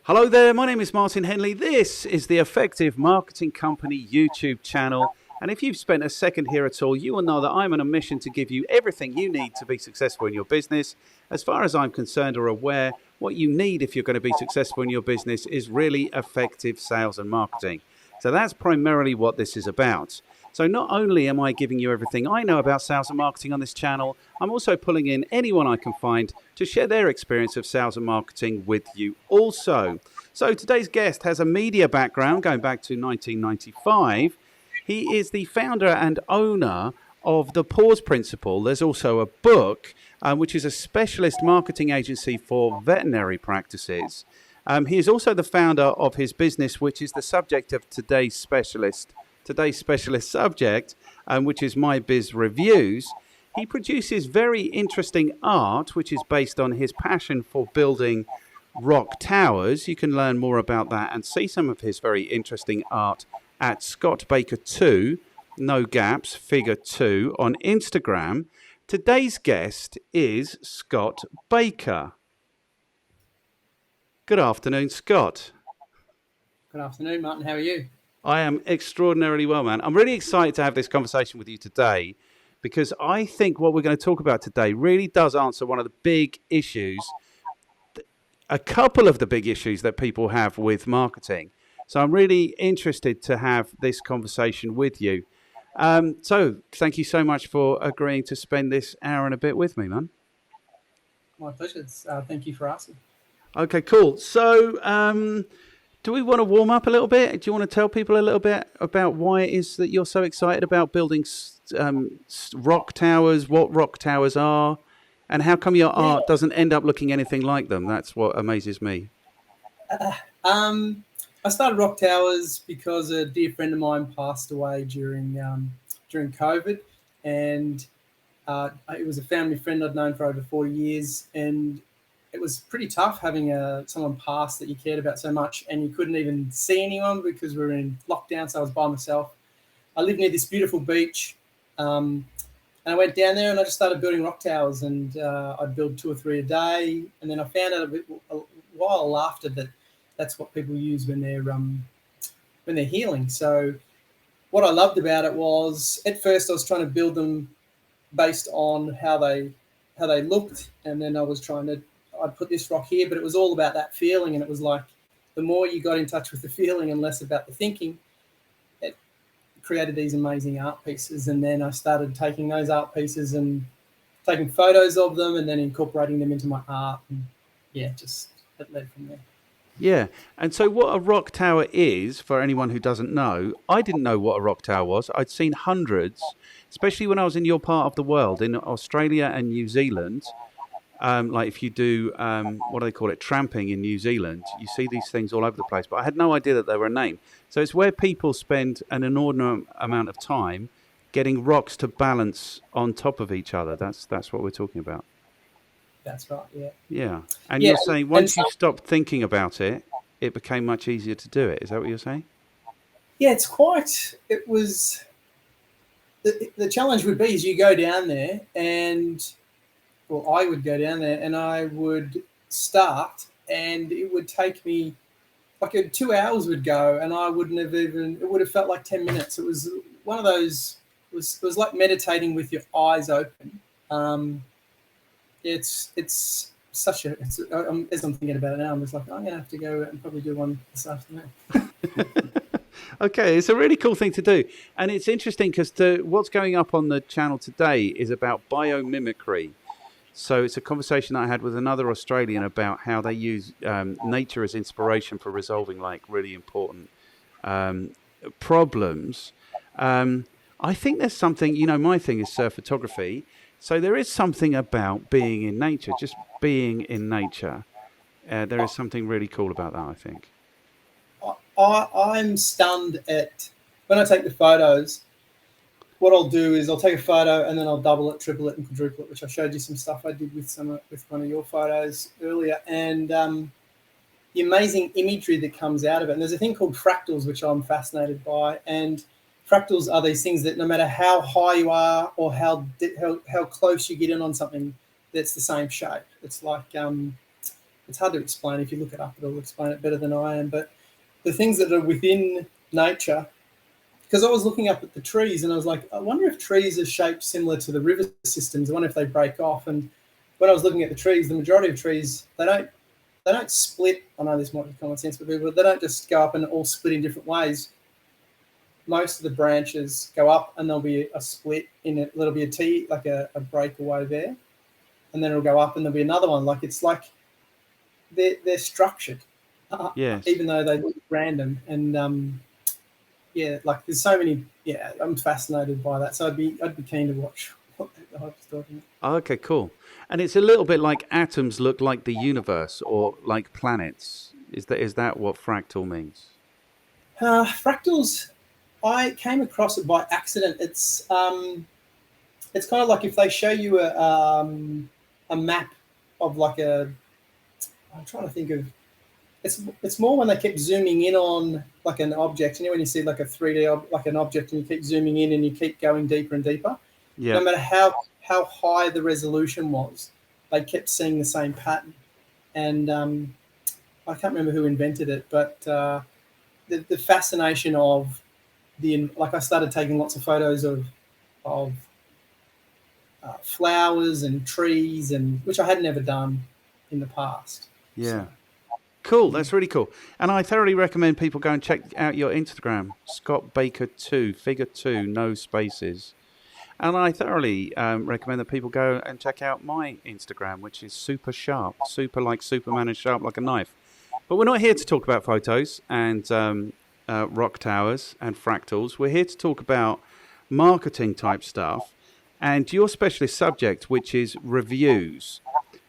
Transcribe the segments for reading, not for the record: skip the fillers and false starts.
Hello there, my name is Martin Henley. This is the Effective Marketing Company YouTube channel. And if you've spent a second here at all, you will know that I'm on a mission to give you everything you need to be successful in your business. As far as I'm concerned or aware, what you need if you're going to be successful in your business is really effective sales and marketing. So that's primarily what this is about. So not only am I giving you everything I know about sales and marketing on this channel, I'm also pulling in anyone I can find to share their experience of sales and marketing with you also. So today's guest has a media background going back to 1995. He is the founder and owner of the Pause Principle. There's also a book, which is a specialist marketing agency for veterinary practices. He is also the founder of his business, which is the subject of today's specialist subject, which is My Biz Reviews. He produces very interesting art, which is based on his passion for building rock towers. You can learn more about that and see some of his very interesting art at Scott Baker 2, no gaps, figure 2 on Instagram. Today's guest is Scott Baker. Good afternoon, Scott. Good afternoon, Martin. How are you? I am extraordinarily well, man. I'm really excited to have this conversation with you today because I think what we're going to talk about today really does answer one of the big issues, a couple of the big issues that people have with marketing. So I'm really interested to have this conversation with you. So thank you so much for agreeing to spend this hour and a bit with me, man. My pleasure. Thank you for asking. Okay, cool. So do we want to warm up a little bit? Do you want to tell people a little bit about why it is that you're so excited about building rock towers, what rock towers are, and how come your art doesn't end up looking anything like them? That's what amazes me. I started rock towers because a dear friend of mine passed away during COVID, and it was a family friend I'd known for over 40 years, and it was pretty tough having someone pass that you cared about so much, and you couldn't even see anyone because we were in lockdown, so I was by myself. I lived near this beautiful beach, and I went down there and I just started building rock towers, and I'd build 2 or 3 a day, and then I found out a while after that that's what people use when they're healing. So what I loved about it was, at first I was trying to build them based on how they looked, and then I'd put this rock here, but it was all about that feeling, and it was like the more you got in touch with the feeling and less about the thinking, it created these amazing art pieces. And then I started taking those art pieces and taking photos of them and then incorporating them into my art, and just it led from there. Yeah, and so what a rock tower is, for anyone who doesn't know, I didn't know what a rock tower was. I'd seen hundreds, especially when I was in your part of the world, in Australia and New Zealand. Like if you do, what do they call it, tramping in New Zealand, you see these things all over the place. But I had no idea that they were a name. So it's where people spend an inordinate amount of time getting rocks to balance on top of each other. That's what we're talking about. That's right, yeah. Yeah, and you're saying once you stopped thinking about it, it became much easier to do it. Is that what you're saying? Yeah, it was, the challenge would be is you go down there and, well, I would go down there and I would start, and it would take me, like 2 hours would go, and I wouldn't have it would have felt like 10 minutes. It was one of those, it was like meditating with your eyes open. It's such a, as I'm thinking about it now, I'm just like, I'm going to have to go and probably do one this afternoon. Okay, it's a really cool thing to do. And it's interesting because what's going up on the channel today is about biomimicry. So it's a conversation that I had with another Australian about how they use nature as inspiration for resolving like really important problems. I think there's something, my thing is surf photography. So there is something about being in nature, just being in nature. There is something really cool about that, I think. I'm stunned at, when I take the photos, what I'll do is I'll take a photo and then I'll double it, triple it, and quadruple it, which I showed you some stuff I did with one of your photos earlier. And the amazing imagery that comes out of it. And there's a thing called fractals, which I'm fascinated by. And fractals are these things that no matter how high you are or how close you get in on something, that's the same shape. It's like it's hard to explain. If you look it up, it'll explain it better than I am. But the things that are within nature, because I was looking up at the trees and I was like, I wonder if trees are shaped similar to the river systems. I wonder if they break off. And when I was looking at the trees, the majority of trees, they don't split. I know this might be common sense for people, but they don't just go up and all split in different ways. Most of the branches go up and there'll be a split in it. There'll be a T, like a breakaway there. And then it'll go up and there'll be another one. Like it's like they're structured, Yes. even though they look random. And yeah, like there's so many. Yeah, I'm fascinated by that. So I'd be keen to watch what the hype's talking about. Okay, cool. And it's a little bit like atoms look like the universe or like planets. Is that what fractal means? Fractals, I came across it by accident. It's kind of like if they show you a map of like I'm trying to think of. It's more when they keep zooming in on like an object. You know, when you see like a 3D like an object and you keep zooming in and you keep going deeper and deeper. Yeah. No matter how high the resolution was, they kept seeing the same pattern. And I can't remember who invented it, but the fascination of like I started taking lots of photos of flowers and trees, and which I had never done in the past. Yeah. Cool. That's really cool. And I thoroughly recommend people go and check out your Instagram, Scott Baker 2, figure 2, no spaces. And I thoroughly recommend that people go and check out my Instagram, which is super sharp, super like Superman and sharp like a knife. But we're not here to talk about photos and rock towers and fractals. We're here to talk about marketing type stuff and your specialist subject, which is reviews.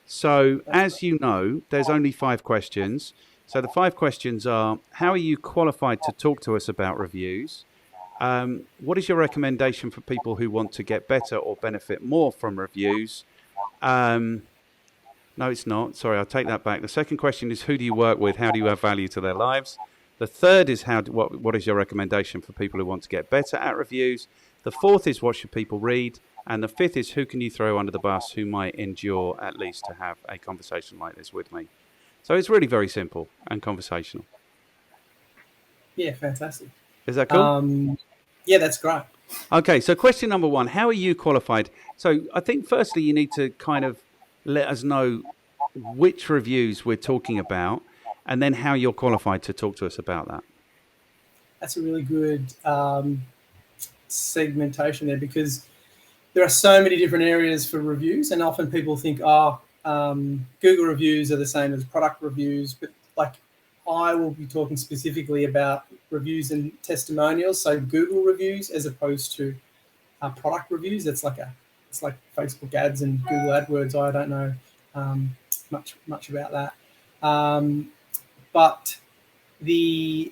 So, as you know, there's only 5 questions. So the 5 questions are, how are you qualified to talk to us about reviews? What is your recommendation for people who want to get better or benefit more from reviews? No, it's not. Sorry, I'll take that back. The second question is, who do you work with? How do you add value to their lives? The third is, what is your recommendation for people who want to get better at reviews? The fourth is, what should people read? And the fifth is, who can you throw under the bus who might endure at least to have a conversation like this with me? So it's really very simple and conversational. Yeah, fantastic. Is that cool? Yeah, that's great. Okay, so question number 1, how are you qualified? So I think firstly you need to kind of let us know which reviews we're talking about and then how you're qualified to talk to us about that. That's a really good segmentation there, because there are so many different areas for reviews, and often people think, Google reviews are the same as product reviews, but like I will be talking specifically about reviews and testimonials, so Google reviews as opposed to product reviews. It's like Facebook ads and Google AdWords. I don't know much about that, but the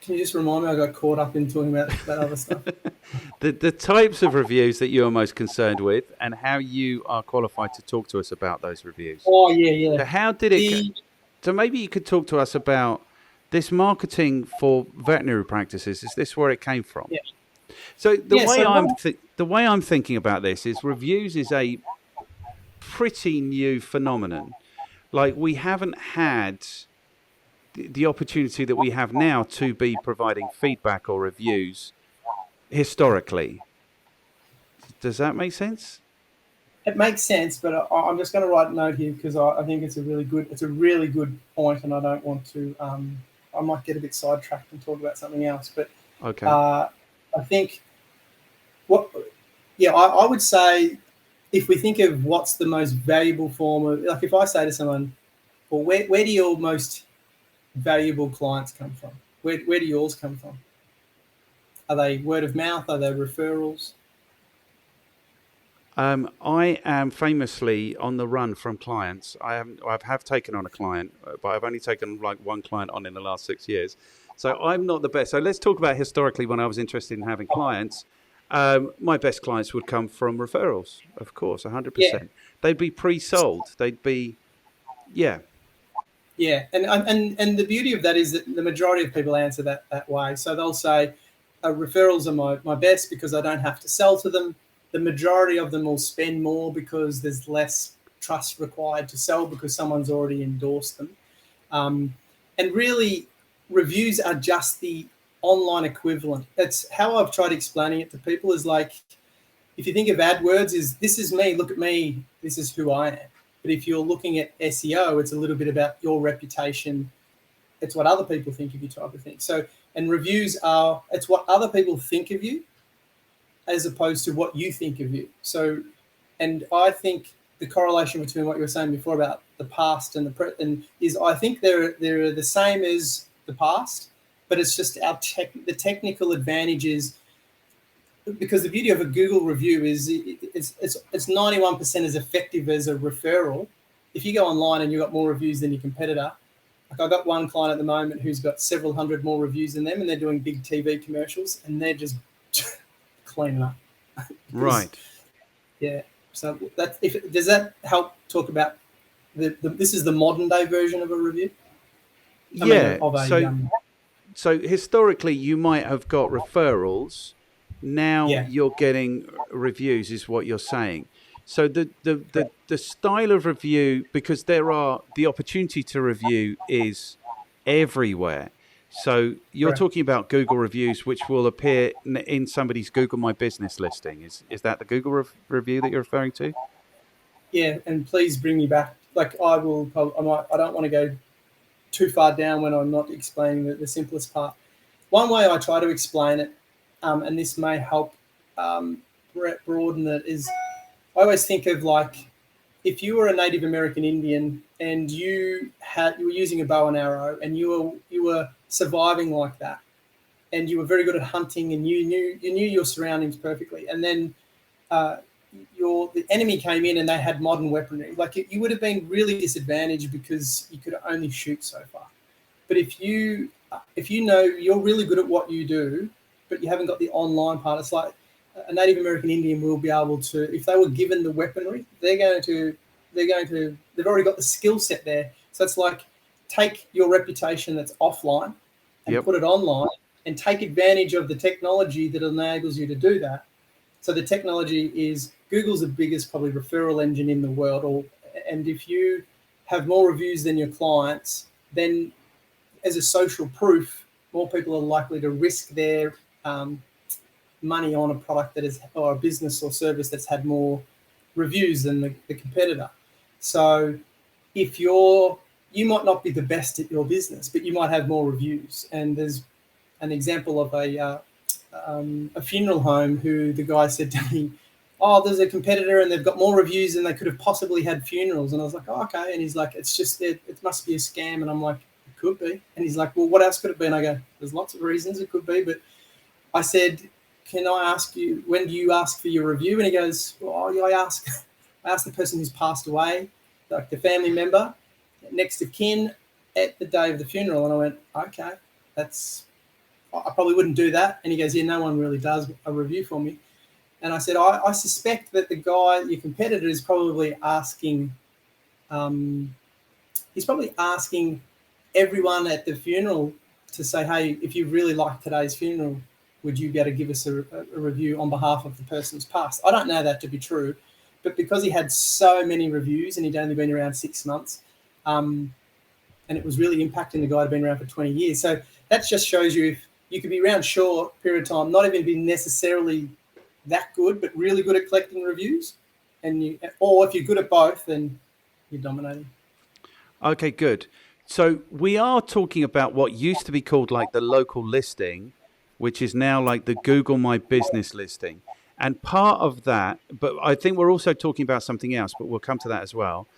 can you just remind me? I got caught up in talking about that other stuff. The types of reviews that you are most concerned with and how you are qualified to talk to us about those reviews. Oh, yeah. So how did it... So maybe you could talk to us about this marketing for veterinary practices. Is this where it came from? Yeah. So the way I'm thinking about this is reviews is a pretty new phenomenon. Like we haven't had the opportunity that we have now to be providing feedback or reviews historically. Does that make sense? It makes sense, but I'm just going to write a note here because I think it's a really good point, and I don't want to. I might get a bit sidetracked and talk about something else, but okay. I think I would say if we think of what's the most valuable form of, like if I say to someone, well, where do your most valuable clients come from? Where do yours come from? Are they word of mouth? Are they referrals? I am famously on the run from clients. I have taken on a client, but I've only taken like one client on in the last 6 years. So I'm not the best. So let's talk about historically when I was interested in having clients. My best clients would come from referrals, of course, 100%. Yeah. They'd be pre-sold. They'd be, yeah. Yeah, and the beauty of that is that the majority of people answer that way. So they'll say, referrals are my best because I don't have to sell to them. The majority of them will spend more because there's less trust required to sell because someone's already endorsed them. And really, reviews are just the online equivalent. That's how I've tried explaining it to people, is like, if you think of AdWords, is this is me, look at me, this is who I am. But if you're looking at SEO, it's a little bit about your reputation. It's what other people think of you, type of thing. So, and reviews are, it's what other people think of you as opposed to what you think of you. So, and I think the correlation between what you were saying before about the past and the present is, I think they're the same as the past, but it's just the technical advantages. Because the beauty of a Google review is it's 91% as effective as a referral. If you go online and you've got more reviews than your competitor, like I've got one client at the moment who's got several hundred more reviews than them, and they're doing big TV commercials, and they're just cleaning up. Right. Yeah. So does that help talk about this is the modern day version of a review? So historically you might have got referrals. Now you're getting reviews, is what you're saying. So the style of review, because the opportunity to review is everywhere. So you're talking about Google reviews, which will appear in somebody's Google My Business listing. Is that the Google review that you're referring to? Yeah, and please bring me back. Like I don't want to go too far down when I'm not explaining the simplest part. One way I try to explain it, and this may help broaden it, is I always think of like, if you were a Native American Indian and you were using a bow and arrow and you were surviving like that, and you were very good at hunting and you knew your surroundings perfectly, and then the enemy came in and they had modern weaponry, like you would have been really disadvantaged because you could only shoot so far. But if you know you're really good at what you do, but you haven't got the online part, it's like a Native American Indian will be able to, if they were given the weaponry, they've already got the skill set there. So it's like, take your reputation that's offline and put it online, and take advantage of the technology that enables you to do that. So the technology is, Google's the biggest probably referral engine in the world, and if you have more reviews than your clients, then as a social proof, more people are likely to risk their money on a product or a business or service that's had more reviews than the competitor. So if you might not be the best at your business, but you might have more reviews. And there's an example of a funeral home who the guy said to me, "Oh, there's a competitor and they've got more reviews than they could have possibly had funerals." And I was like, "Oh, okay." And he's like, "It's just it must be a scam." And I'm like, "It could be." And he's like, "Well, what else could it be?" And I go, "There's lots of reasons it could be." But I said, "Can I ask you, when do you ask for your review?" And he goes, "Well, I ask the person who's passed away, like the family member, next of kin, at the day of the funeral." And I went, "Okay, I probably wouldn't do that." And he goes, "Yeah, no one really does a review for me." And I said, I suspect that the guy, your competitor, is probably asking, everyone at the funeral to say, "Hey, if you really like today's funeral, would you be able to give us a review on behalf of the person who's passed?" I don't know that to be true, but because he had so many reviews and he'd only been around 6 months, and it was really impacting the guy who'd been around for 20 years. So that just shows you, if you could be around a short period of time, not even be necessarily that good, but really good at collecting reviews, or if you're good at both, then you're dominating. Okay, good. So we are talking about what used to be called like the local listing, which is now like the Google My Business listing. And part of that, but I think we're also talking about something else, but we'll come to that as well.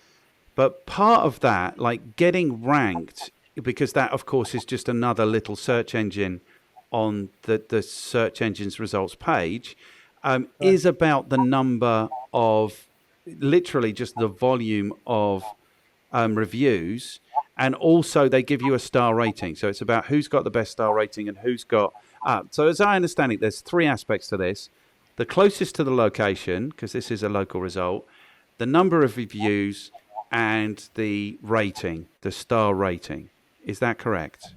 But part of that, like getting ranked, because that, of course, is just another little search engine on the search engine's results page, is about the number of, literally just the volume of reviews. And also they give you a star rating. So it's about who's got the best star rating and who's got... so as I understand it, there's 3 aspects to this. The closest to the location, because this is a local result, the number of reviews, and the rating, the star rating. Is that correct?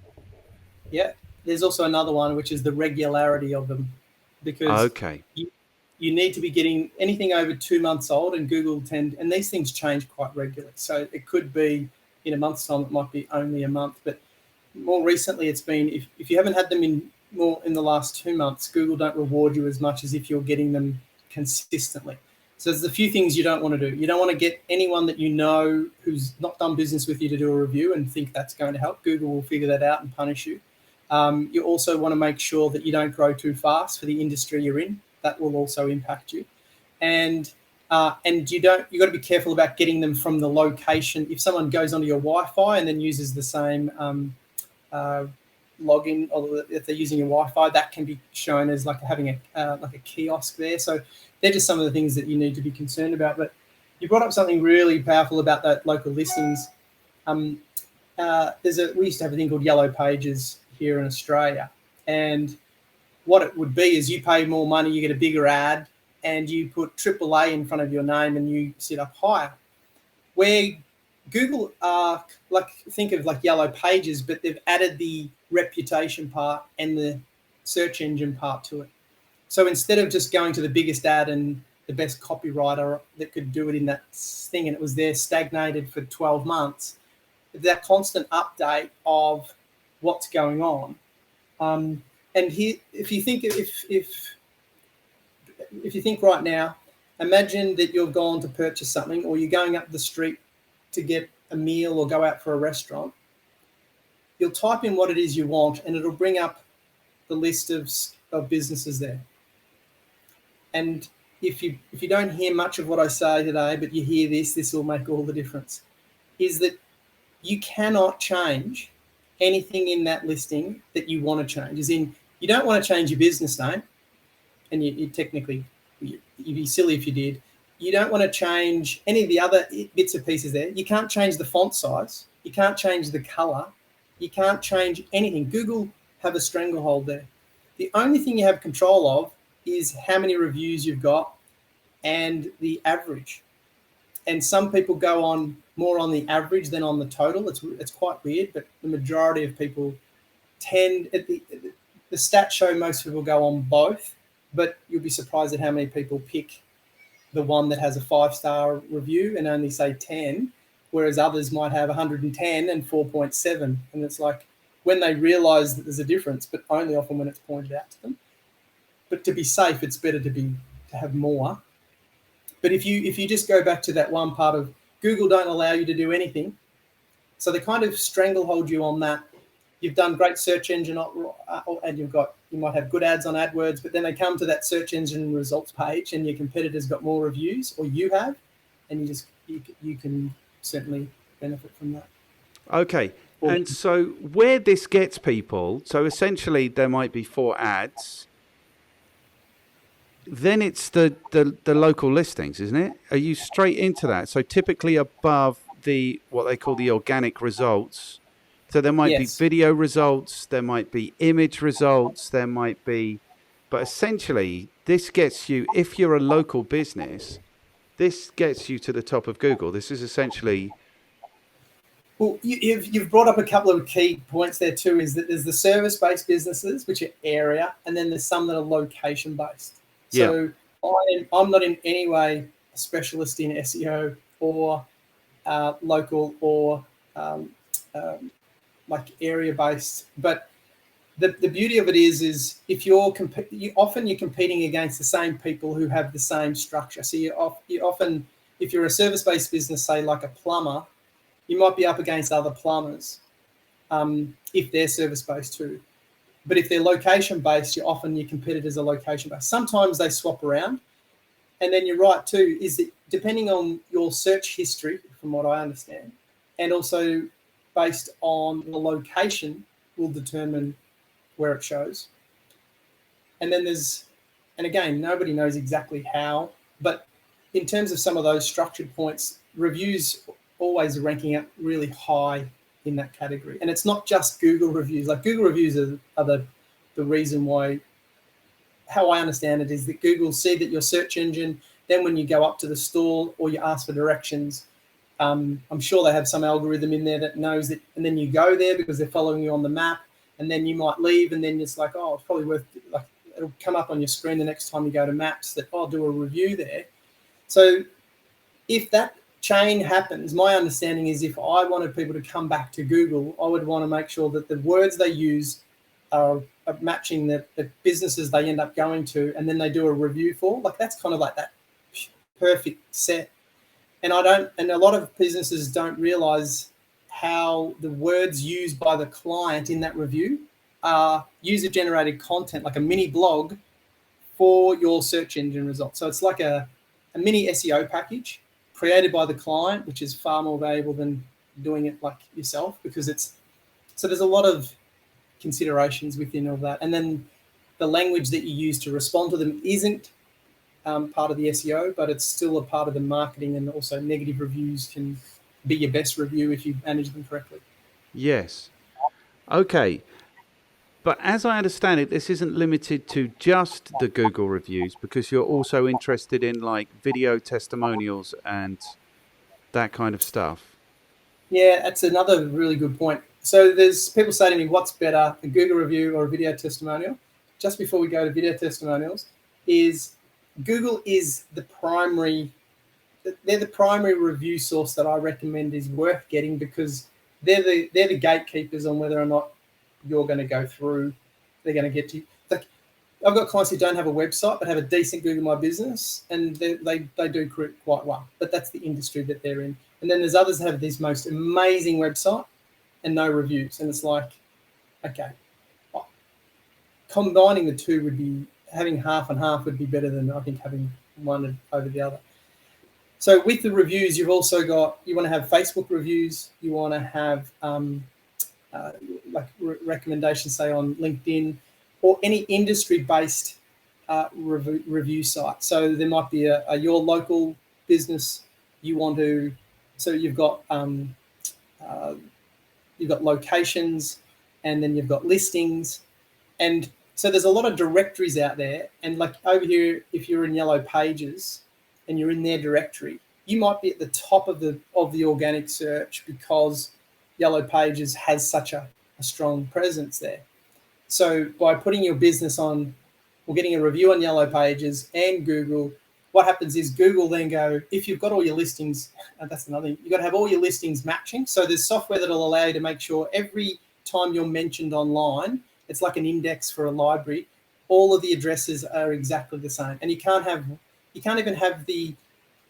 Yeah. There's also another one, which is the regularity of them. Because you need to be getting anything over 2 months old, and Google and these things change quite regularly. So it could be in a month's time, it might be only a month, but more recently it's been, if you haven't had them in the last 2 months, Google don't reward you as much as if you're getting them consistently. So there's a few things you don't want to do. You don't want to get anyone that you know who's not done business with you to do a review and think that's going to help. Google will figure that out and punish you. You also want to make sure that you don't grow too fast for the industry you're in. That will also impact you. And you've got to be careful about getting them from the location. If someone goes onto your Wi-Fi and then uses the same login, or if they're using your Wi-Fi, that can be shown as like having a kiosk there. So they're just some of the things that you need to be concerned about. But you brought up something really powerful about that local listings. We used to have a thing called Yellow Pages here in Australia, and what it would be is you pay more money, you get a bigger ad, and you put AAA in front of your name and you sit up higher. Where Google are think of like Yellow Pages, but they've added the reputation part and the search engine part to it. So instead of just going to the biggest ad and the best copywriter that could do it in that thing, and it was there stagnated for 12 months, that constant update of what's going on. And here, if you think right now, imagine that you've gone to purchase something, or you're going up the street to get a meal or go out for a restaurant. You'll type in what it is you want, and it'll bring up the list of businesses there. And if you don't hear much of what I say today, but you hear this will make all the difference, is that you cannot change anything in that listing that you want to change. As in, you don't want to change your business name, and you technically, you'd be silly if you did. You don't want to change any of the other bits and pieces there. You can't change the font size. You can't change the color. You can't change anything. Google have a stranglehold there. The only thing you have control of is how many reviews you've got and the average. And some people go on more on the average than on the total. It's quite weird, but the majority of people tend, the stats show most people go on both, but you'll be surprised at how many people pick the one that has a 5-star review and only say 10, whereas others might have 110 and 4.7. And it's like when they realize that there's a difference, but only often when it's pointed out to them. But to be safe, it's better to have more. But if you just go back to that one part of Google don't allow you to do anything, so they kind of stranglehold you on that. You've done great search engine, and you might have good ads on AdWords, but then they come to that search engine results page, and your competitor's got more reviews, or you have, and you can certainly benefit from that. Okay, and so where this gets people, so essentially there might be 4 ads. Then it's the local listings, isn't it? Are you straight into that? So typically above what they call the organic results. So there might be video results, there might be image results, there might be, but essentially this gets you, if you're a local business, this gets you to the top of Google. This is essentially. Well, you've brought up a couple of key points there too, is that there's the service-based businesses, which are area, and then there's some that are location-based. So I'm not in any way a specialist in SEO or local or like area-based. But the beauty of it is if you're competing against the same people who have the same structure. So you often, if you're a service-based business, say like a plumber, you might be up against other plumbers if they're service-based too. But if they're location-based, your competitors are location-based. Sometimes they swap around. And then you're right too, is that depending on your search history, from what I understand, and also based on the location will determine where it shows. And then and again, nobody knows exactly how, but in terms of some of those structured points, reviews always are ranking up really high in that category. And it's not just Google reviews. Like Google reviews are the reason why, how I understand it is that Google see that your search engine, then when you go up to the store or you ask for directions, I'm sure they have some algorithm in there that knows that, and then you go there because they're following you on the map, and then you might leave, and then it's like, oh, it's probably worth, like, it'll come up on your screen the next time you go to Maps that I'll do a review there. So if that chain happens, my understanding is if I wanted people to come back to Google, I would want to make sure that the words they use are matching the businesses they end up going to, and then they do a review for. Like that's kind of like that perfect set. And a lot of businesses don't realize how the words used by the client in that review are user-generated content, like a mini blog for your search engine results. So it's like a mini SEO package created by the client, which is far more valuable than doing it like yourself, because so there's a lot of considerations within all that. And then the language that you use to respond to them isn't part of the SEO, but it's still a part of the marketing, and also negative reviews can be your best review if you manage them correctly. Yes. Okay. But as I understand it, this isn't limited to just the Google reviews, because you're also interested in like video testimonials and that kind of stuff. Yeah, that's another really good point. So there's people say to me, what's better, a Google review or a video testimonial? Just before we go to video testimonials, is Google is they're the primary review source that I recommend is worth getting, because they're the gatekeepers on whether or not you're going to go through. They're going to get to you. Like, I've got clients who don't have a website but have a decent Google My Business, and they do quite well. But that's the industry that they're in. And then there's others that have this most amazing website and no reviews. And it's like, okay, combining the two would be, having half and half would be better than I think having one over the other. So with the reviews, you've also got, you want to have Facebook reviews. You want to have recommendations, say on LinkedIn or any industry-based review site. So there might be a your local business you want to. So you've got locations, and then you've got listings, and so there's a lot of directories out there. And like over here, if you're in Yellow Pages and you're in their directory, you might be at the top of the organic search because Yellow Pages has such a strong presence there. So by putting your business on, or getting a review on Yellow Pages and Google, what happens is Google then go, if you've got all your listings, that's another thing, you've got to have all your listings matching. So there's software that'll allow you to make sure every time you're mentioned online, it's like an index for a library, all of the addresses are exactly the same. And you can't even have the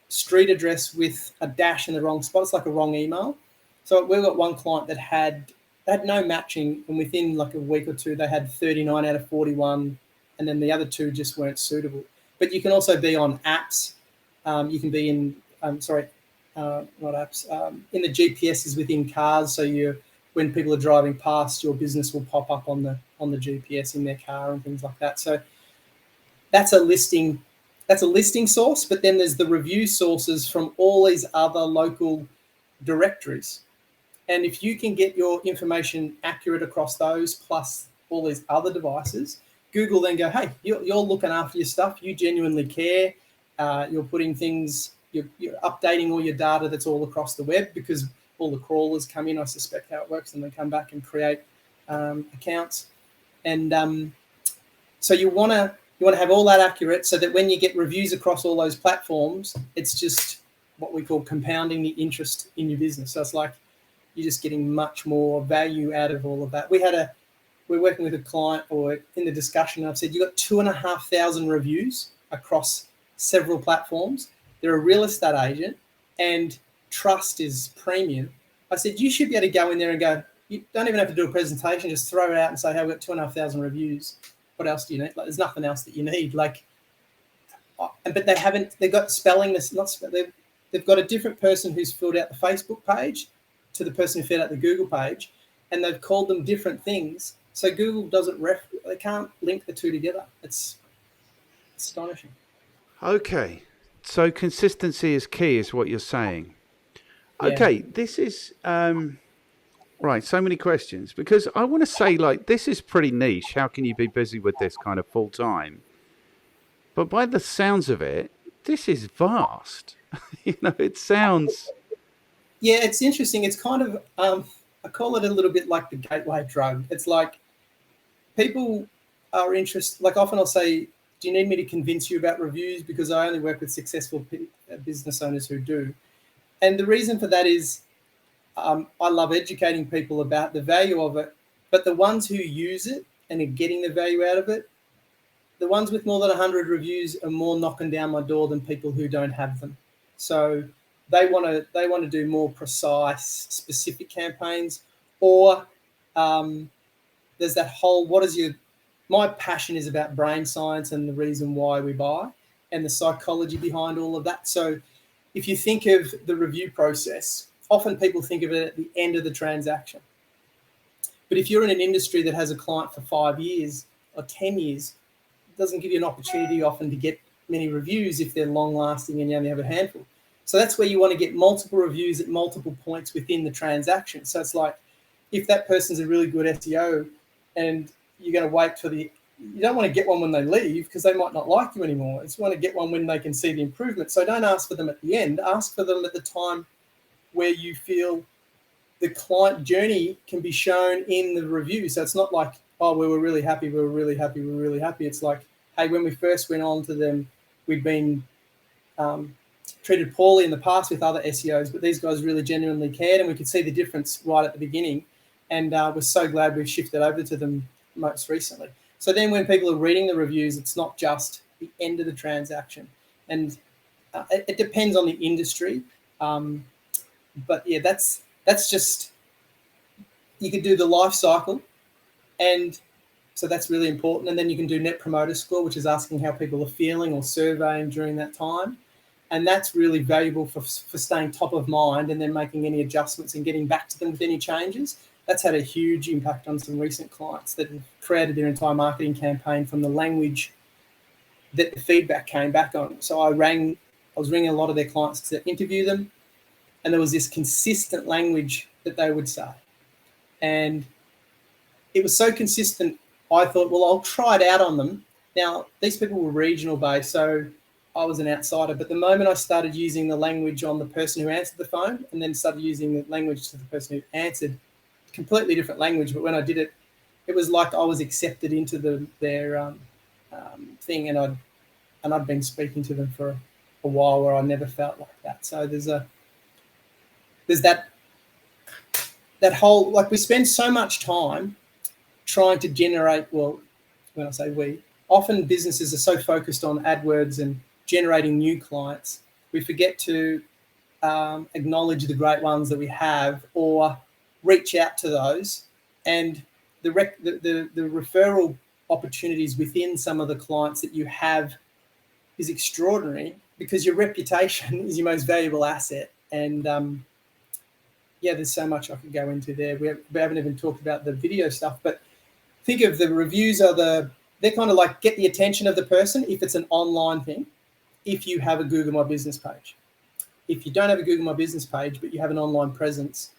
street address with a dash in the wrong spot. It's like a wrong email. So we've got one client that had no matching, and within like a week or two, they had 39 out of 41, and then the other two just weren't suitable. But you can also be on apps. You can be in, not apps, in the GPSs within cars. So when people are driving past, your business will pop up on the GPS in their car and things like that. So that's a listing source. But then there's the review sources from all these other local directories. And if you can get your information accurate across those, plus all these other devices, Google then go, hey, you're looking after your stuff. You genuinely care. You're putting things, you're updating all your data that's all across the web, because all the crawlers come in, I suspect how it works, and they come back and create accounts. And so you want to have all that accurate, so that when you get reviews across all those platforms, it's just what we call compounding the interest in your business. So it's like you're just getting much more value out of all of that. We're working with a client, or in the discussion, I've said, you've got 2,500 reviews across several platforms. They're a real estate agent, and trust is premium. I said, you should be able to go in there and go, you don't even have to do a presentation, just throw it out and say, hey, we've got 2,500 reviews. What else do you need? Like, there's nothing else that you need. Like, but they've got spelling this, they've got a different person who's filled out the Facebook page to the person who filled out the Google page, and they've called them different things. So Google doesn't they can't link the two together. It's astonishing. Okay. So consistency is key, is what you're saying. Yeah. Okay. This is, right. So many questions, because I want to say, like, this is pretty niche. How can you be busy with this kind of full time? But by the sounds of it, this is vast. It sounds. Yeah, it's interesting. It's kind of, I call it a little bit like the gateway drug. It's like people are interested. Like often I'll say, do you need me to convince you about reviews? Because I only work with successful business owners who do. And the reason for that is I love educating people about the value of it, but the ones who use it and are getting the value out of it, the ones with more than 100 reviews are more knocking down my door than people who don't have them. So they want to do more precise, specific campaigns, or there's that whole my passion is about brain science and the reason why we buy and the psychology behind all of that. So if you think of the review process, often people think of it at the end of the transaction. But if you're in an industry that has a client for 5 years or 10 years, it doesn't give you an opportunity often to get many reviews if they're long lasting and you only have a handful. So that's where you want to get multiple reviews at multiple points within the transaction. So it's like, if that person's a really good SEO and you're going to wait for you don't want to get one when they leave because they might not like you anymore. You want to get one when they can see the improvement. So don't ask for them at the end. Ask for them at the time where you feel the client journey can be shown in the review. So it's not like, oh, we were really happy, we were really happy, we were really happy. It's like, hey, when we first went on to them, we'd been treated poorly in the past with other SEOs, but these guys really genuinely cared, and we could see the difference right at the beginning. And we're so glad we've shifted over to them most recently. So then when people are reading the reviews, it's not just the end of the transaction. And it depends on the industry. But yeah, that's just, you could do the life cycle. And so that's really important. And then you can do Net Promoter Score, which is asking how people are feeling or surveying during that time. And that's really valuable for staying top of mind and then making any adjustments and getting back to them with any changes. That's had a huge impact on some recent clients that have created their entire marketing campaign from the language that the feedback came back on. So I was ringing a lot of their clients to interview them, and there was this consistent language that they would say. And it was so consistent, I thought, well, I'll try it out on them. Now, these people were regional based, so I was an outsider. But the moment I started using the language on the person who answered the phone and then started using the language to the person who answered, completely different language. But when I did it, it was like I was accepted into their thing, and I'd been speaking to them for a while where I never felt like that. So there's that whole, like, we spend so much time trying to generate, well, when I say we, often businesses are so focused on AdWords and generating new clients, we forget to acknowledge the great ones that we have or reach out to those. And the referral opportunities within some of the clients that you have is extraordinary, because your reputation is your most valuable asset. And yeah, there's so much I could go into there. We haven't even talked about the video stuff, but think of the reviews they're kind of like get the attention of the person if it's an online thing, if you have a Google My Business page. If you don't have a Google My Business page, but you have an online presence,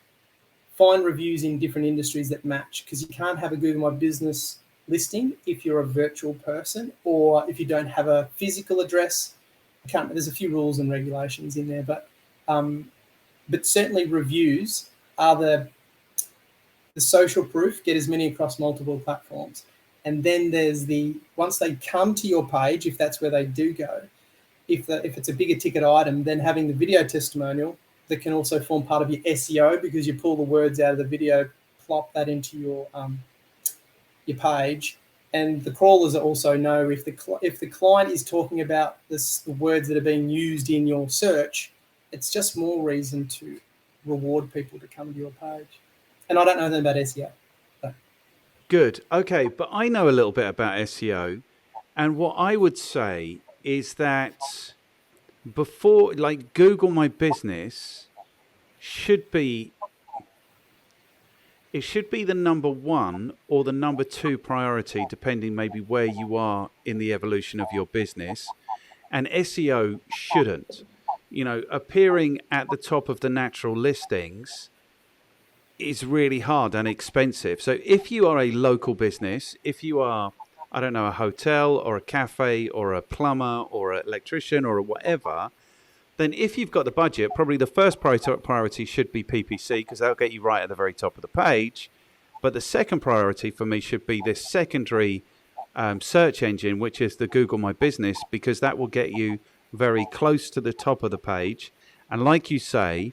find reviews in different industries that match, because you can't have a Google My Business listing if you're a virtual person or if you don't have a physical address. There's a few rules and regulations in there, but certainly reviews are the social proof. Get as many across multiple platforms. And then there's once they come to your page, if that's where they do go, if it's a bigger ticket item, then having the video testimonial that can also form part of your SEO, because you pull the words out of the video, plop that into your page. And the crawlers also know if the client is talking about the words that are being used in your search, it's just more reason to reward people to come to your page. And I don't know anything about SEO. So. Good. Okay, but I know a little bit about SEO, and what I would say is that before, like, Google My Business should be the number one or the number two priority, depending maybe where you are in the evolution of your business, and SEO shouldn't. Appearing at the top of the natural listings is really hard and expensive. So if you are a local business, if you are, I don't know, a hotel or a cafe or a plumber or an electrician or whatever, then if you've got the budget, probably the first priority should be PPC, because that'll get you right at the very top of the page. But the second priority for me should be this secondary search engine, which is the Google My Business, because that will get you very close to the top of the page. And like you say,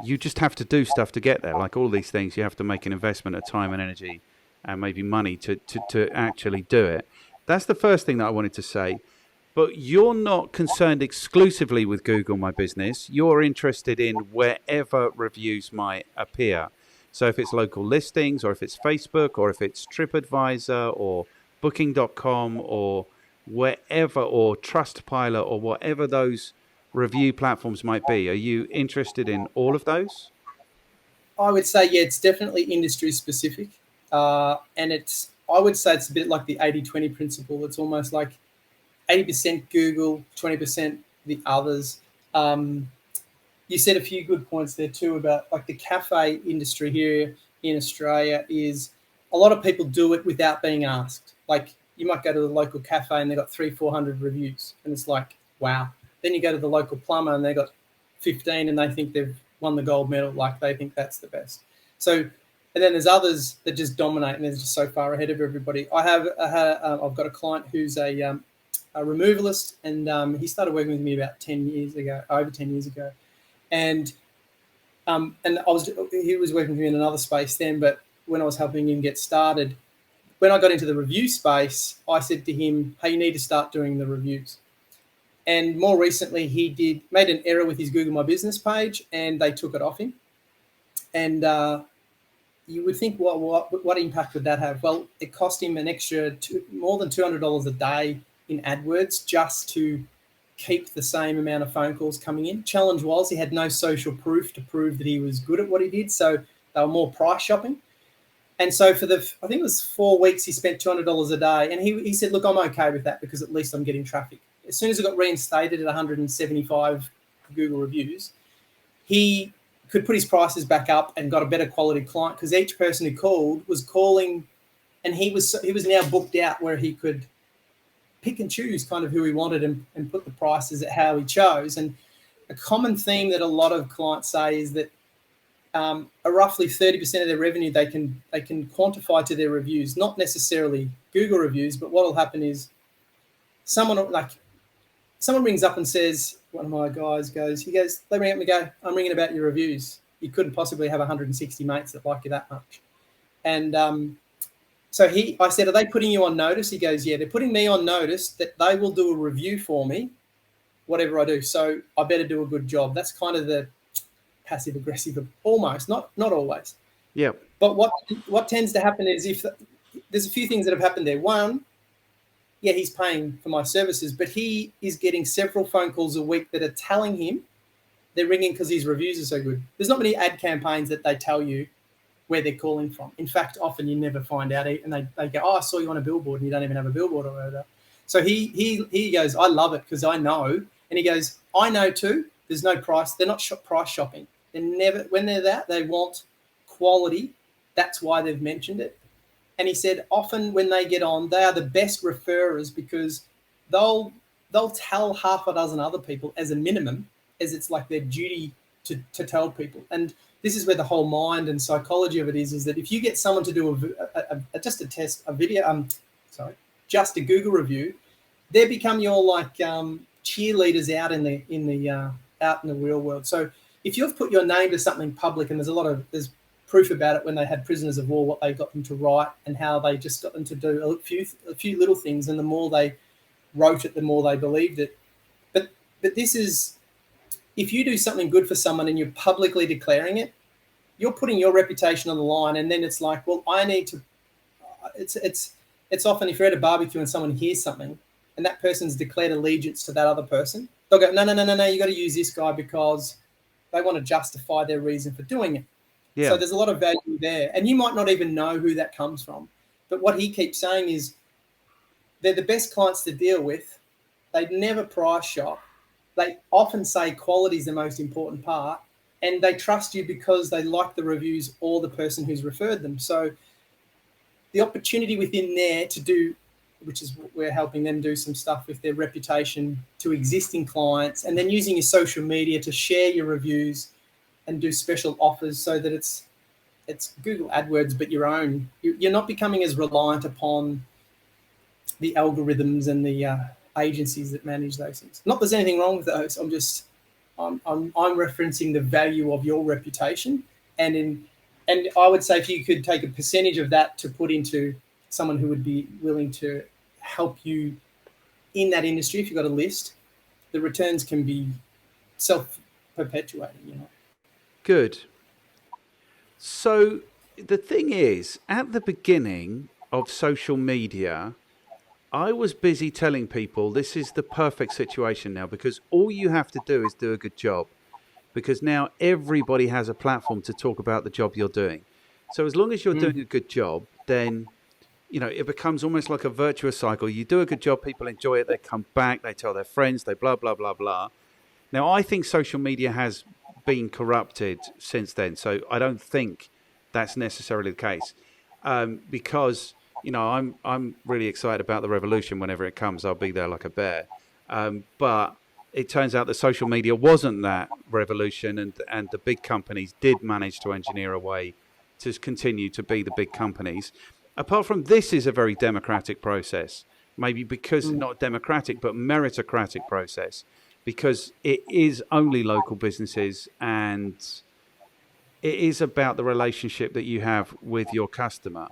you just have to do stuff to get there. Like all these things, you have to make an investment of time and energy and maybe money to actually do it. That's the first thing that I wanted to say. But you're not concerned exclusively with Google My Business. You're interested in wherever reviews might appear. So if it's local listings, or if it's Facebook, or if it's TripAdvisor, or Booking.com, or wherever, or Trustpilot, or whatever those review platforms might be. Are you interested in all of those? I would say, yeah, it's definitely industry specific. And I would say it's a bit like the 80-20 principle. It's almost like 80% Google, 20% the others. You said a few good points there too about like the cafe industry here in Australia is a lot of people do it without being asked. Like you might go to the local cafe and they've got 300-400 reviews and it's like, wow. Then you go to the local plumber and they've got 15 and they think they've won the gold medal. Like they think that's the best. So, and then there's others that just dominate and they're just so far ahead of everybody. I've got a client who's a removalist, and he started working with me about 10 years ago, over 10 years ago. And he was working with me in another space then, but when I was helping him get started, when I got into the review space, I said to him, hey, you need to start doing the reviews. And more recently, he made an error with his Google My Business page, and they took it off him. And you would think, what impact would that have? Well, it cost him an extra more than $200 a day in AdWords just to keep the same amount of phone calls coming in. Challenge was he had no social proof to prove that he was good at what he did, so they were more price shopping. And so for I think it was 4 weeks, he spent $200 a day, and he said, look, I'm okay with that because at least I'm getting traffic. As soon as it got reinstated at 175 Google reviews, he could put his prices back up and got a better quality client because each person who called was calling, and he was now booked out where he could pick and choose kind of who he wanted and put the prices at how he chose. And a common theme that a lot of clients say is that a roughly 30% of their revenue they can quantify to their reviews, not necessarily Google reviews, but what will happen is someone rings up and says, one of my guys goes, they ring up and go, I'm ringing about your reviews. You couldn't possibly have 160 mates that like you that much. And so I said, are they putting you on notice? He goes, yeah, they're putting me on notice that they will do a review for me, whatever I do. So I better do a good job. That's kind of the passive aggressive, almost, not always. Yeah. But what tends to happen is there's a few things that have happened there. One, yeah, he's paying for my services, but he is getting several phone calls a week that are telling him they're ringing because his reviews are so good. There's not many ad campaigns that they tell you where they're calling from. In fact, often you never find out, and they go, oh, I saw you on a billboard, and you don't even have a billboard or whatever. So he goes, I love it because I know. And he goes, I know too. There's no price. They're not price shopping. They're never, when they're that, they want quality. That's why they've mentioned it. And he said, often when they get on, they are the best referrers because they'll tell half a dozen other people as a minimum, as it's like their duty to tell people. And this is where the whole mind and psychology of it is that if you get someone to do just a Google review, they become your cheerleaders out in the real world. So if you've put your name to something public, and there's proof about it when they had prisoners of war, what they got them to write and how they just got them to do a few little things, and the more they wrote it, the more they believed it. But this is, if you do something good for someone and you're publicly declaring it, you're putting your reputation on the line, and then it's like, well, I need to. It's often if you're at a barbecue and someone hears something, and that person's declared allegiance to that other person, they'll go, no, you got to use this guy because they want to justify their reason for doing it. Yeah. So there's a lot of value there, and you might not even know who that comes from. But what he keeps saying is they're the best clients to deal with. They never price shop. They often say quality is the most important part, and they trust you because they like the reviews or the person who's referred them. So the opportunity within there to do, which is we're helping them do some stuff with their reputation to existing clients, and then using your social media to share your reviews and do special offers so that it's Google AdWords, but your own. You're not becoming as reliant upon algorithms and the agencies that manage those things. Not there's anything wrong with those. I'm referencing the value of your reputation, and I would say if you could take a percentage of that to put into someone who would be willing to help you in that industry, if you've got a list, the returns can be self-perpetuating, you know. Good. So the thing is, at the beginning of social media, I was busy telling people this is the perfect situation now because all you have to do is do a good job. Because now everybody has a platform to talk about the job you're doing. So as long as you're doing a good job, then it becomes almost like a virtuous cycle. You do a good job, people enjoy it, they come back, they tell their friends, they blah, blah, blah, blah. Now, I think social media has been corrupted since then. So I don't think that's necessarily the case because, I'm really excited about the revolution. Whenever it comes, I'll be there like a bear. But it turns out that social media wasn't that revolution and the big companies did manage to engineer a way to continue to be the big companies. Apart from this is a very democratic process, maybe because not democratic, but meritocratic process, because it is only local businesses and it is about the relationship that you have with your customer.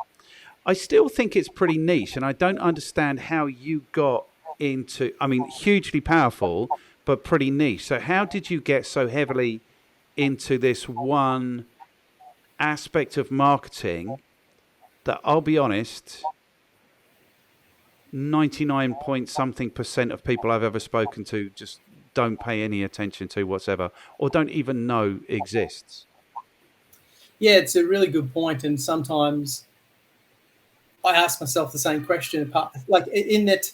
I still think it's pretty niche and I don't understand how you got into, hugely powerful, but pretty niche. So how did you get so heavily into this one aspect of marketing that, I'll be honest, 99 point something % of people I've ever spoken to just don't pay any attention to whatsoever or don't even know exists? Yeah, it's a really good point. And sometimes I ask myself the same question, like in that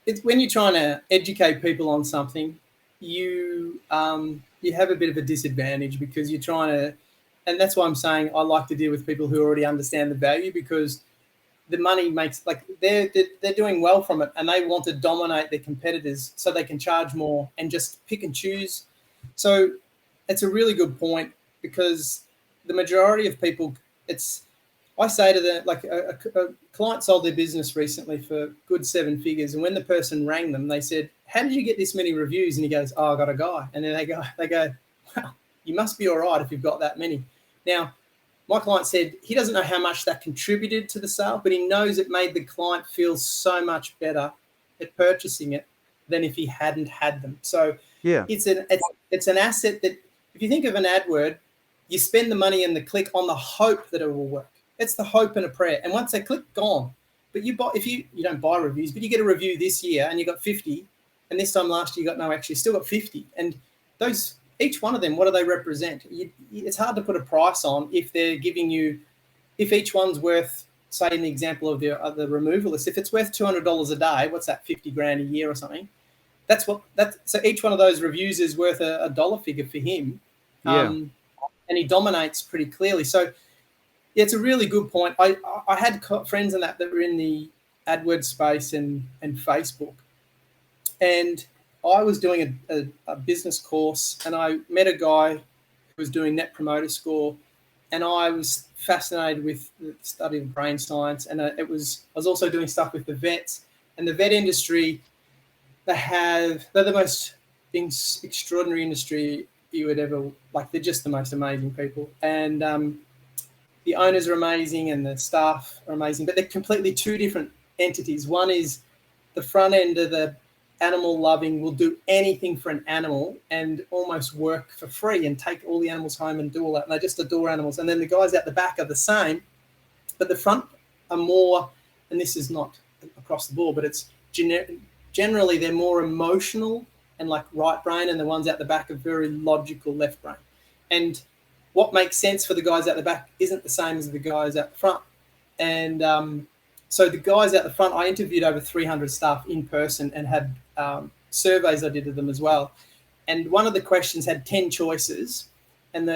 it's when you're trying to educate people on something, you have a bit of a disadvantage because you're trying to, and that's why I'm saying I like to deal with people who already understand the value because the money makes, like they're doing well from it and they want to dominate their competitors so they can charge more and just pick and choose. So it's a really good point because the majority of people, I say to them, like a client sold their business recently for good 7 figures. And when the person rang them, they said, how did you get this many reviews? And he goes, oh, I got a guy. And then they go, wow, you must be all right if you've got that many. Now, my client said he doesn't know how much that contributed to the sale, but he knows it made the client feel so much better at purchasing it than if he hadn't had them. So yeah, it's an asset that if you think of an AdWord, you spend the money and the click on the hope that it will work. It's the hope and a prayer. And once they click, gone. But you buy, if you don't buy reviews, but you get a review this year and you got 50, and this time last year you got no, actually still got 50. And those, each one of them, what do they represent? It's hard to put a price on if they're giving you, if each one's worth, say in the example of the removalist, if it's worth $200 a day, what's that, 50 grand a year or something? So each one of those reviews is worth a dollar figure for him. Yeah. And he dominates pretty clearly. So yeah, it's a really good point. I had friends in that were in the AdWords space and Facebook. And I was doing a business course and I met a guy who was doing Net Promoter Score. And I was fascinated with the study of brain science. And I was also doing stuff with the vets. And the vet industry, they're the most extraordinary industry you would ever, like, they're just the most amazing people. And the owners are amazing and the staff are amazing, but they're completely two different entities. One is the front end of the animal loving, will do anything for an animal and almost work for free and take all the animals home and do all that. And they just adore animals. And then the guys out the back are the same, but the front are more, and this is not across the board, but it's generally they're more emotional and like right brain, and the ones out the back are very logical left brain. And what makes sense for the guys out the back isn't the same as the guys out the front. And so the guys out the front, I interviewed over 300 staff in person and had surveys I did of them as well. And one of the questions had 10 choices, and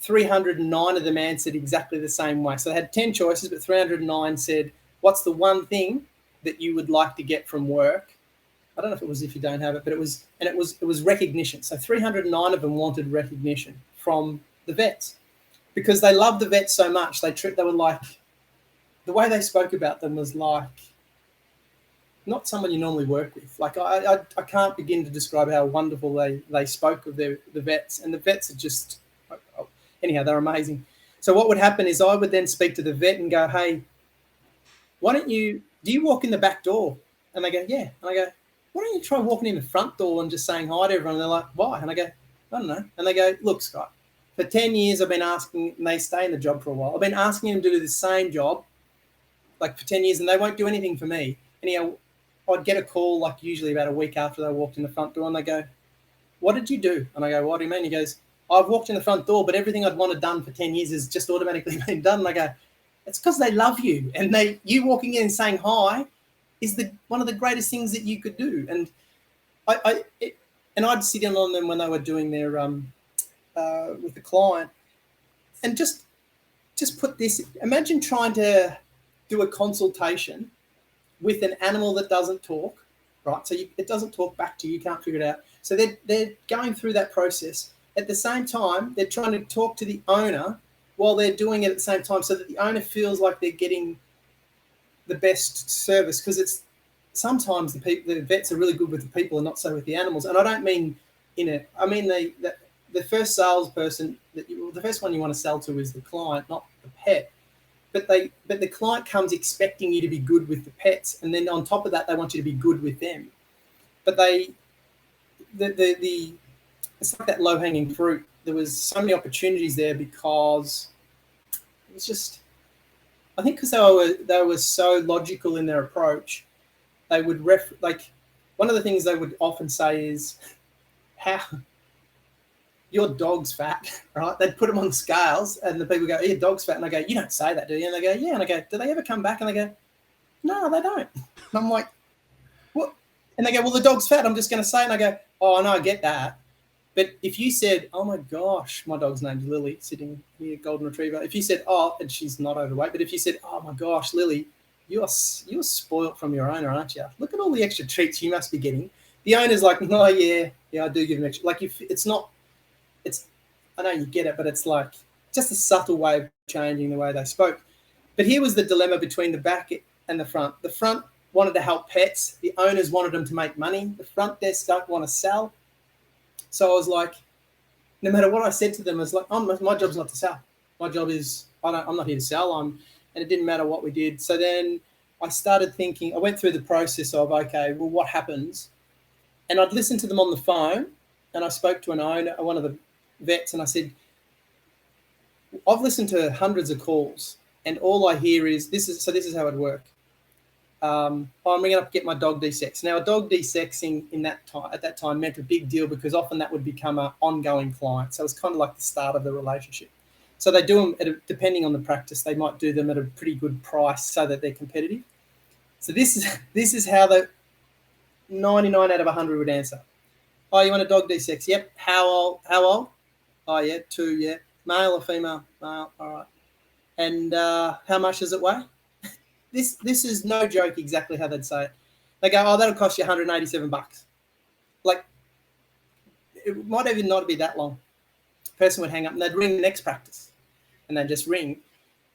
309 of them answered exactly the same way. So they had 10 choices, but 309 said, what's the one thing that you would like to get from work? I don't know if it was if you don't have it, but it was recognition. So 309 of them wanted recognition from the vets because they loved the vets so much. They were like, the way they spoke about them was like not someone you normally work with. Like I can't begin to describe how wonderful they spoke of the vets, and the vets are just anyhow, they're amazing. So what would happen is I would then speak to the vet and go, hey, why don't you, do you walk in the back door? And they go, yeah. And I go, why don't you try walking in the front door and just saying hi to everyone? And they're like, why? And I go, I don't know. And they go, look, Scott, for 10 years I've been asking, and they stay in the job for a while, I've been asking them to do the same job like for 10 years and they won't do anything for me. Anyhow, I'd get a call like usually about a week after they walked in the front door and they go, what did you do? And I go, what do you mean? He goes, I've walked in the front door, but everything I'd wanted done for 10 years has just automatically been done. And I go, it's because they love you. And you walking in and saying hi is one of the greatest things that you could do. And I'd sit in on them when they were doing their, with the client and just put this, imagine trying to do a consultation with an animal that doesn't talk, right? So it doesn't talk back to you, you can't figure it out. So they're going through that process. At the same time, they're trying to talk to the owner while they're doing it at the same time so that the owner feels like they're getting the best service, because it's sometimes the vets are really good with the people and not so with the animals. And I don't mean I mean the first salesperson, the first one you want to sell to is the client, not the pet. But the client comes expecting you to be good with the pets, and then on top of that, they want you to be good with them. But it's like that low hanging fruit. There was so many opportunities there because it was just, I think because they were so logical in their approach, they would like one of the things they would often say is, how your dog's fat, right? They'd put them on the scales and the people go, your dog's fat. And I go, you don't say that, do you? And they go, yeah. And I go, do they ever come back? And they go, no, they don't. And I'm like, what? And they go, well, the dog's fat. I'm just going to say. And I go, oh, no, I get that. But if you said, oh my gosh, my dog's name's Lily, sitting here, golden retriever. If you said, oh, and she's not overweight, but if you said, oh my gosh, Lily, you're spoiled from your owner, aren't you? Look at all the extra treats you must be getting. The owner's like, oh yeah, I do give them extra. Like if it's not, I know you get it, but it's like just a subtle way of changing the way they spoke. But here was the dilemma between the back and the front. The front wanted to help pets. The owners wanted them to make money. The front desk don't want to sell. So I was like, no matter what I said to them, it's like, my job's not to sell. My job is, I'm not here to sell. And it didn't matter what we did. So then I started thinking, I went through the process of, okay, well, what happens? And I'd listen to them on the phone, and I spoke to an owner, one of the vets, and I said, I've listened to hundreds of calls, and all I hear is, this is how it worked. I'm ringing up to get my dog desexed. Now, a dog desexing at that time meant a big deal because often that would become an ongoing client. So it was kind of like the start of the relationship. So they do them, depending on the practice, they might do them at a pretty good price so that they're competitive. So this is how the 99 out of 100 would answer. Oh, you want a dog desex? Yep. How old? Oh, yeah, 2, yeah. Male or female? Male, all right. And how much does it weigh? This is no joke exactly how they'd say it. They go, oh, that'll cost you $187. Like, it might even not be that long. The person would hang up and they'd ring the next practice. And they'd just ring.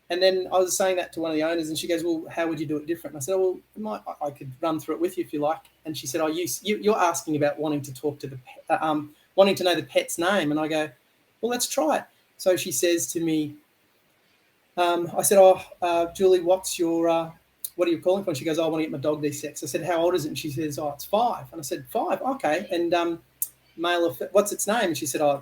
And then I was saying that to one of the owners and she goes, well, how would you do it different? And I said, oh, well, I could run through it with you if you like. And she said, oh, you're asking about wanting to talk to wanting to know the pet's name. And I go, well, let's try it. So she says to me, I said, oh, Julie, what are you calling for? And she goes, oh, I want to get my dog desexed. I said, how old is it? And she says, oh, it's 5. And I said, 5, okay. And male or what's its name? And she said, oh,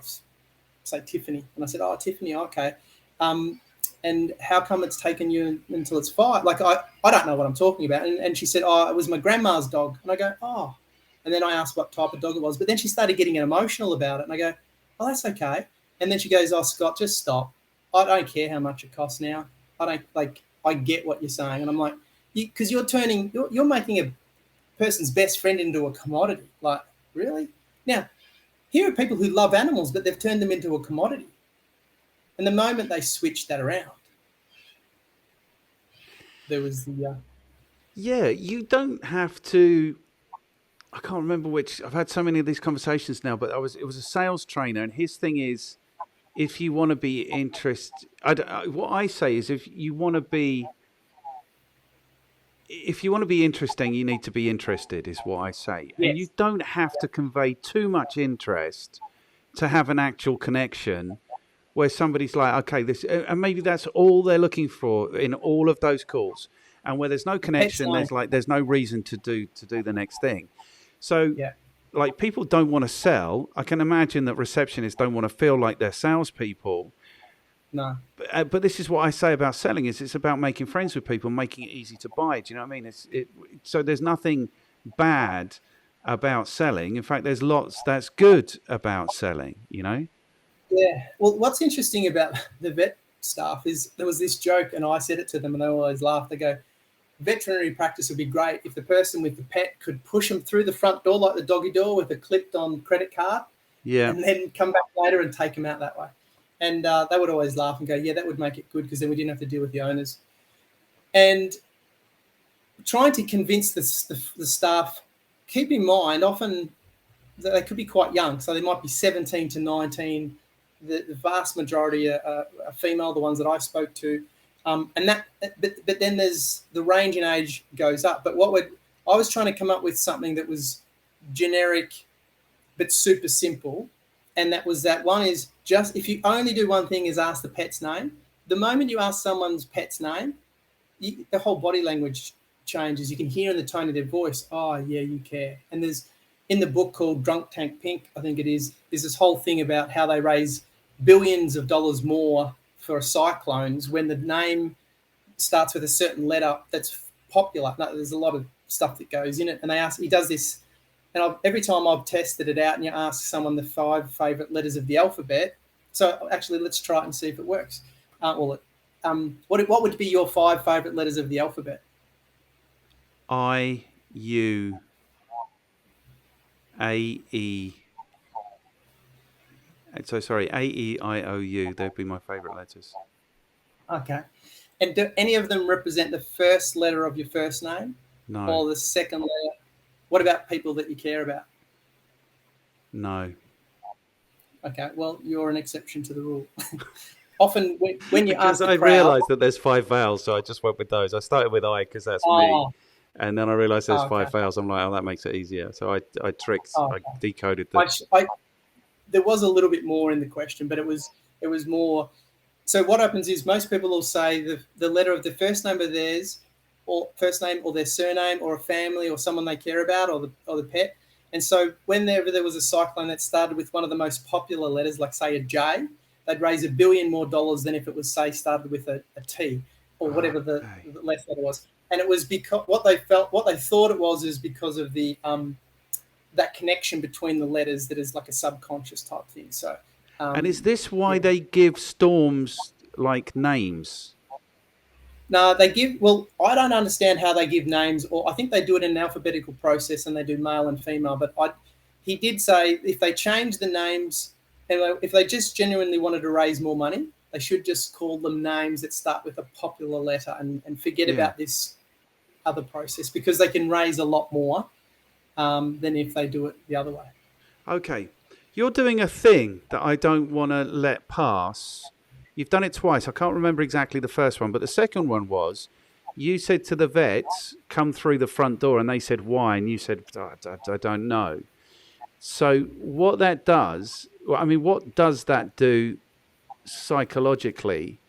say Tiffany. And I said, oh, Tiffany, okay. And how come it's taken you until it's 5? Like, I don't know what I'm talking about. And she said, oh, it was my grandma's dog. And I go, oh. And then I asked what type of dog it was. But then she started getting emotional about it. And I go, oh, that's okay. And then she goes, oh, Scott, just stop. I don't care how much it costs now. I get what you're saying. And I'm like, because you're making a person's best friend into a commodity. Like, really? Now, here are people who love animals, but they've turned them into a commodity. And the moment they switched that around, there was the... Yeah, you don't have to. I can't remember which. I've had so many of these conversations now, but it was a sales trainer, and his thing is, if you want to be interested, what I say is, if you want to be if you want to be interesting, you need to be interested, is what I say. And you Yes. don't have to convey too much interest to have an actual connection where somebody's like, okay, this, and maybe that's all they're looking for in all of those calls. And where there's no The pet's connection, name. there's no reason to do the next thing. So, Yeah. like, people don't want to sell. I can imagine that receptionists don't want to feel like they're salespeople. No. But this is what I say about selling: is it's about making friends with people, making it easy to buy. Do you know what I mean? So there's nothing bad about selling. In fact, there's lots that's good about selling. You know? Yeah. Well, what's interesting about the vet staff is there was this joke, and I said it to them, and they always laugh. They go, veterinary practice would be great if the person with the pet could push them through the front door like the doggy door with a clipped-on credit card, Yeah. and then come back later and take them out that way. And they would always laugh and go, yeah, that would make it good because then we didn't have to deal with the owners. And trying to convince the staff, keep in mind, often they could be quite young. So they might be 17 to 19. The vast majority are female, the ones that I spoke to. But then there's the range in age goes up. But I was trying to come up with something that was generic but super simple. And that was that one is just if you only do one thing is ask the pet's name. The moment you ask someone's pet's name, the whole body language changes. You can hear in the tone of their voice, oh, yeah, you care. And there's in the book called Drunk Tank Pink, I think it is, there's this whole thing about how they raise billions of dollars more for cyclones when the name starts with a certain letter that's popular. No, there's a lot of stuff that goes in it. And he does this. And every time I've tested it out and you ask someone the 5 favorite letters of the alphabet, so actually let's try it and see if it works. What would be your 5 favorite letters of the alphabet? I, U, A, E. So sorry, A, E, I, O, U. They'd be my favourite letters. Okay. And do any of them represent the first letter of your first name? No. Or the second letter? What about people that you care about? No. Okay, well, you're an exception to the rule. Often when you because ask the I crowd, realised that there's 5 vowels, so I just went with those. I started with I because that's me, and then I realised there's 5 vowels. I'm like, oh, that makes it easier. So I tricked, I decoded them. There was a little bit more in the question, but it was more. So what happens is most people will say the letter of the first name of theirs, or first name, or their surname, or a family, or someone they care about, or the pet. And so whenever there was a cyclone that started with one of the most popular letters, like say a J, they'd raise $1 billion more than if it was say started with a T or whatever the last letter was. And it was because what they thought it was is because of the that connection between the letters that is like a subconscious type thing. So. And is this why they give storms like names? No, they give. Well, I don't understand how they give names, or I think they do it in an alphabetical process, and they do male and female. But he did say if they change the names, and if they just genuinely wanted to raise more money, they should just call them names that start with a popular letter, and forget about this other process because they can raise a lot more than if they do it the other way. Okay, you're doing a thing that I don't want to let pass. You've done it twice. I can't remember exactly the first one, but the second one was you said to the vets, come through the front door, and they said, why? And you said, I don't know. So what that does, what does that do psychologically?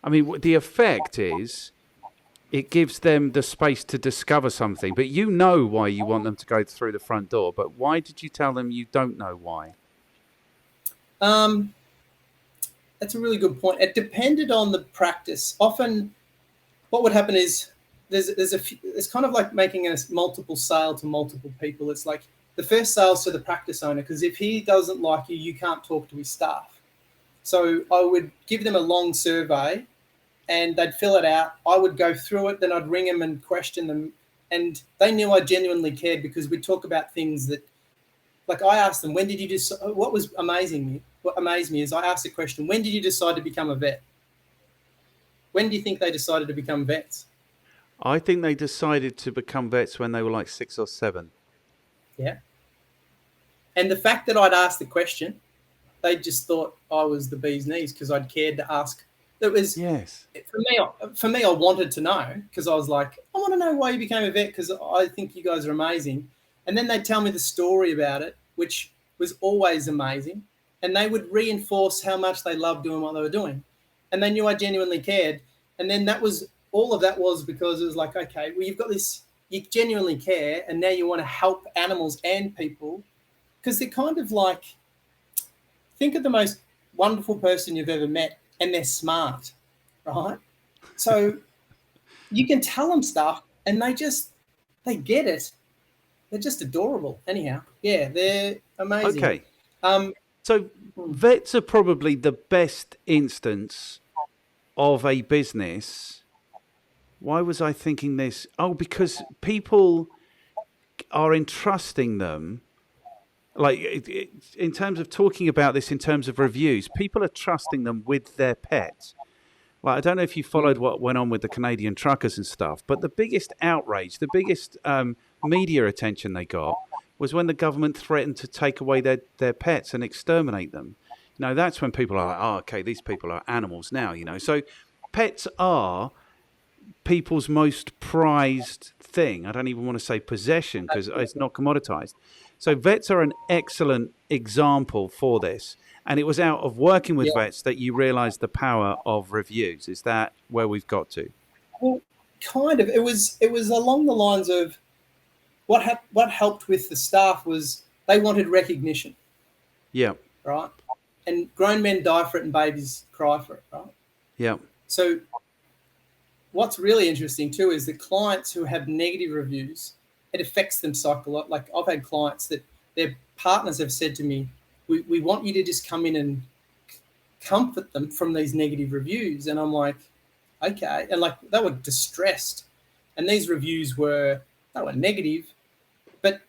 I mean, the effect is it gives them the space to discover something, but you know why you want them to go through the front door. But why did you tell them you don't know why? That's a really good point. It depended on the practice. Often what would happen is it's kind of like making a multiple sale to multiple people. It's like the first sale's to the practice owner, because if he doesn't like you, you can't talk to his staff. So I would give them a long survey and they'd fill it out. I would go through it, then I'd ring them and question them. And they knew I genuinely cared because we'd talk about things that, like I asked them, when did you decide? What amazed me is I asked the question, when did you decide to become a vet? When do you think they decided to become vets? I think they decided to become vets when they were like 6 or 7. Yeah. And the fact that I'd asked the question, they just thought I was the bee's knees because I'd cared to ask It was Yes. for me. For me, I wanted to know because I was like, I want to know why you became a vet because I think you guys are amazing. And then they'd tell me the story about it, which was always amazing. And they would reinforce how much they loved doing what they were doing, and they knew I genuinely cared. And then that was all of that was because it was like, okay, well, you've got this, you genuinely care, and now you want to help animals and people because they're kind of like, think of the most wonderful person you've ever met, and they're smart, right? So you can tell them stuff, and they get it. They're just adorable. Anyhow, yeah, they're amazing. Okay. Um, So vets are probably the best instance of a business. Why was I thinking this? Oh, because people are entrusting them. Like in terms of talking about this, in terms of reviews, people are trusting them with their pets. Like, I don't know if you followed what went on with the Canadian truckers and stuff, but the biggest outrage, the biggest media attention they got was when the government threatened to take away their pets and exterminate them. You know, that's when people are like, oh, okay, these people are animals now, you know. So pets are people's most prized thing. I don't even want to say possession because it's not commoditized. So vets are an excellent example for this. And it was out of working with vets that you realized the power of reviews. Is that where we've got to? well, kind of. It was along the lines of what helped with the staff was they wanted recognition, Yeah. right? And grown men die for it and babies cry for it, right? Yeah. So what's really interesting too is the clients who have negative reviews, it affects them psychologically. Like I've had clients that their partners have said to me, we want you to just come in and comfort them from these negative reviews. And I'm like, okay. And like they were distressed. And these reviews they were negative, but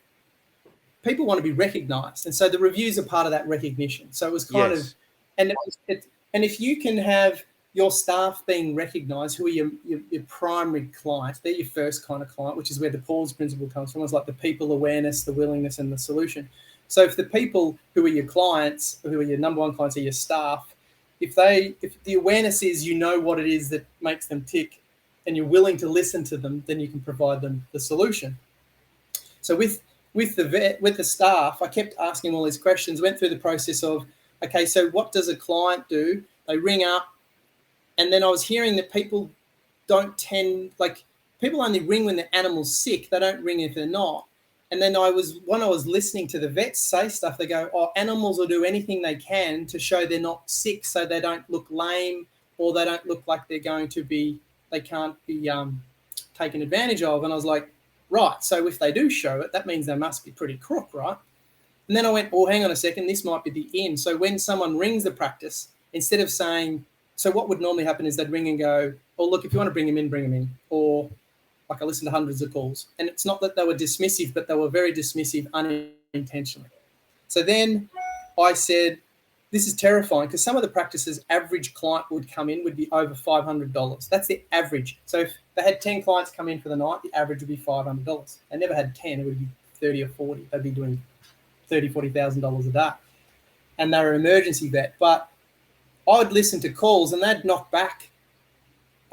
people want to be recognized. And so the reviews are part of that recognition. So it was kind of, and and if you can have your staff being recognized, who are your primary client, they're your first kind of client, which is where the Paul's principle comes from. It's like the people awareness, the willingness, and the solution. So if the people who are your clients, who are your number one clients, are your staff, if the awareness is you know what it is that makes them tick, and you're willing to listen to them, then you can provide them the solution. So with the staff, I kept asking all these questions. Went through the process of, okay, so what does a client do? They ring up, and then I was hearing that people people only ring when the animal's sick. They don't ring if they're not. And then when I was listening to the vets say stuff, they go, oh, animals will do anything they can to show they're not sick so they don't look lame or they don't look like they can't be taken advantage of. And I was like, right, so if they do show it, that means they must be pretty crook, right? And then I went, oh, hang on a second, this might be the end. So when someone rings the practice, instead of saying, so what would normally happen is they'd ring and go, oh, look, if you want to bring him in, bring him in. Or like I listened to hundreds of calls. And it's not that they were dismissive, but they were very dismissive unintentionally. So then I said, this is terrifying because some of the practices average client would come in would be over $500. That's the average. So if they had 10 clients come in for the night, the average would be $500. They never had 10, it would be 30 or 40. They'd be doing $30,000, $40,000 a day. And they were an emergency vet. But I would listen to calls and they'd knock back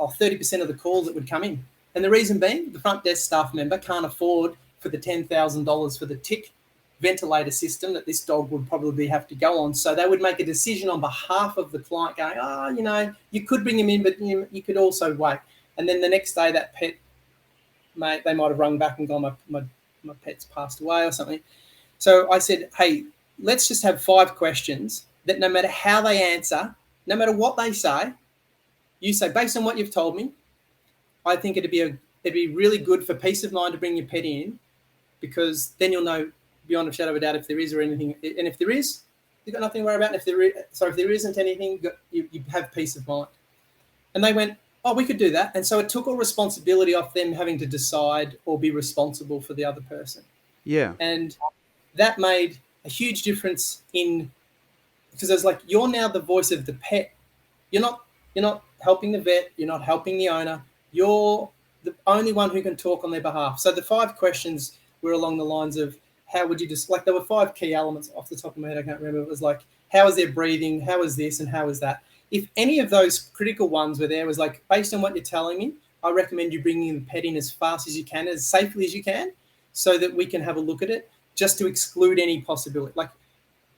30% of the calls that would come in. And the reason being, the front desk staff member can't afford for the $10,000 for the tick ventilator system that this dog would probably have to go on. So they would make a decision on behalf of the client going, you could bring him in, but you could also wait. And then the next day that pet, they might have rung back and gone, my pet's passed away or something. So I said, hey, let's just have 5 questions that no matter how they answer, no matter what they say, you say, based on what you've told me, I think it'd be really good for peace of mind to bring your pet in because then you'll know beyond a shadow of a doubt if there is or anything. And if there is, you've got nothing to worry about. And if there isn't anything, you have peace of mind. And they went, oh, we could do that. And so it took all responsibility off them having to decide or be responsible for the other person. Yeah. And that made a huge difference because it was like, you're now the voice of the pet. You're not helping the vet. You're not helping the owner. You're the only one who can talk on their behalf. So the 5 questions were along the lines of, how would you there were 5 key elements off the top of my head. I can't remember. It was like, how is their breathing? How is this? And how is that? if any of those critical ones were there, was like, based on what you're telling me, I recommend you bringing the pet in as fast as you can, as safely as you can, so that we can have a look at it, just to exclude any possibility. Like,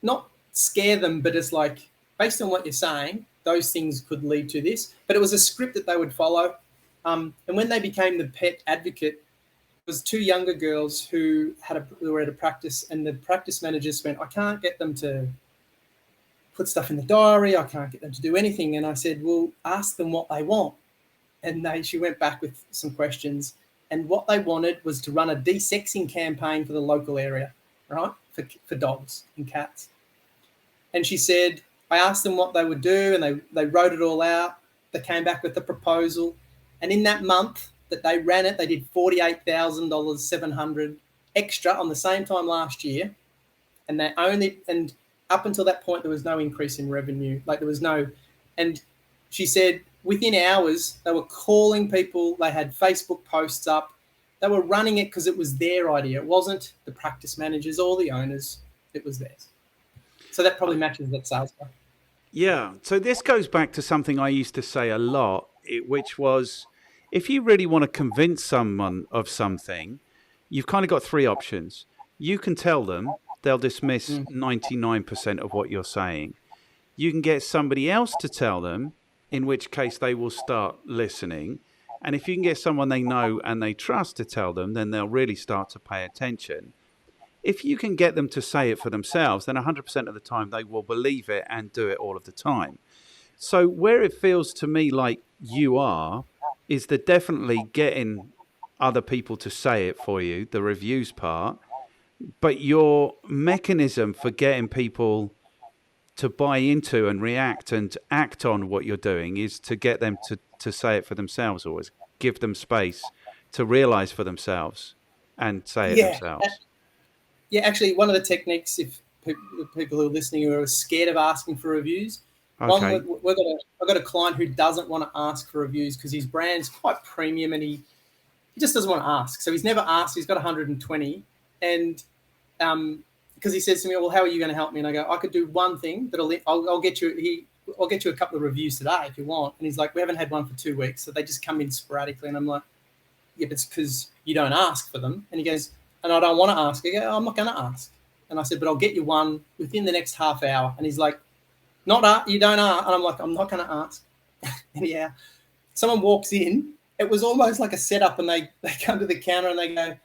not scare them, but it's like, based on what you're saying, those things could lead to this. But it was a script that they would follow. And when they became the pet advocate, it was two younger girls who were at a practice, and the practice managers went, I can't get them to put stuff in the diary. I can't get them to do anything. And I said, well, ask them what they want. And she went back with some questions. And what they wanted was to run a de-sexing campaign for the local area, right, for dogs and cats. And she said, I asked them what they would do, and they wrote it all out. They came back with a proposal. And in that month that they ran it, they did $48,700 extra on the same time last year. And and up until that point, there was no increase in revenue. Like, there was no, and she said within hours, they were calling people. They had Facebook posts up. They were running it because it was their idea. It wasn't the practice managers or the owners. It was theirs. So that probably matches that sales guy. Yeah. So this goes back to something I used to say a lot, which was, if you really want to convince someone of something, you've kind of got three options. You can tell them, they'll dismiss 99% of what you're saying. You can get somebody else to tell them, in which case they will start listening. And if you can get someone they know and they trust to tell them, then they'll really start to pay attention. If you can get them to say it for themselves, then 100% of the time they will believe it and do it all of the time. So where it feels to me like you are, is that definitely getting other people to say it for you, the reviews part, but your mechanism for getting people to buy into and react and act on what you're doing is to get them to say it for themselves, always give them space to realize for themselves and say it themselves. Yeah, actually, one of the techniques, if people who are listening who are scared of asking for reviews, Okay. I've got a client who doesn't want to ask for reviews because his brand's quite premium, and he just doesn't want to ask. So he's never asked. He's got 120, and because he says to me, "Well, how are you going to help me?" And I go, "I could do one thing I'll get you. I'll get you a couple of reviews today if you want." And he's like, "We haven't had one for 2 weeks, so they just come in sporadically." And I'm like, "Yeah, but it's because you don't ask for them." And he goes, "And I don't want to ask." I go, "I'm not going to ask." And I said, "But I'll get you one within the next half hour." And he's like, you don't ask. And I'm like, "I'm not going to ask." Anyhow, someone walks in. It was almost like a setup, and they come to the counter and they go,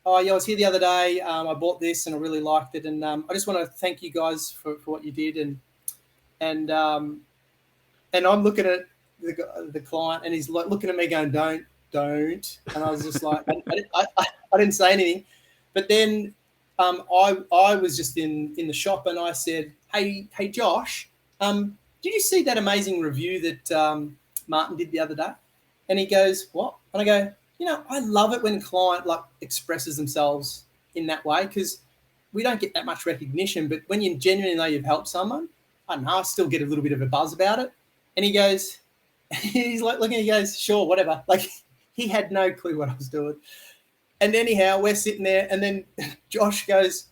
"Oh, yeah, I was here the other day. I bought this and I really liked it. And I just want to thank you guys for what you did." And I'm looking at the client, and he's like looking at me going, don't. And I was just like, I didn't say anything. But then I was just in the shop, and I said, hey, Josh, did you see that amazing review that Martin did the other day? And he goes, what? And I go, I love it when a client expresses themselves in that way, because we don't get that much recognition. But when you genuinely know you've helped someone, I don't know, I still get a little bit of a buzz about it. And he goes, he's like looking, he goes, sure, whatever. Like, he had no clue what I was doing. And anyhow, we're sitting there, and then Josh goes,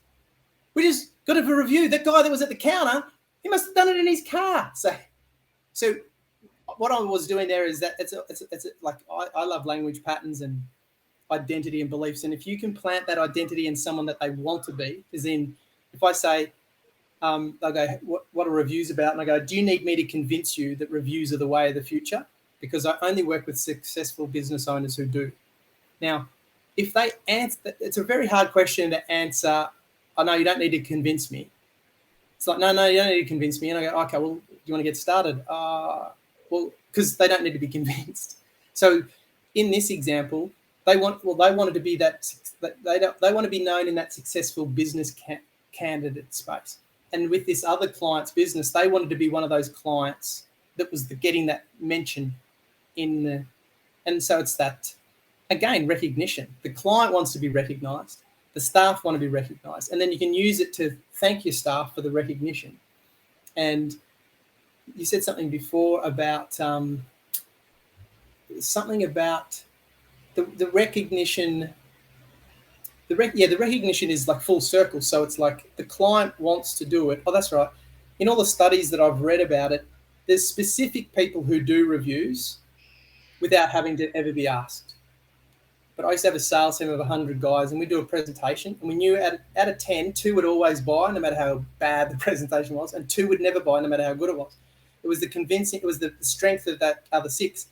we just got a review. That guy that was at the counter, he must have done it in his car. So what I was doing there is that it's like I love language patterns and identity and beliefs. And if you can plant that identity in someone that they want to be, as in, if I say, they'll go, what are reviews about? And I go, do you need me to convince you that reviews are the way of the future? Because I only work with successful business owners who do. Now, if they answer, it's a very hard question to answer. I know you don't need to convince me. It's like, no, you don't need to convince me. And I go, okay, well, do you want to get started? Well, because they don't need to be convinced. So in this example, they wanted to be they want to be known in that successful business candidate space. And with this other client's business, they wanted to be one of those clients that was getting that mention in the, and so it's that, again, recognition. The client wants to be recognized. The staff want to be recognized. And then you can use it to thank your staff for the recognition. And you said something before about the recognition. The recognition is like full circle. So it's like the client wants to do it. Oh, that's right. In all the studies that I've read about it, there's specific people who do reviews without having to ever be asked. But I used to have a sales team of 100 guys, and we do a presentation, and we knew out of 10, 2 would always buy, no matter how bad the presentation was, and 2 would never buy, no matter how good it was. It was the strength of that other 6,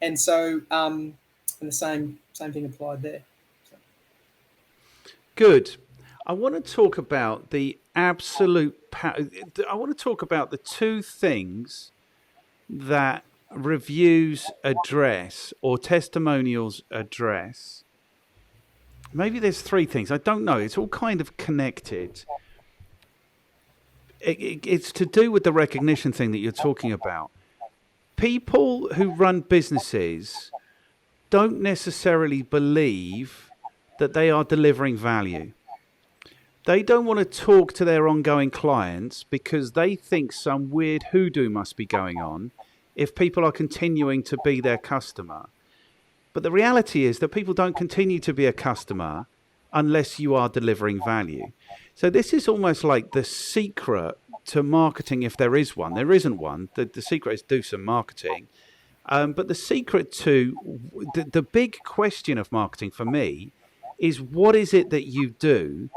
and so and the same thing applied there. So. Good. I want to talk about the absolute. I want to talk about the 2 things that reviews address or testimonials address. Maybe there's 3 things. I don't know. It's all kind of connected. It's to do with the recognition thing that you're talking about. People who run businesses don't necessarily believe that they are delivering value. They don't want to talk to their ongoing clients because they think some weird hoodoo must be going on if people are continuing to be their customer. But the reality is that people don't continue to be a customer unless you are delivering value. So this is almost like the secret to marketing, if there is one. There isn't one. The secret is do some marketing. But the secret to the big question of marketing for me is, what is it that you do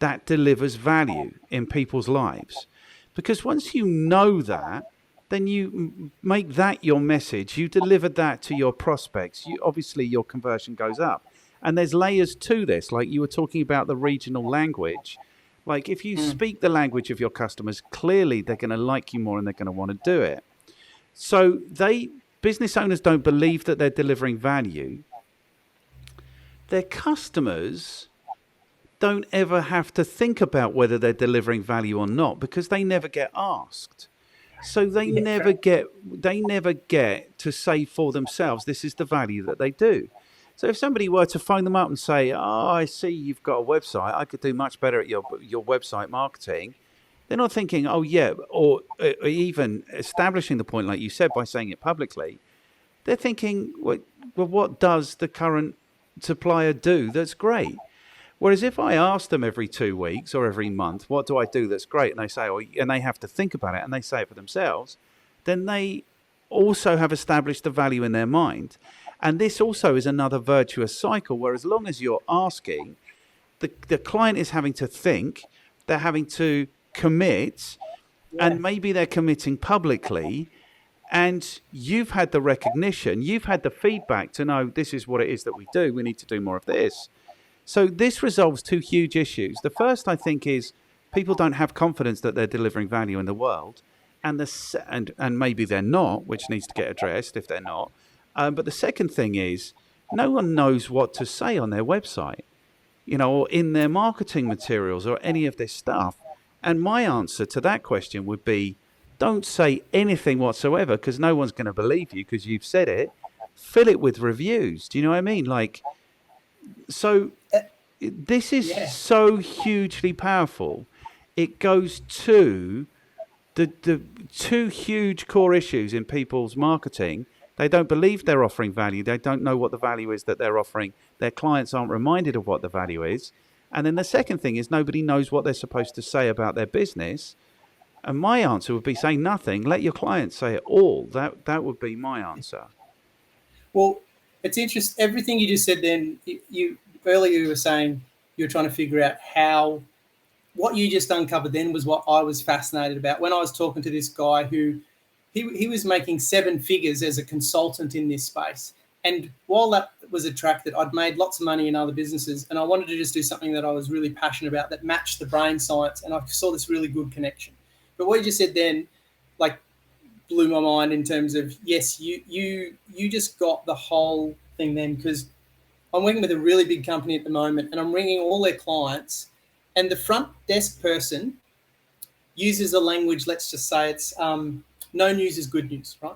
that delivers value in people's lives? Because once you know that, then you make that your message. You deliver that to your prospects. Obviously, your conversion goes up. And there's layers to this, like you were talking about the regional language. Like if you speak the language of your customers, clearly they're going to like you more and they're going to want to do it. So business owners don't believe that they're delivering value. Their customers don't ever have to think about whether they're delivering value or not because they never get asked. So they never get to say for themselves, this is the value that they do. So if somebody were to phone them up and say, oh, I see you've got a website, I could do much better at your website marketing, they're not thinking, oh, yeah, or even establishing the point, like you said, by saying it publicly. They're thinking, well, what does the current supplier do that's great? Whereas if I ask them every 2 weeks or every month, what do I do that's great? And they say, and they have to think about it and they say it for themselves, then they also have established the value in their mind. And this also is another virtuous cycle, where as long as you're asking, the client is having to think, they're having to commit, and maybe they're committing publicly, and you've had the recognition, you've had the feedback to know this is what it is that we do, we need to do more of this. So this resolves 2 huge issues. The first, I think, is people don't have confidence that they're delivering value in the world, and maybe they're not, which needs to get addressed if they're not. But the second thing is no one knows what to say on their website, or in their marketing materials or any of this stuff. And my answer to that question would be, don't say anything whatsoever because no one's going to believe you because you've said it. Fill it with reviews. Do you know what I mean? So this is so hugely powerful. It goes to the 2 huge core issues in people's marketing. They don't believe they're offering value. They don't know what the value is that they're offering. Their clients aren't reminded of what the value is. And then the second thing is nobody knows what they're supposed to say about their business. And my answer would be say nothing. Let your clients say it all. That would be my answer. Well, it's interesting. Everything you just said then, earlier you were saying you were trying to figure out how, what you just uncovered then was what I was fascinated about. When I was talking to this guy who, he was making 7 figures as a consultant in this space. And while that was attracted, I'd made lots of money in other businesses, and I wanted to just do something that I was really passionate about that matched the brain science, and I saw this really good connection. But what you just said then, blew my mind in terms of, yes, you just got the whole thing then, because I'm working with a really big company at the moment, and I'm ringing all their clients, and the front desk person uses a language, let's just say it's no news is good news, right?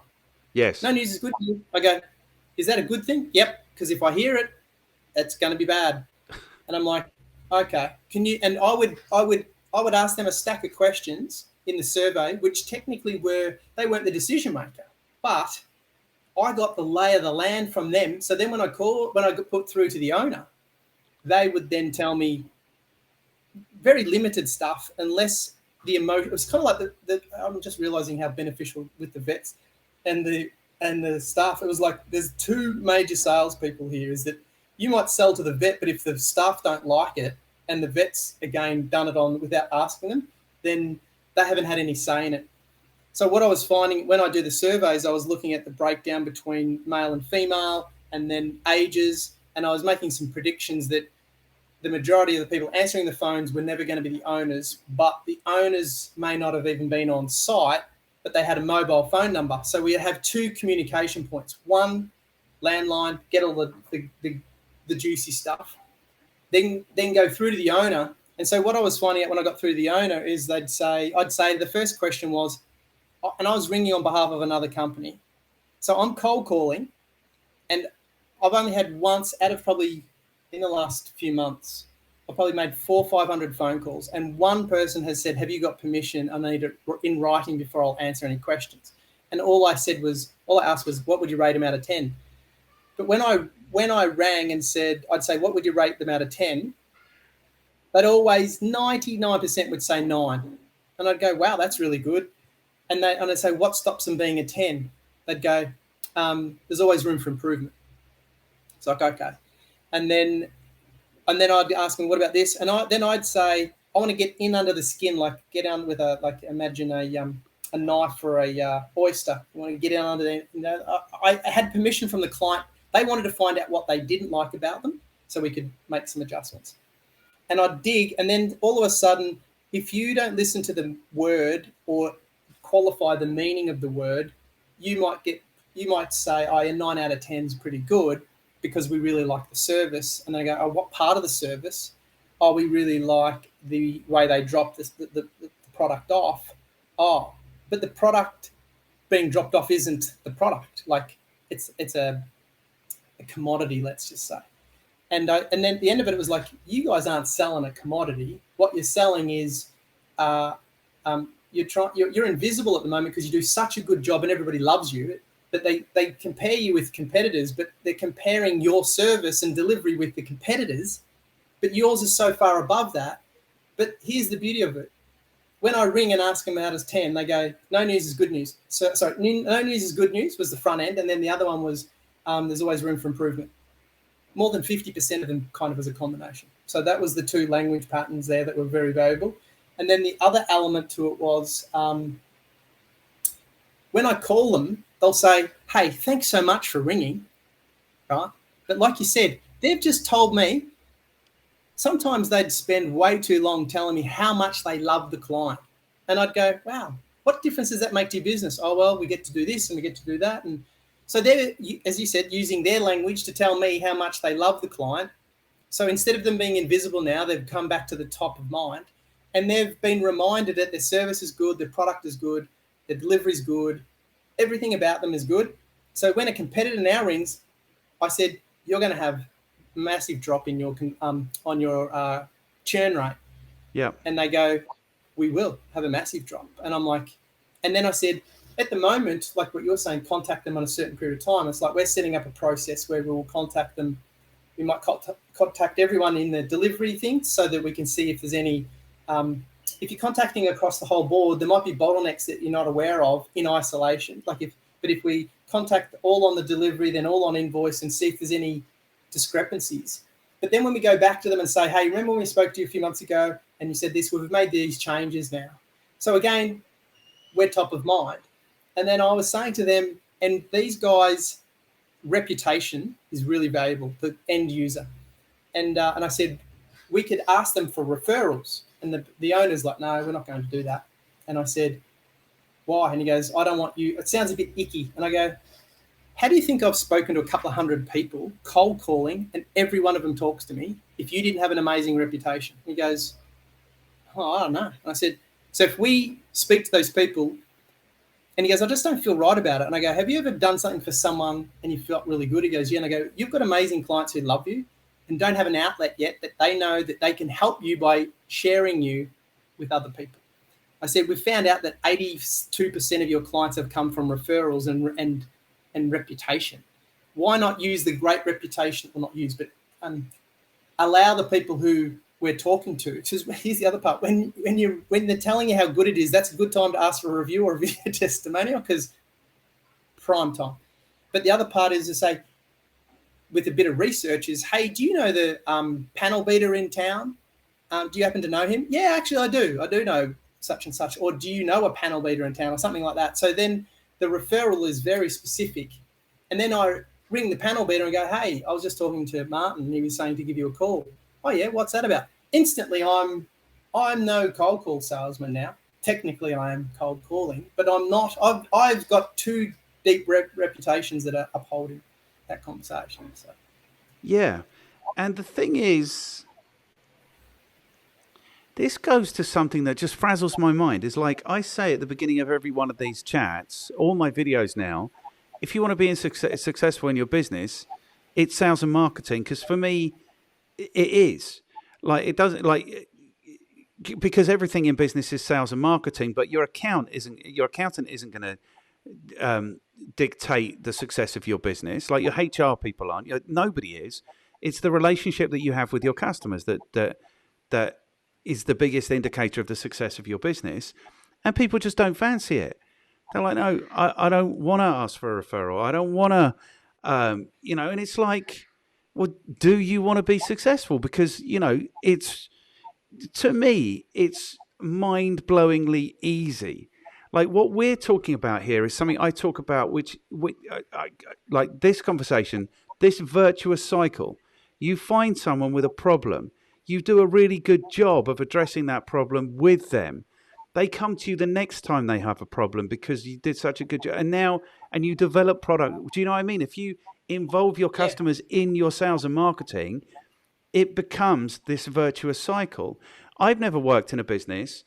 Yes. No news is good news. I go, is that a good thing? Yep, because if I hear it, it's going to be bad. And I'm like, okay, can you? And I would ask them a stack of questions in the survey, which technically they weren't the decision maker, but I got the lay of the land from them. So then when I got put through to the owner, they would then tell me very limited stuff unless the emotion. It was kind of like I'm just realizing how beneficial with the vets and the staff. It was like there's two major salespeople here. Is that you might sell to the vet, but if the staff don't like it and the vet's again done it on without asking them, then they haven't had any say in it. So what I was finding when I do the surveys, I was looking at the breakdown between male and female and then ages, and I was making some predictions that the majority of the people answering the phones were never going to be the owners, but the owners may not have even been on site, but they had a mobile phone number. So we have two communication points. One, landline, get all the juicy stuff, then go through to the owner. And so what I was finding out when I got through to the owner is I'd say the first question was, and I was ringing on behalf of another company. So I'm cold calling, and I've only had once out of probably in the last few months, I've probably made 400 or 500 phone calls, and one person has said, have you got permission? I need it in writing before I'll answer any questions. And all I asked was, what would you rate them out of 10? But when I rang and said, I'd say, what would you rate them out of 10? They'd always, 99% would say 9. And I'd go, wow, that's really good. And I'd say, what stops them being a 10? They'd go, there's always room for improvement. It's like, okay. And then I'd be asking, what about this? And then I'd say, I want to get in under the skin, like get on with imagine a knife or a oyster. I want to get in under there. I had permission from the client. They wanted to find out what they didn't like about them so we could make some adjustments. And I'd dig, and then all of a sudden, if you don't listen to the word or qualify the meaning of the word, you might say, a 9 out of 10 is pretty good, because we really like the service. And they go, what part of the service? We really like the way they drop the product off. But the product being dropped off isn't the product. Like it's a commodity, let's just say. And then at the end of it, it was like, you guys aren't selling a commodity. What you're selling is you're invisible at the moment because you do such a good job and everybody loves you. But they compare you with competitors, but they're comparing your service and delivery with the competitors, but yours is so far above that. But here's the beauty of it. When I ring and ask them out of 10, they go, no news is good news. No news is good news was the front end, and then the other one was there's always room for improvement. More than 50% of them kind of as a combination. So that was the two language patterns there that were very valuable. And then the other element to it was when I call them, they'll say, hey, thanks so much for ringing, right? But like you said, they've just told me, sometimes they'd spend way too long telling me how much they love the client. And I'd go, wow, what difference does that make to your business? Oh, well, we get to do this and we get to do that. And so they're, as you said, using their language to tell me how much they love the client. So instead of them being invisible now, they've come back to the top of mind, and they've been reminded that their service is good, their product is good, their delivery is good, everything about them is good. So when a competitor now rings, I said, you're going to have a massive drop in your on your churn rate. Yeah. And they go, we will have a massive drop. And I'm like, and then I said, at the moment, like what you're saying, contact them on a certain period of time. It's like we're setting up a process where we will contact them. We might contact everyone in the delivery thing so that we can see if there's any, if you're contacting across the whole board, there might be bottlenecks that you're not aware of in isolation. But if we contact all on the delivery, then all on invoice, and see if there's any discrepancies. But then when we go back to them and say, hey, remember when we spoke to you a few months ago and you said this, well, we've made these changes now. So again, we're top of mind. And then I was saying to them, and these guys' reputation is really valuable, the end user. And I said, we could ask them for referrals. And the owner's like, no, we're not going to do that. And I said, why? And he goes, I don't want you. It sounds a bit icky. And I go, how do you think I've spoken to a couple of hundred people, cold calling, and every one of them talks to me if you didn't have an amazing reputation? And he goes, oh, I don't know. And I said, so if we speak to those people, and he goes, I just don't feel right about it. And I go, have you ever done something for someone and you felt really good? He goes, yeah. And I go, you've got amazing clients who love you and don't have an outlet yet that they know that they can help you by sharing you with other people. I said, we've found out that 82% of your clients have come from referrals and reputation. Why not use the great reputation, well, not use, but allow the people who we're talking to. Because here's the other part: when they're telling you how good it is, that's a good time to ask for a review or a video testimonial, because prime time. But the other part is to say, with a bit of research, is, hey, do you know the panel beater in town? Do you happen to know him? Yeah, actually, I do. I do know such and such. Or do you know a panel beater in town, or something like that? So then the referral is very specific. And then I ring the panel beater and go, hey, I was just talking to Martin and he was saying to give you a call. Oh, yeah, what's that about? Instantly, I'm no cold call salesman now. Technically, I am cold calling, but I'm not. I've got two deep reputations that are upholding that conversation. So. Yeah. And the thing is, this goes to something that just frazzles my mind. It's like I say at the beginning of every one of these chats, all my videos now, if you want to be successful in your business, it's sales and marketing. Because for me, it is. Like, it doesn't, like, because everything in business is sales and marketing, but your accountant isn't going to dictate the success of your business. Like, your HR people aren't. Nobody is. It's the relationship that you have with your customers that is the biggest indicator of the success of your business. And people just don't fancy it. They're like, no, I don't want to ask for a referral. I don't want to, and it's like, well, do you want to be successful? Because, to me, it's mind-blowingly easy. Like, what we're talking about here is something I talk about, which like this conversation, this virtuous cycle. You find someone with a problem. You do a really good job of addressing that problem with them. They come to you the next time they have a problem because you did such a good job. And you develop product. Do you know what I mean? If you involve your customers in your sales and marketing, it becomes this virtuous cycle. I've never worked in a business.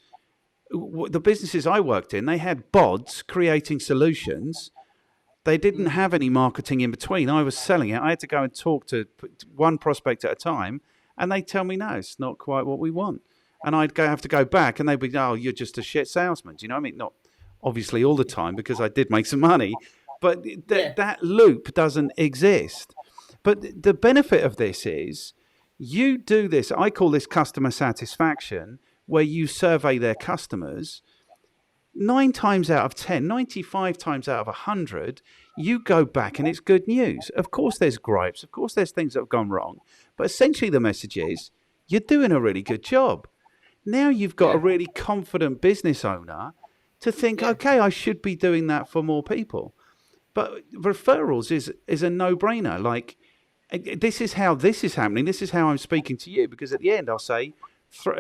The businesses I worked in, they had bods creating solutions. They didn't have any marketing in between. I was selling it. I had to go and talk to one prospect at a time, and they tell me, no, it's not quite what we want. And I'd have to go back, and they'd be, oh, you're just a shit salesman. Do you know what I mean? Not obviously all the time, because I did make some money, but that loop doesn't exist. But the benefit of this is you do this. I call this customer satisfaction, where you survey their customers. 9 times out of 10, 95 times out of 100, you go back and it's good news. Of course there's gripes. Of course there's things that have gone wrong. But essentially the message is, you're doing a really good job. Now you've got a really confident business owner to think, okay, I should be doing that for more people. But referrals is a no-brainer. Like, this is how this is happening. This is how I'm speaking to you. Because at the end I'll say,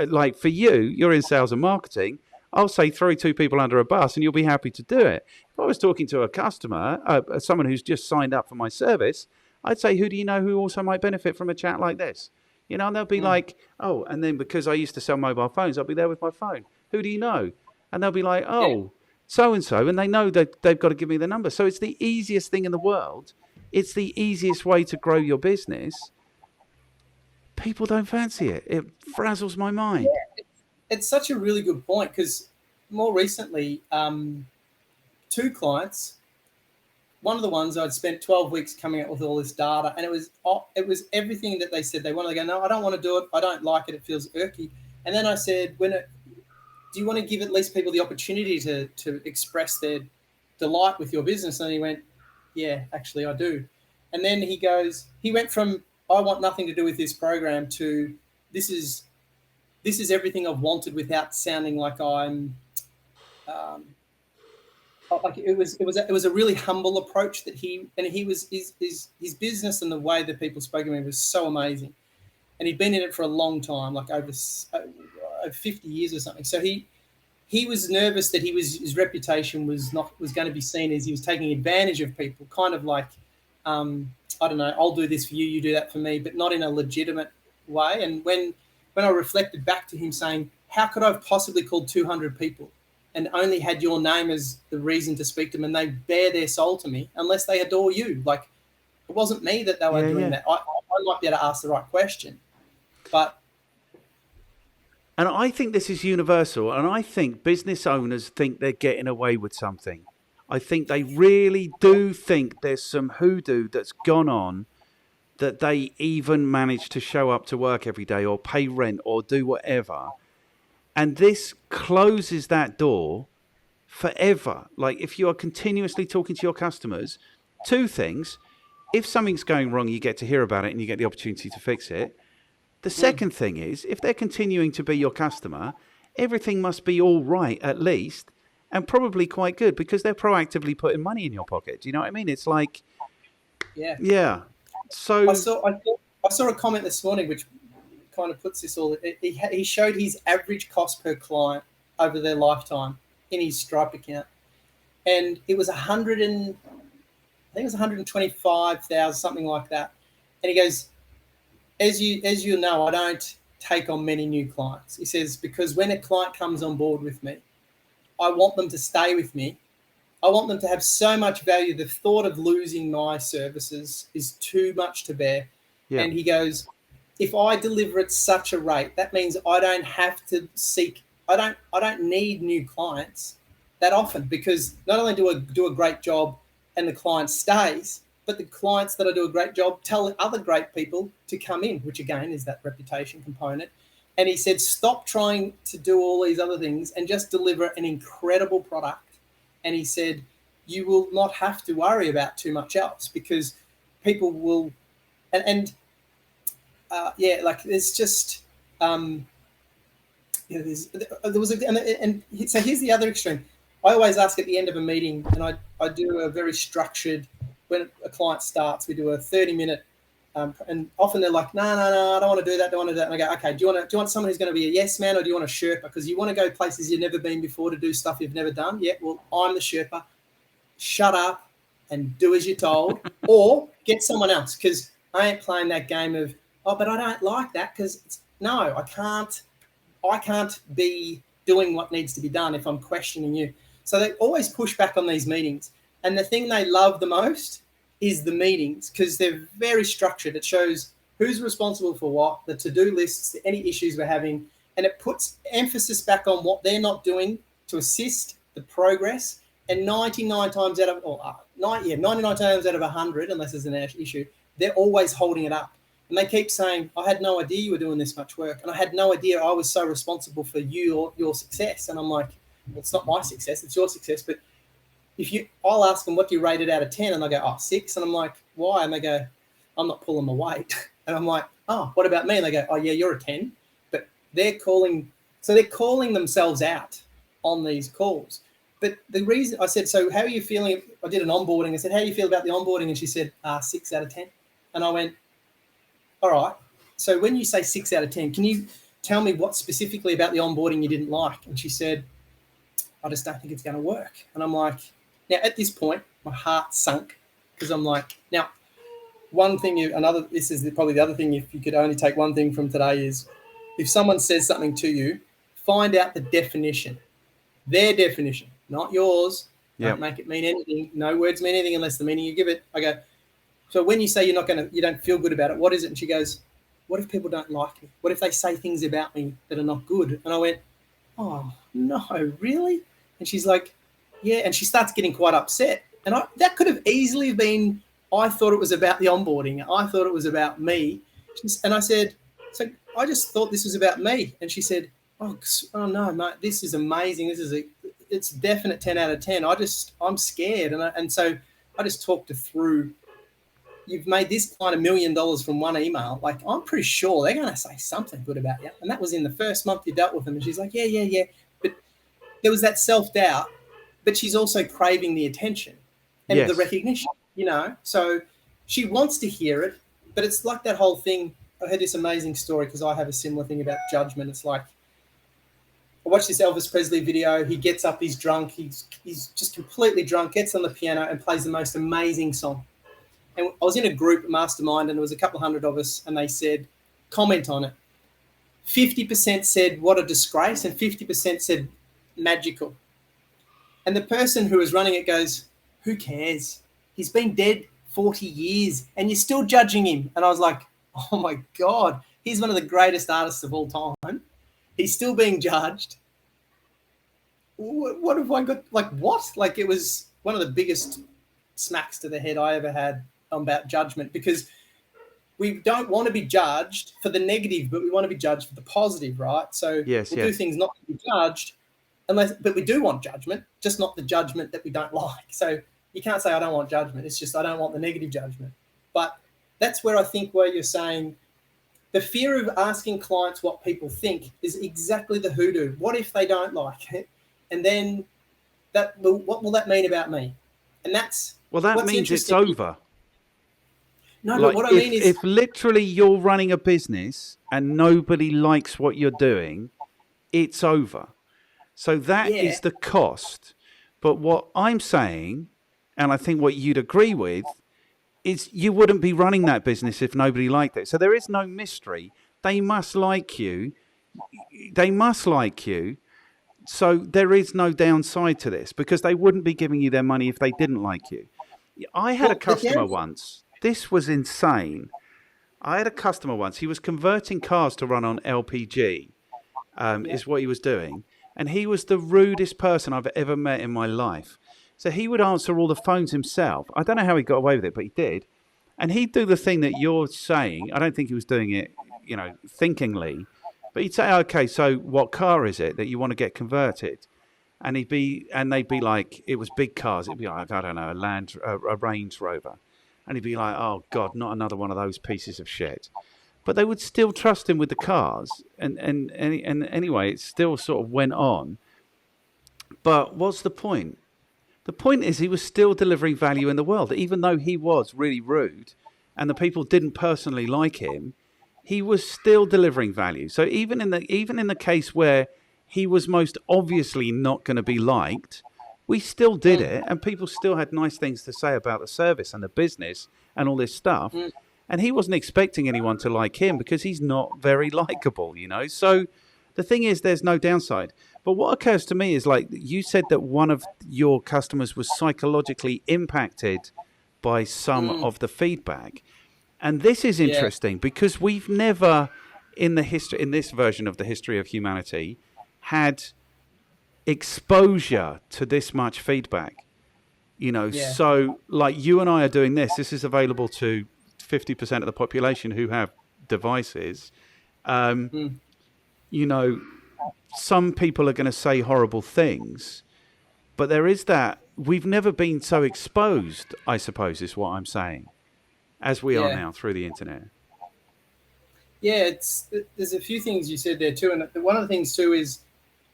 like, for you, you're in sales and marketing, I'll say throw 2 people under a bus and you'll be happy to do it. If I was talking to a customer, someone who's just signed up for my service, I'd say, who do you know who also might benefit from a chat like this? And they'll be like, oh, and then because I used to sell mobile phones, I'll be there with my phone. Who do you know? And they'll be like, oh, so-and-so, and they know that they've got to give me the number. So it's the easiest thing in the world. It's the easiest way to grow your business. People don't fancy it. It frazzles my mind. Yeah, it's such a really good point, because more recently, 2 clients, one of the ones I'd spent 12 weeks coming up with all this data, and it was everything that they said they wanted. They go, no, I don't want to do it. I don't like it. It feels irky. And then I said, do you want to give at least people the opportunity to express their delight with your business? And he went, yeah, actually I do. And then he went from, I want nothing to do with this program, to this is everything I've wanted, without sounding like I'm, like it was a really humble approach that his business and the way that people spoke to him was so amazing. And he'd been in it for a long time, like over 50 years or something. So he was nervous that his reputation was going to be seen as he was taking advantage of people, kind of like, I don't know, I'll do this for you, you do that for me, but not in a legitimate way. And when I reflected back to him saying, how could I have possibly called 200 people and only had your name as the reason to speak to them, and they bare their soul to me, unless they adore you? Like, it wasn't me that they were doing that. I might be able to ask the right question, but... And I think this is universal, and I think business owners think they're getting away with something. I think they really do think there's some hoodoo that's gone on that they even manage to show up to work every day or pay rent or do whatever. And this closes that door forever. Like, if you are continuously talking to your customers, two things. If something's going wrong, you get to hear about it and you get the opportunity to fix it. The second thing is, if they're continuing to be your customer, everything must be all right at least, and probably quite good, because they're proactively putting money in your pocket. Do you know what I mean? It's like, yeah. So I saw a comment this morning which kind of puts this all. He showed his average cost per client over their lifetime in his Stripe account, and it was 125,000, something like that. And he goes, as you know, I don't take on many new clients. He says, because when a client comes on board with me, I want them to stay with me. I want them to have so much value. The thought of losing my services is too much to bear. Yeah. And he goes, if I deliver at such a rate, that means I don't have to seek. I don't need new clients that often, because not only do I do a great job and the client stays, but the clients that I do a great job tell other great people to come in, which again is that reputation component. And he said, stop trying to do all these other things and just deliver an incredible product. And he said, you will not have to worry about too much else, because people will, like there's just, there was so here's the other extreme. I always ask at the end of a meeting, and I do a very structured, when a client starts, we do a 30-minute, and often they're like, no, I don't want to do that, And I go, okay, do you want someone who's going to be a yes man, or do you want a Sherpa? Because you want to go places you've never been before to do stuff you've never done. Yeah, well, I'm the Sherpa. Shut up and do as you're told, or get someone else, because I ain't playing that game of, oh, but I don't like that, because no, I can't be doing what needs to be done if I'm questioning you. So they always push back on these meetings. And the thing they love the most is the meetings, because they're very structured. It shows who's responsible for what, the to-do lists, any issues we're having, and it puts emphasis back on what they're not doing to assist the progress. And 99 times out of 100, unless there's an issue, they're always holding it up. And they keep saying, I had no idea you were doing this much work, and I had no idea I was so responsible for your success. And I'm like, well, it's not my success, it's your success. But I'll ask them, what do you rate it out of 10? And they go, 6. And I'm like, why? And they go, I'm not pulling my weight. And I'm like, oh, what about me? And they go, oh yeah, you're a 10. But they're calling themselves out on these calls. But the reason I said, so how are you feeling? I did an onboarding. I said, how do you feel about the onboarding? And she said, 6 out of 10. And I went, all right. So when you say 6 out of 10, can you tell me what specifically about the onboarding you didn't like? And she said, I just don't think it's going to work. And I'm like, now at this point, my heart sunk, because I'm like, now, this is probably the other thing, if you could only take one thing from today, is if someone says something to you, find out the definition, their definition, not yours. Don't make it mean anything. No words mean anything unless the meaning you give it. I go, so when you say you don't feel good about it, what is it? And she goes, what if people don't like me? What if they say things about me that are not good? And I went, oh, no, really? And she's like, yeah. And she starts getting quite upset. And that could have easily been, I thought it was about the onboarding. I thought it was about me. And I said, so I just thought this was about me. And she said, oh no, mate, this is amazing. It's definite 10 out of 10. I'm scared. And so I just talked her through, you've made this client $1 million from one email. Like, I'm pretty sure they're going to say something good about you. And that was in the first month you dealt with them. And she's like, yeah. But there was that self-doubt, but she's also craving the attention and the recognition, So she wants to hear it, but it's like that whole thing. I heard this amazing story, because I have a similar thing about judgment. It's like, I watched this Elvis Presley video. He gets up, he's drunk. He's just completely drunk, gets on the piano and plays the most amazing song. And I was in a group mastermind, and there was a couple hundred of us, and they said, comment on it. 50% said, what a disgrace, and 50% said, magical. And the person who was running it goes, who cares? He's been dead 40 years, and you're still judging him. And I was like, oh my God, he's one of the greatest artists of all time. He's still being judged. What have I got? Like, what? Like, it was one of the biggest smacks to the head I ever had about judgment, because we don't want to be judged for the negative, but we want to be judged for the positive, right? So Yes, we'll yes. do things not to be judged, but we do want judgment, just not the judgment that we don't like. So you can't say I don't want judgment. It's just I don't want the negative judgment. But that's where I think where you're saying the fear of asking clients what people think is exactly the hoodoo. What if they don't like it? And then what will that mean about me? And that's That means it's over. No, but what I mean is, if literally you're running a business and nobody likes what you're doing, it's over. So that is the cost. But what I'm saying, and I think what you'd agree with, is you wouldn't be running that business if nobody liked it. So there is no mystery. They must like you. They must like you. So there is no downside to this because they wouldn't be giving you their money if they didn't like you. I had a customer once. This was insane. I had a customer once. He was converting cars to run on LPG, is what he was doing. And he was the rudest person I've ever met in my life. So he would answer all the phones himself. I don't know how he got away with it, but he did. And he'd do the thing that you're saying. I don't think he was doing it, thinkingly. But he'd say, okay, so what car is it that you want to get converted? And they'd be like, it was big cars. It'd be like, I don't know, a Range Rover. And he'd be like, oh, God, not another one of those pieces of shit. But they would still trust him with the cars. And anyway, it still sort of went on. But what's the point? The point is he was still delivering value in the world. Even though he was really rude and the people didn't personally like him, he was still delivering value. So even in the case where he was most obviously not going to be liked, we still did it, and people still had nice things to say about the service and the business and all this stuff. And he wasn't expecting anyone to like him because he's not very likable, So the thing is, there's no downside. But what occurs to me is, like, you said that one of your customers was psychologically impacted by some of the feedback. And this is interesting because we've never, in this version of the history of humanity, had exposure to this much feedback. So like you and I are doing this. This is available to 50% of the population who have devices. Some people are going to say horrible things, but there is that. We've never been so exposed, I suppose, is what I'm saying, as we are now through the internet. Yeah, there's a few things you said there too. And one of the things too is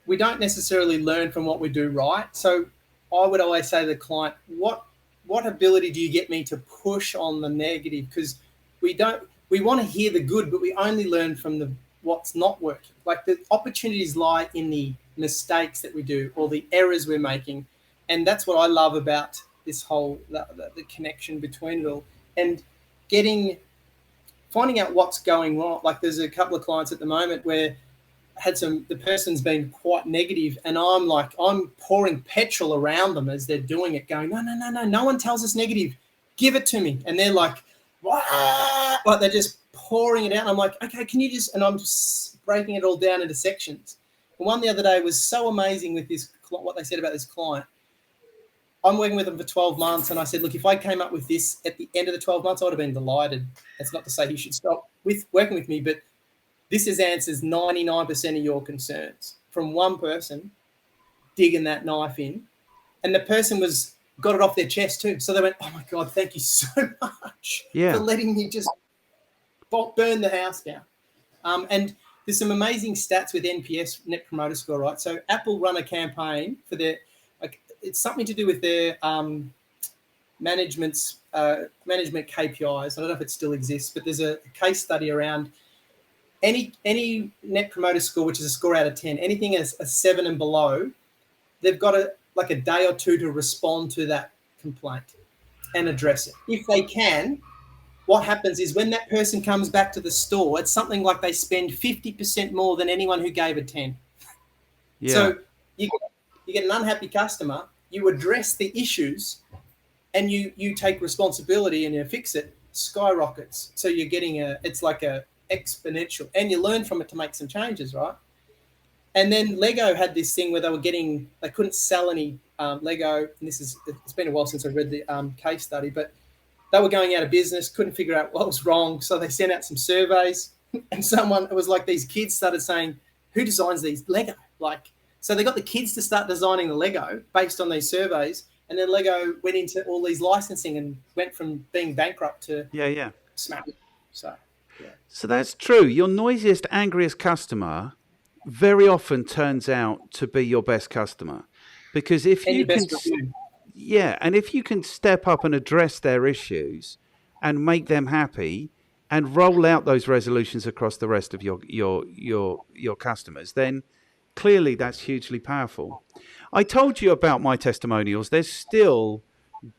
we don't necessarily learn from what we do right. So I would always say to the client, what ability do you get me to push on the negative? Because we want to hear the good, but we only learn from what's not working. Like the opportunities lie in the mistakes that we do or the errors we're making. And that's what I love about this whole, the connection between it all and finding out what's going wrong. Like there's a couple of clients at the moment where the person's been quite negative and I'm pouring petrol around them as they're doing it going, no one tells us negative. Give it to me. And they're like, wah! Like they're just pouring it out. And I'm like, okay, can you and I'm just breaking it all down into sections. And one the other day was so amazing with what they said about this client. I'm working with them for 12 months. And I said, look, if I came up with this at the end of the 12 months, I would have been delighted. That's not to say you should stop working with me, but this answers 99% of your concerns from one person digging that knife in. And the person got it off their chest too. So they went, oh my God, thank you so much for letting me just burn the house down. And there's some amazing stats with NPS, Net Promoter Score, right? So Apple run a campaign for it's something to do with their management KPIs. I don't know if it still exists, but there's a case study around any Net Promoter Score, which is a score out of 10, anything as a 7 and below, they've got a day or two to respond to that complaint and address it. If they can, what happens is when that person comes back to the store, it's something like they spend 50% more than anyone who gave a 10. Yeah. So you get an unhappy customer, you address the issues, and you take responsibility and you fix it, skyrockets. So you're getting it's like a exponential, and you learn from it to make some changes, right? And then Lego had this thing where they couldn't sell any Lego, and it's been a while since I read the case study, but they were going out of business, couldn't figure out what was wrong. So they sent out some surveys, and it was like these kids started saying, who designs these Lego? Like, so they got the kids to start designing the Lego based on these surveys. And then Lego went into all these licensing and went from being bankrupt to Yeah. smack. So, yeah. So that's true. Your noisiest, angriest customer very often turns out to be your best customer, because if And you your can, best review. yeah, and if you can step up and address their issues and make them happy and roll out those resolutions across the rest of your customers, then clearly that's hugely powerful. I told you about my testimonials. There's still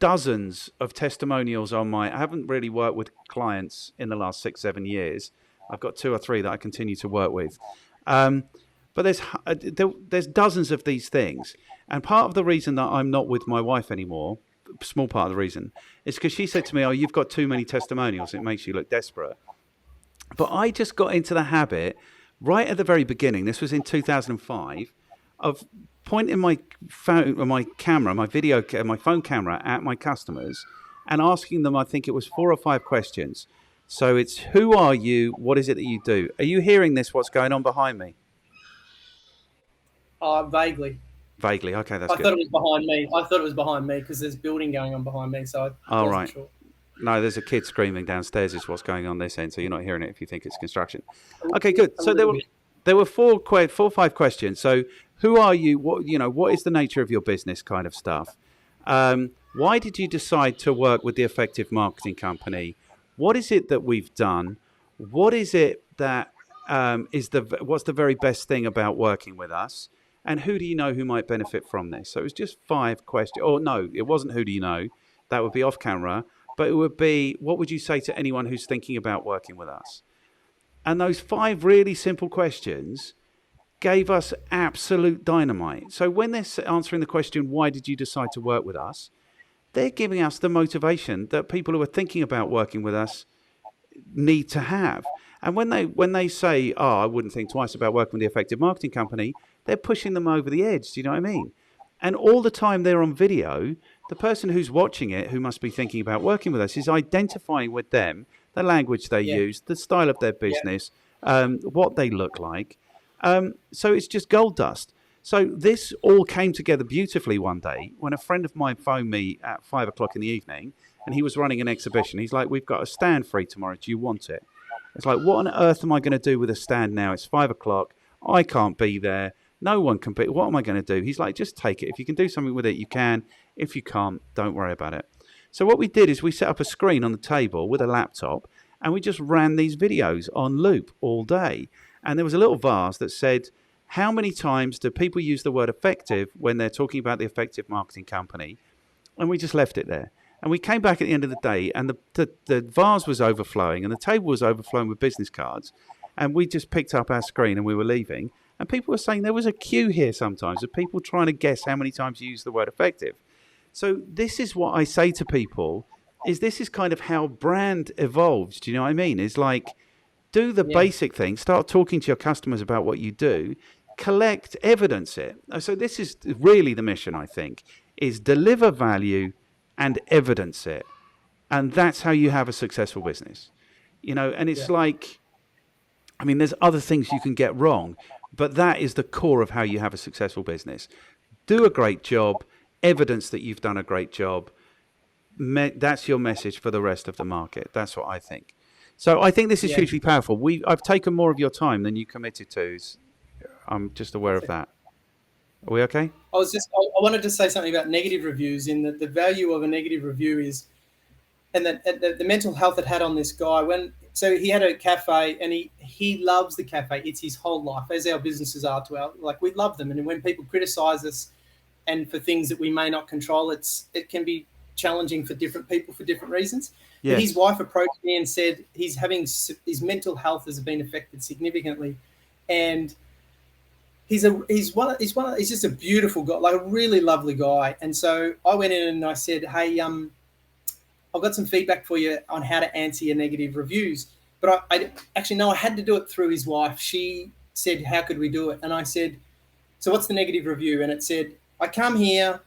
dozens of testimonials on my. I haven't really worked with clients in the last 6-7 years. I've got 2 or 3 that I continue to work with, but there's dozens of these things. And part of the reason that I'm not with my wife anymore, a small part of the reason, is because she said to me, "Oh, you've got too many testimonials. It makes you look desperate." But I just got into the habit right at the very beginning. This was in 2005, of pointing my phone, my camera, my phone camera at my customers and asking them. I think it was 4 or 5 questions. So it's, who are you? What is it that you do? Are you hearing this? What's going on behind me? Vaguely. Vaguely. Okay, that's I good. thought it was behind me. I thought it was behind me because there's building going on behind me. So I All wasn't right. sure. No, there's a kid screaming downstairs is what's going on this end, so you're not hearing it if you think it's construction. A Okay, good. a So little bit. there were 4 or 5 questions. So who are you? What is the nature of your business, kind of stuff? Why did you decide to work with the Effective Marketing Company? What is it that we've done? What is it that what's the very best thing about working with us? And who do you know who might benefit from this? So it was just 5 questions. Or no, it wasn't who do you know. That would be off camera. But it would be, what would you say to anyone who's thinking about working with us? And those 5 really simple questions gave us absolute dynamite. So when they're answering the question, why did you decide to work with us? They're giving us the motivation that people who are thinking about working with us need to have. And when they say, "Oh, I wouldn't think twice about working with the Effective Marketing Company," they're pushing them over the edge. Do you know what I mean? And all the time they're on video, the person who's watching it, who must be thinking about working with us, is identifying with them the language they Yeah. use, the style of their Yeah. business, what they look like. So it's just gold dust. So this all came together beautifully one day when a friend of mine phoned me at 5 o'clock in the evening, and he was running an exhibition. He's like, "We've got a stand free tomorrow. Do you want it?" It's like, what on earth am I going to do with a stand now? It's 5 o'clock. I can't be there. No one can be. What am I going to do? He's like, "Just take it. If you can do something with it, you can. If you can't, don't worry about it." So what we did is we set up a screen on the table with a laptop, and we just ran these videos on loop all day. And there was a little vase that said, how many times do people use the word effective when they're talking about the Effective Marketing Company? And we just left it there. And we came back at the end of the day, and the vase was overflowing, and the table was overflowing with business cards. And we just picked up our screen and we were leaving. And people were saying there was a queue here sometimes of people trying to guess how many times you use the word effective. So this is what I say to people, is this is kind of how brand evolves. Do you know what I mean? It's like, do the Yeah. basic thing, start talking to your customers about what you do, collect, evidence it. So this is really the mission, I think, is deliver value and evidence it. And that's how you have a successful business. And it's Yeah. like, I mean, there's other things you can get wrong, but that is the core of how you have a successful business. Do a great job, evidence that you've done a great job. That's your message for the rest of the market. That's what I think. So I think this is Yeah. hugely powerful. I've taken more of your time than you committed to. I'm just aware of that. Are we okay? I wanted to say something about negative reviews. In that the value of a negative review is, and the mental health it had on this guy. So he had a cafe, and he loves the cafe. It's his whole life, as our businesses are to our, like, we love them. And when people criticize us, and for things that we may not control, it can be challenging for different people for different reasons. But his Yes. wife approached me and said his mental health has been affected significantly, and he's just a beautiful guy, like a really lovely guy. And so I went in and I said, "Hey, I've got some feedback for you on how to answer your negative reviews." But I actually, no, I had to do it through his wife. She said, "How could we do it?" And I said, "So what's the negative review?" And it said, "I come here,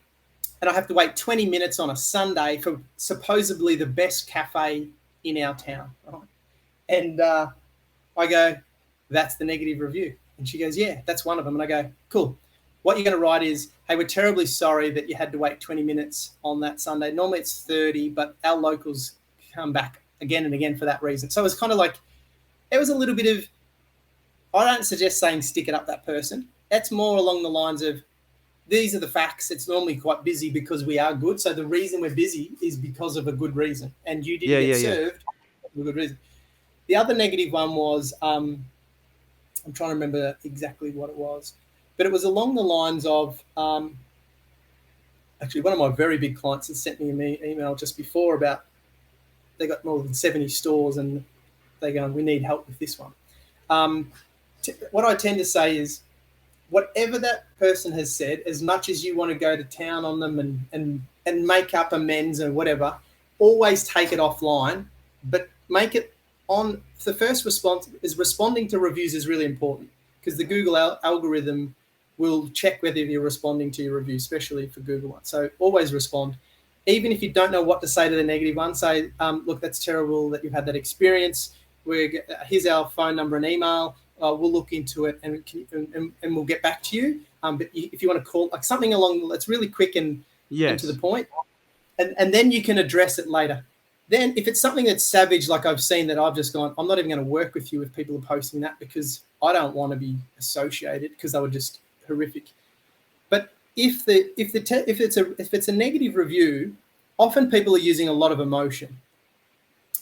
and I have to wait 20 minutes on a Sunday for supposedly the best cafe in our town. Right? And I go, that's the negative review. And she goes, yeah, that's one of them. And I go, cool. What you're going to write is, hey, we're terribly sorry that you had to wait 20 minutes on that Sunday. Normally it's 30, but our locals come back again and again for that reason. So it was kind of like, it was a little bit of, I don't suggest saying stick it up that person. That's more along the lines of, these are the facts. It's normally quite busy because we are good. So the reason we're busy is because of a good reason. And you didn't get served for a good reason. The other negative one was, I'm trying to remember exactly what it was, but it was along the lines of, actually one of my very big clients had sent me an email just before about, they got more than 70 stores and they go, we need help with this one. What I tend to say is, whatever that person has said, as much as you want to go to town on them and make up amends or whatever, always take it offline, but make it on. The first response is responding to reviews is really important, because the Google algorithm will check whether you're responding to your review, especially for Google ones. So always respond. Even if you don't know what to say to the negative one, say, look, that's terrible that you've had that experience. Here's our phone number and email. We'll look into it and we'll get back to you. But if you want to call, like something along, that's really quick and to the point, and then you can address it later. Then if it's something that's savage, like I've seen that I've just gone, I'm not even going to work with you if people are posting that, because I don't want to be associated, because they were just horrific. But if it's a negative review, often people are using a lot of emotion.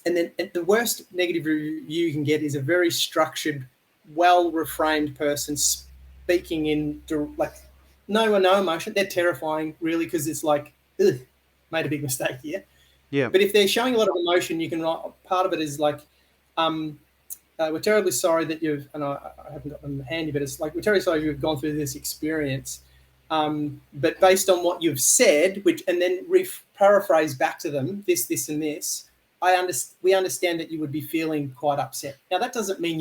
And then the worst negative review you can get is a very structured, well-reframed person speaking in like no emotion. They're terrifying, really, because it's like, ugh, made a big mistake here. Yeah. But if they're showing a lot of emotion, you can write. Part of it is like, we're terribly sorry that you've, and I haven't got them handy, but it's like, we're terribly sorry you've gone through this experience. But based on what you've said, and then paraphrase back to them, this, and this, we understand that you would be feeling quite upset. Now, that doesn't mean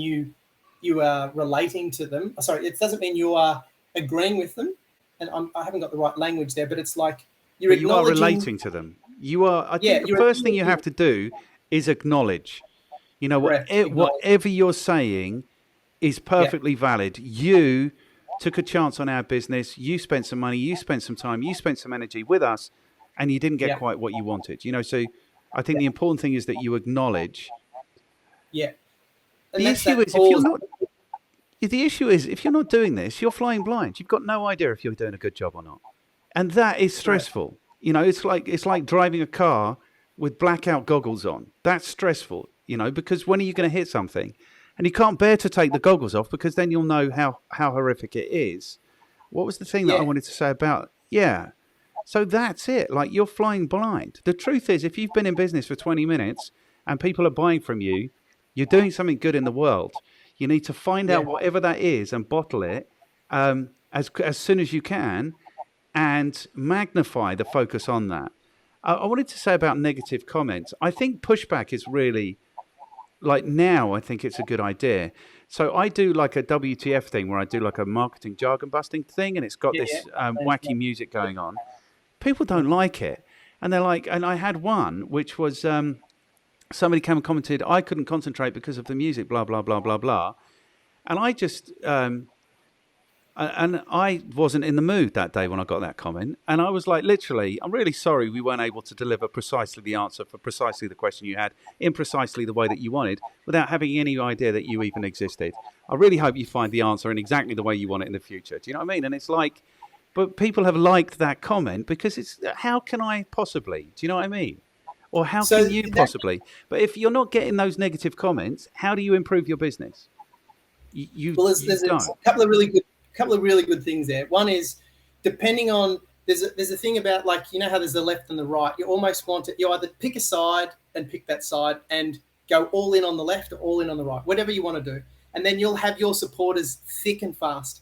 you are relating to them. Sorry, it doesn't mean you are agreeing with them. And I haven't got the right language there, but it's like you are relating to them. You are. I think the first thing you have to do is acknowledge. You know, whatever you're saying is perfectly valid. You took a chance on our business. You spent some money. You spent some time. You spent some energy with us, and you didn't get quite what you wanted. You know, so I think the important thing is that you acknowledge. Yeah. The issue is if you're not doing this, you're flying blind. You've got no idea if you're doing a good job or not, and that is stressful. Right. You know, it's like driving a car with blackout goggles on. That's stressful. You know, because when are you going to hit something, and you can't bear to take the goggles off, because then you'll know how horrific it is. What was the thing that I wanted to say about? Yeah. So that's it. Like, you're flying blind. The truth is, if you've been in business for 20 minutes and people are buying from you, you're doing something good in the world. You need to find out whatever that is and bottle it as soon as you can, and magnify the focus on that. I wanted to say about negative comments. I think pushback is really, like, now I think it's a good idea. So I do like a WTF thing where I do like a marketing jargon busting thing, and it's got this wacky music going on. People don't like it. And they're like, and I had one, which was somebody came and commented, I couldn't concentrate because of the music, blah, blah, blah, blah, blah. And I just, and I wasn't in the mood that day when I got that comment. And I was like, literally, I'm really sorry we weren't able to deliver precisely the answer for precisely the question you had in precisely the way that you wanted, without having any idea that you even existed. I really hope you find the answer in exactly the way you want it in the future. Do you know what I mean? And it's like, but people have liked that comment because it's, how can I possibly? Do you know what I mean? Or how can you possibly? But if you're not getting those negative comments, how do you improve your business? There's a couple of really good things there. One is, depending on, there's a thing about, like, you know how there's the left and the right. You almost want you either pick a side and pick that side and go all in on the left or all in on the right, whatever you want to do. And then you'll have your supporters thick and fast.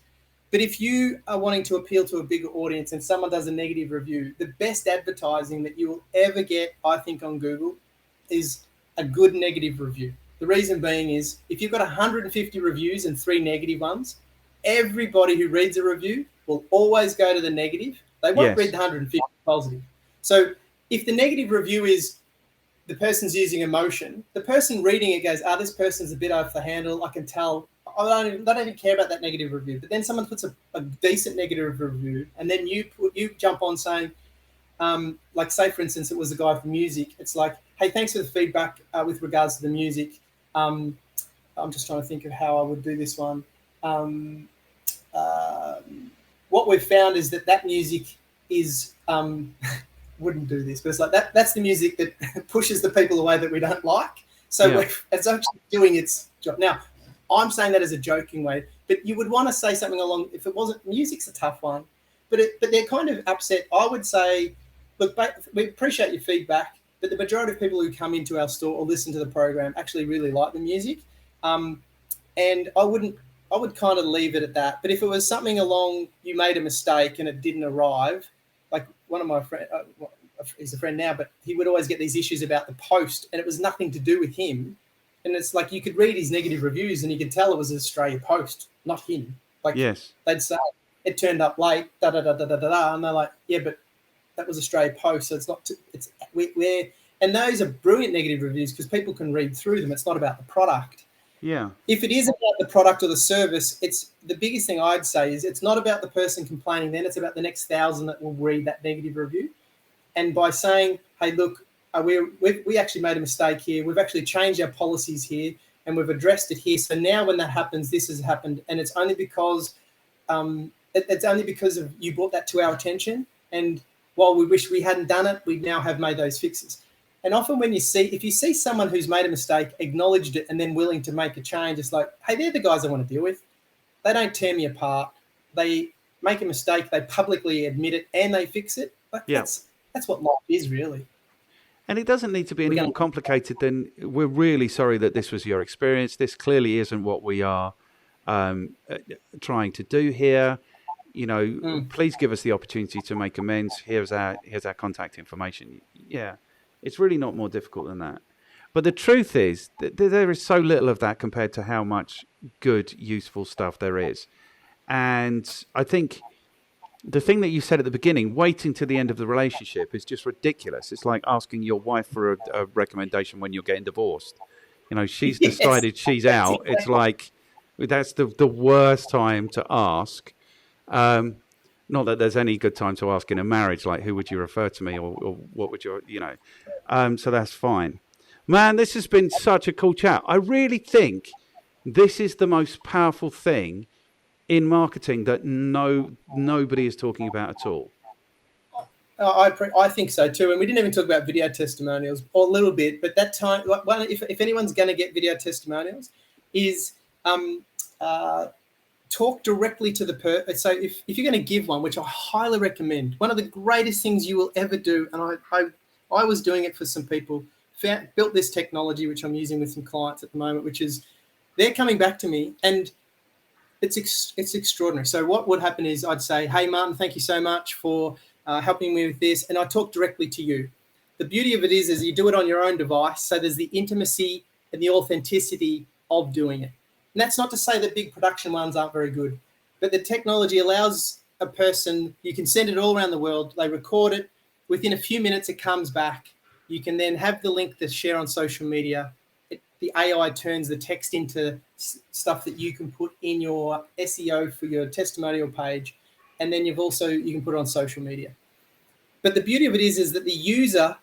But if you are wanting to appeal to a bigger audience and someone does a negative review, the best advertising that you will ever get, I think, on Google is a good negative review. The reason being is, if you've got 150 reviews and 3 negative ones, everybody who reads a review will always go to the negative They won't read Yes. the 150 positive. So if the negative review is the person's using emotion, the person reading it goes, this person's a bit off the handle. I can tell. They don't even care about that negative review. But then someone puts a decent negative review, and then you jump on saying, like say for instance, it was a guy from music. It's like, hey, thanks for the feedback with regards to the music. I'm just trying to think of how I would do this one. What we've found is that music is wouldn't do this, but it's like that's the music that pushes the people away that we don't like. So it's actually doing its job. Now, I'm saying that as a joking way, but you would want to say something along, if it wasn't, music's a tough one, but they're kind of upset. I would say, look, we appreciate your feedback, but the majority of people who come into our store or listen to the program actually really like the music. And I would kind of leave it at that. But if it was something along, you made a mistake and it didn't arrive, like one of my friends, he's a friend now, but he would always get these issues about the post, and it was nothing to do with him. And it's like you could read his negative reviews and you could tell it was an Australia Post, not him. Like they'd say, it turned up late, da-da-da-da-da-da, and they're like, yeah, but that was Australia Post, so it's not, we're, and those are brilliant negative reviews because people can read through them. It's not about the product. Yeah. If it is about the product or the service, it's the biggest thing I'd say is it's not about the person complaining then, it's about the next 1,000 that will read that negative review. And by saying, hey, look, we actually made a mistake here. We've actually changed our policies here and we've addressed it here. So now when that happens, this has happened. And it's only because of you brought that to our attention. And while we wish we hadn't done it, we now have made those fixes. And often if you see someone who's made a mistake, acknowledged it, and then willing to make a change, it's like, hey, they're the guys I want to deal with. They don't tear me apart. They make a mistake, they publicly admit it, and they fix it. Like, that's what life is, really. And it doesn't need to be any more complicated than, we're really sorry that this was your experience. This clearly isn't what we are trying to do here. You know, please give us the opportunity to make amends. Here's our contact information. Yeah. It's really not more difficult than that. But the truth is that there is so little of that compared to how much good, useful stuff there is. And I think the thing that you said at the beginning, waiting to the end of the relationship, is just ridiculous. It's like asking your wife for a recommendation when you're getting divorced. You know, she's decided she's out. Exactly. It's like, that's the worst time to ask. Not that there's any good time to ask in a marriage, like, who would you refer to me, or what would you, so that's fine. Man, this has been such a cool chat. I really think this is the most powerful thing in marketing that nobody is talking about at all. I think so too. And we didn't even talk about video testimonials, or a little bit, but that time, if anyone's going to get video testimonials, is talk directly to the person. So if you're going to give one, which I highly recommend, one of the greatest things you will ever do, and I was doing it for some people, built this technology, which I'm using with some clients at the moment, which is they're coming back to me, and it's extraordinary. So what would happen is I'd say, hey, Martin, thank you so much for helping me with this. And I talk directly to you. The beauty of it is you do it on your own device. So there's the intimacy and the authenticity of doing it. And that's not to say that big production ones aren't very good, but the technology allows a person, you can send it all around the world. They record it. Within a few minutes, it comes back. You can then have the link to share on social media. The AI turns the text into stuff that you can put in your SEO for your testimonial page. And then you can put it on social media. But the beauty of it is that the user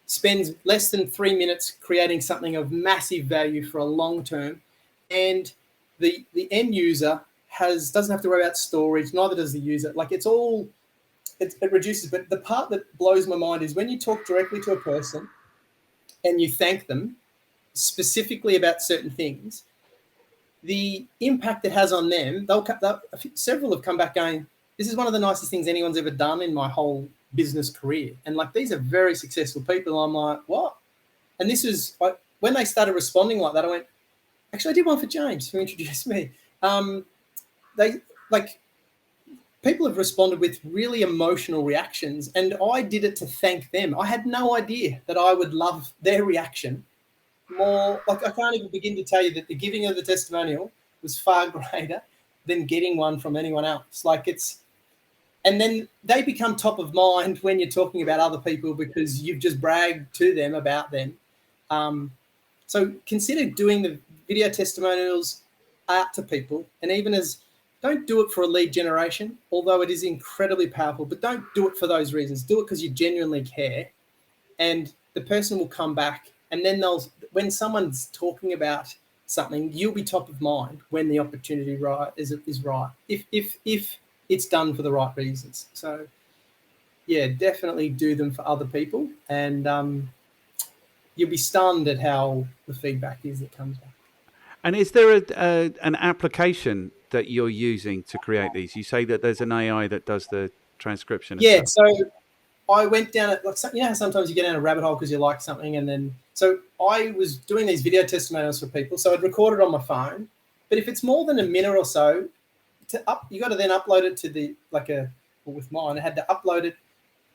spends less than 3 minutes creating something of massive value for a long term. And the end user doesn't have to worry about storage, neither does the user. Like it reduces. But the part that blows my mind is when you talk directly to a person and you thank them specifically about certain things, the impact it has on them, several have come back going, this is one of the nicest things anyone's ever done in my whole business career. And like, these are very successful people. I'm like, what? And this was, when they started responding like that, I went, actually, I did one for James, who introduced me. People have responded with really emotional reactions, and I did it to thank them. I had no idea that I would love their reaction more. Like, I can't even begin to tell you that the giving of the testimonial was far greater than getting one from anyone else. Like, it's and then they become top of mind when you're talking about other people because you've just bragged to them about them. So consider doing the video testimonials out to people, and even as don't do it for a lead generation, although it is incredibly powerful, but don't do it for those reasons. Do it because you genuinely care, and the person will come back, and then when someone's talking about something, you'll be top of mind when the opportunity is right. If it's done for the right reasons. So yeah, definitely do them for other people, and you'll be stunned at how the feedback is that comes back. And is there an application that you're using to create these? You say that there's an AI that does the transcription. Yeah, so I went down how sometimes you get down a rabbit hole because you like something, and then so I was doing these video testimonials for people. So I'd record it on my phone, but if it's more than a minute or so, you got to then upload it to with mine, I had to upload it.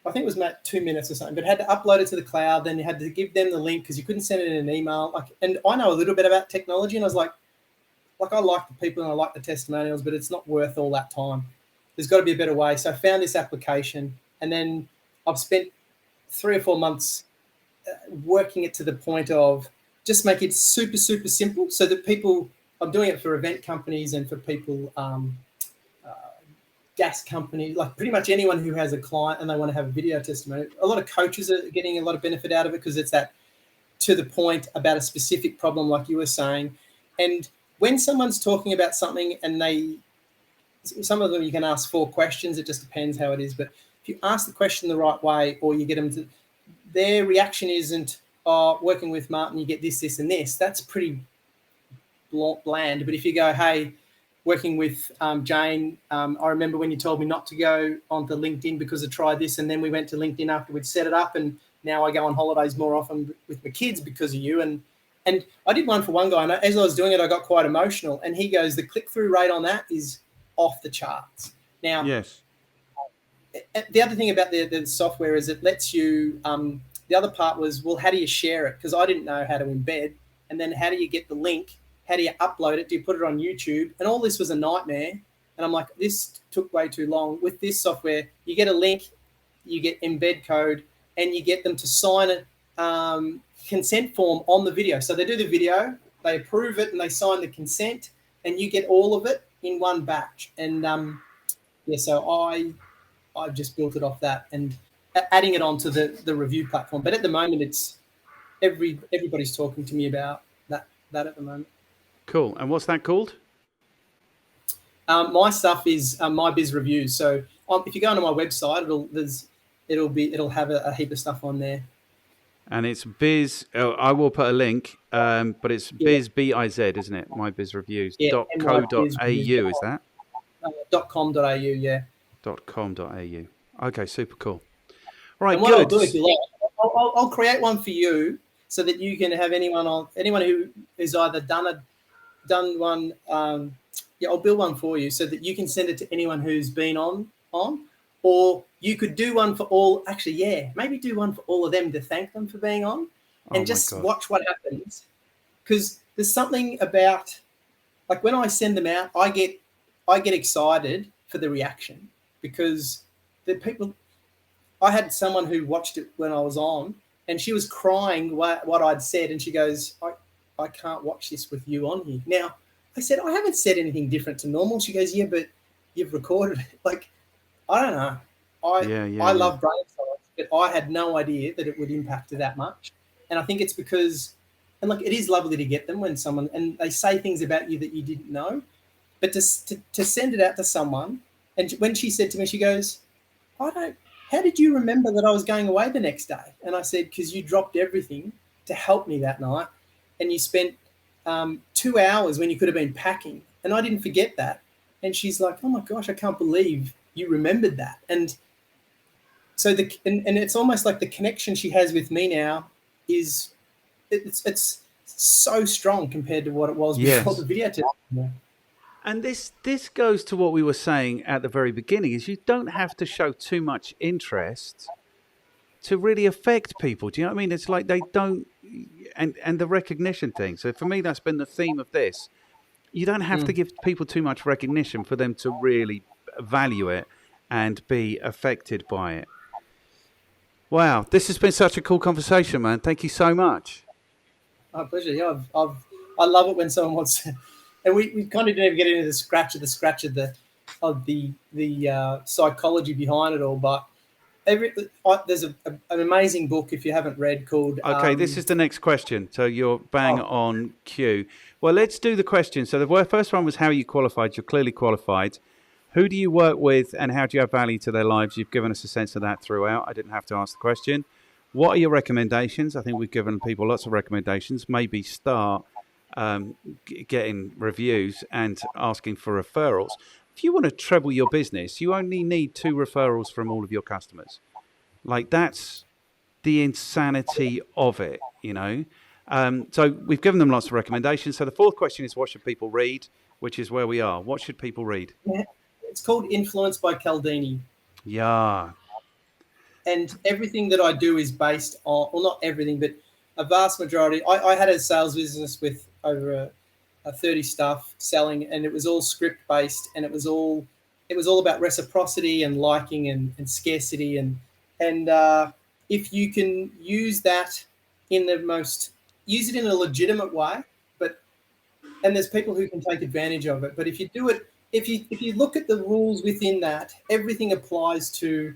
I think it was about 2 minutes or something, but had to upload it to the cloud. Then you had to give them the link because you couldn't send it in an email. And I know a little bit about technology, and I was like I like the people and I like the testimonials, but it's not worth all that time. There's got to be a better way. So I found this application, and then I've spent 3 or 4 months working it to the point of just make it super, super simple so that people. I'm doing it for event companies and for people. Gas company, like pretty much anyone who has a client and they want to have a video testimony. A lot of coaches are getting a lot of benefit out of it because it's that to the point about a specific problem, like you were saying. And when someone's talking about something and some of them you can ask 4 questions, it just depends how it is. But if you ask the question the right way, or you get them to, their reaction isn't, working with Martin, you get this, this, and this. That's pretty bland. But if you go, hey, working with Jane, I remember when you told me not to go onto LinkedIn because I tried this, and then we went to LinkedIn after we'd set it up, and now I go on holidays more often with my kids because of you. And I did one for one guy, and as I was doing it, I got quite emotional, and he goes, the click-through rate on that is off the charts. Now, yes. The other thing about the software is it lets you, the other part was, well, how do you share it? Because I didn't know how to embed, and then how do you get the link? How do you upload it? Do you put it on YouTube? And all this was a nightmare. And I'm like, this took way too long. With this software, you get a link, you get embed code, and you get them to sign a consent form on the video. So they do the video, they approve it, and they sign the consent, and you get all of it in one batch. And so I just built it off that and adding it onto the review platform. But at the moment, it's everybody's talking to me about that at the moment. Cool. And what's that called? My stuff is My Biz Reviews. So if you go onto my website, it'll have a heap of stuff on there. And it's Biz. I will put a link, but it's Biz BIZ, isn't it? MyBizReviews.co.au, is that? .com.au, yeah. .com.au. Okay, super cool. Right, and what good. I'll do if you like, I'll create one for you so that you can have anyone who is either done one. I'll build one for you so that you can send it to anyone who's been on, or you could do one for all. Actually, yeah, maybe do one for all of them to thank them for being on, and just watch what happens. Because there's something about, like, when I send them out, I get excited for the reaction, because the people. I had someone who watched it when I was on, and she was crying what I'd said, and she goes, I can't watch this with you on here. Now, I said, I haven't said anything different to normal. She goes, yeah, but you've recorded it. Like, I don't know. I love brain science, but I had no idea that it would impact her that much. And I think it's because, and like, it is lovely to get them when someone, and they say things about you that you didn't know, but to send it out to someone, and when she said to me, she goes, how did you remember that I was going away the next day? And I said, because you dropped everything to help me that night, and you spent 2 hours when you could have been packing, and I didn't forget that. And she's like, oh my gosh, I can't believe you remembered that. And so and it's almost like the connection she has with me now is it's so strong compared to what it was before the video test. Yeah. And this goes to what we were saying at the very beginning, is you don't have to show too much interest to really affect people. Do you know what I mean? It's like they don't, and the recognition thing. So for me, that's been the theme of this. You don't have to give people too much recognition for them to really value it. and be affected by it. Wow, this has been such a cool conversation, man. Thank you so much. My pleasure. Yeah, I love it when someone wants to, and we kind of didn't even get into the scratch of the psychology behind it all. But there's an amazing book, if you haven't read, called Okay, this is the next question. So you're bang on cue. Well, let's do the question. So the first one was how you qualified. You're clearly qualified. Who do you work with and how do you add value to their lives? You've given us a sense of that throughout. I didn't have to ask the question. What are your recommendations? I think we've given people lots of recommendations. Maybe start getting reviews and asking for referrals. If you want to treble your business, you only need 2 referrals from all of your customers. Like, that's the insanity of it, you know. So we've given them lots of recommendations. So the fourth question is, what should people read? Which is where we are. What should people read? It's called Influence by Cialdini. Yeah. And everything that I do is based on, well, not everything, but a vast majority. I had a sales business with over a 30 staff selling, and it was all script based, and it was all about reciprocity and liking and scarcity, and if you can use that use it in a legitimate way, and there's people who can take advantage of it. But if you do it, if you look at the rules within that, everything applies to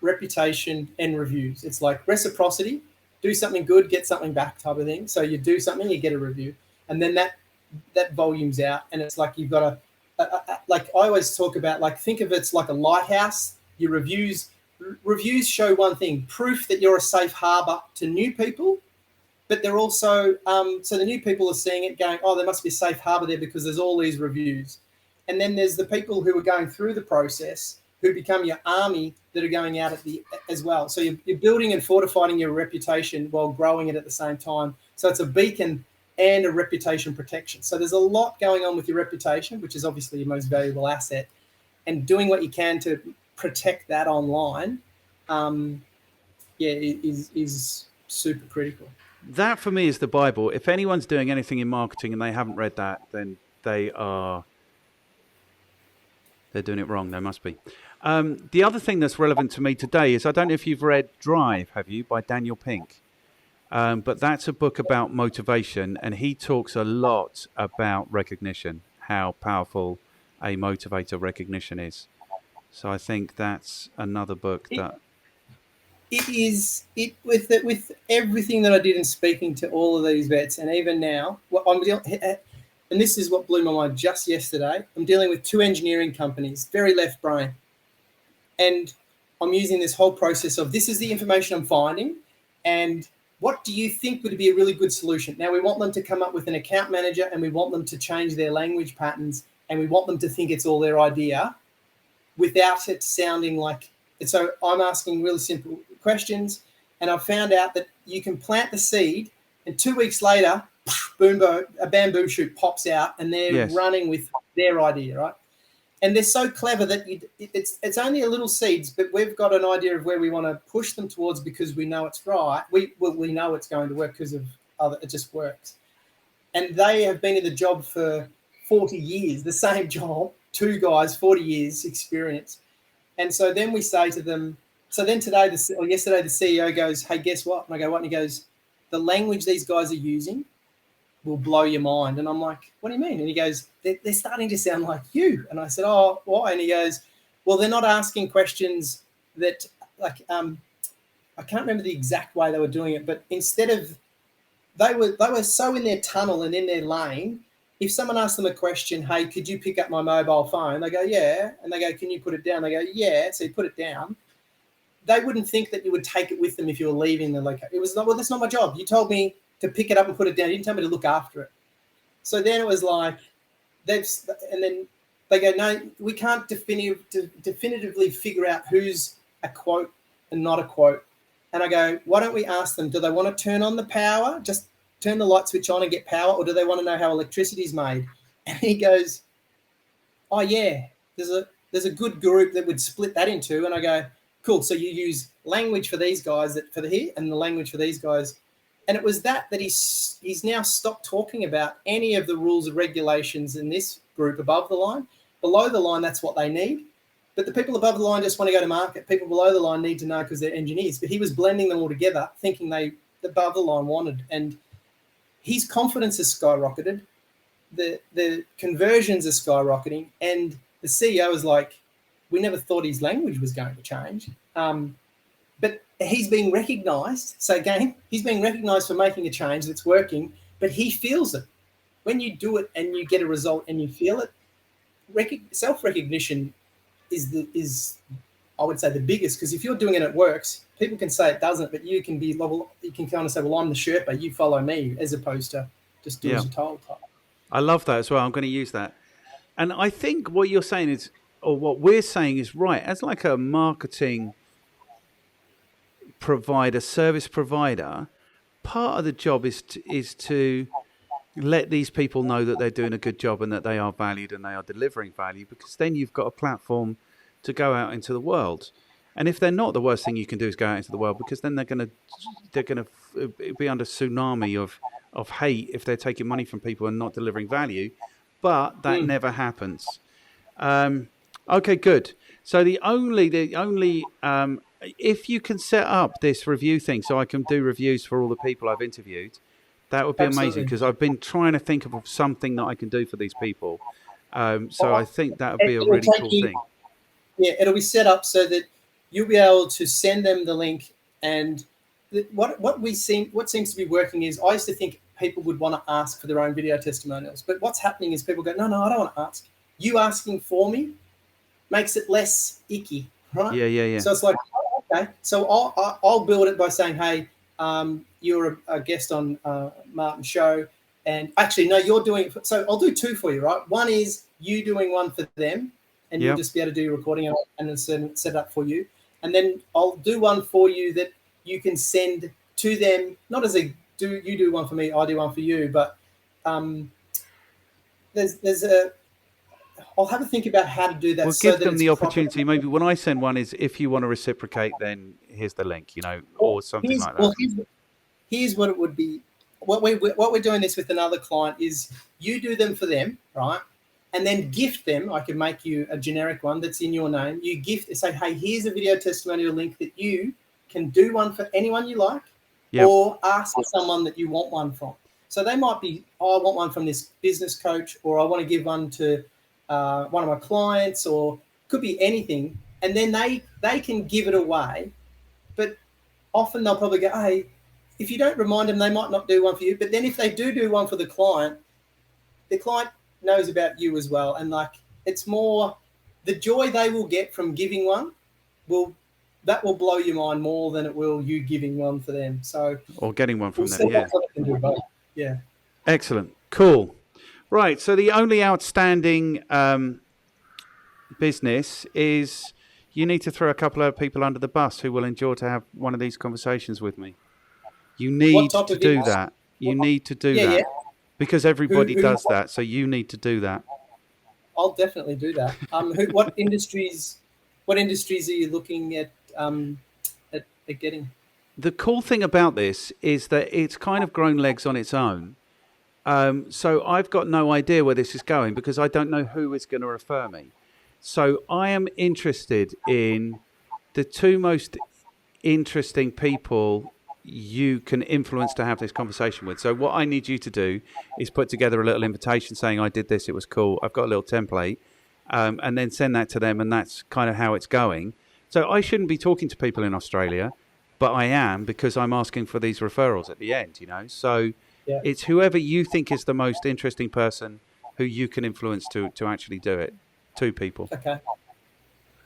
reputation and reviews. It's like reciprocity, do something good, get something back type of thing. So you do something, you get a review, and then that volumes out, and it's like you've got like I always talk about, like, think of it's like a lighthouse. Your reviews show one thing: proof that you're a safe harbor to new people. But they're also so the new people are seeing it, going, oh, there must be a safe harbor there because there's all these reviews. And then there's the people who are going through the process, who become your army, that are going out as well. So you're building and fortifying your reputation while growing it at the same time. So it's a beacon and a reputation protection. So there's a lot going on with your reputation, which is obviously your most valuable asset, and doing what you can to protect that online, is super critical. That for me is the Bible. If anyone's doing anything in marketing and they haven't read that, then they're doing it wrong. They must be. The other thing that's relevant to me today is, I don't know if you've read Drive, have you, by Daniel Pink? But that's a book about motivation, and he talks a lot about recognition, how powerful a motivator recognition is. So I think that's another book that... With everything that I did in speaking to all of these vets, and even now, and this is what blew my mind just yesterday. I'm dealing with 2 engineering companies, very left brain, and I'm using this whole process of, this is the information I'm finding, and what do you think would be a really good solution? Now we want them to come up with an account manager, and we want them to change their language patterns, and we want them to think it's all their idea, without it sounding like. And so I'm asking really simple questions, and I've found out that you can plant the seed, and 2 weeks later, boom, a bamboo shoot pops out, and they're running with their idea, right? And they're so clever that it's only a little seeds, but we've got an idea of where we want to push them towards, because we know it's right. We know it's going to work because of it just works. And they have been in the job for 40 years, the same job, 2 guys, 40 years experience. And so then we say to them, so then yesterday the CEO goes, hey, guess what? And I go, what? And he goes, the language these guys are using will blow your mind. And I'm like, what do you mean? And he goes, they're starting to sound like you. And I said, oh, why? And he goes, well, they're not asking questions that, like, I can't remember the exact way they were doing it, but instead of, they were so in their tunnel and in their lane. If someone asked them a question, hey, could you pick up my mobile phone? They go, yeah. And they go, can you put it down? They go, yeah. So you put it down. They wouldn't think that you would take it with them if you were leaving the location. It was like, well, that's not my job. You told me to pick it up and put it down. You didn't tell me to look after it. So then it was like, and then they go, no, we can't definitively figure out who's a quote and not a quote. And I go, why don't we ask them, do they want to turn on the power, just turn the light switch on and get power, or do they want to know how electricity is made? And he goes, oh, yeah, there's a good group that would split that in 2. And I go, cool, so you use language for these guys for the here, and the language for these guys. And it was that he's now stopped talking about any of the rules and regulations in this group above the line. Below the line, that's what they need. But the people above the line just want to go to market. People below the line need to know because they're engineers. But he was blending them all together, thinking the above the line wanted. And his confidence has skyrocketed. The conversions are skyrocketing. And the CEO is like, we never thought his language was going to change. But he's being recognised. So again, he's being recognised for making a change that's working, but he feels it. When you do it and you get a result and you feel it, self-recognition is I would say the biggest, because if you're doing it, it works. People can say it doesn't, but you can kind of say, well, I'm the Sherpa, you follow me, as opposed to just do as you're told. I love that as well. I'm going to use that. And I think what you're saying is, or what we're saying is right. As like a marketing provider, service provider, part of the job is to let these people know that they're doing a good job and that they are valued and they are delivering value, because then you've got a platform to go out into the world. And if they're not, the worst thing you can do is go out into the world, because then they're going to be under tsunami of hate if they're taking money from people and not delivering value. But that never happens. Okay, good. So the only if you can set up this review thing so I can do reviews for all the people I've interviewed, that would be amazing, because I've been trying to think of something that I can do for these people. So I think that would be a really cool thing. Yeah, it'll be set up so that you'll be able to send them the link. And what seems to be working is, I used to think people would want to ask for their own video testimonials. But what's happening is people go, no, I don't want to ask. You asking for me makes it less icky, right? Yeah. So it's like, okay, so I'll build it by saying, hey, you're a guest on Martin's show, and actually, no, you're doing it. So I'll do two for you, right? One is you doing one for them, and you'll just be able to do your recording and then set it up for you. And then I'll do one for you that you can send to them, not as you do one for me, I do one for you, but I'll have to think about how to do that. We'll give them the opportunity. Maybe when I send one is, if you want to reciprocate, then here's the link, or something like that. Well, here's what it would be. What we're doing this with another client is, you do them for them, right? And then gift them. I can make you a generic one that's in your name. You say, hey, here's a video testimonial link that you can do one for anyone you like, or ask someone that you want one from. So they might be, I want one from this business coach, or I want to give one to one of my clients, or could be anything. And then they can give it away. But often they'll probably go, hey, if you don't remind them, they might not do one for you. But then if they do one for the client knows about you as well. And like, it's more the joy they will get from giving one will blow your mind more than it will you giving one for them. So, or getting one from them. Yeah. Excellent. Cool. Right. So the only outstanding business is, you need to throw a couple of people under the bus who will endure to have one of these conversations with me. You need to do that. You need to do that. Yeah. Because everybody does that. So you need to do that. I'll definitely do that. What industries are you looking at getting? The cool thing about this is that it's kind of grown legs on its own. So I've got no idea where this is going, because I don't know who is going to refer me. So I am interested in the two most interesting people you can influence to have this conversation with. So what I need you to do is put together a little invitation saying, I did this, it was cool, I've got a little template, and then send that to them, and that's kind of how it's going. So I shouldn't be talking to people in Australia, but I am, because I'm asking for these referrals at the end, So it's whoever you think is the most interesting person who you can influence to actually do it. Two people. Okay.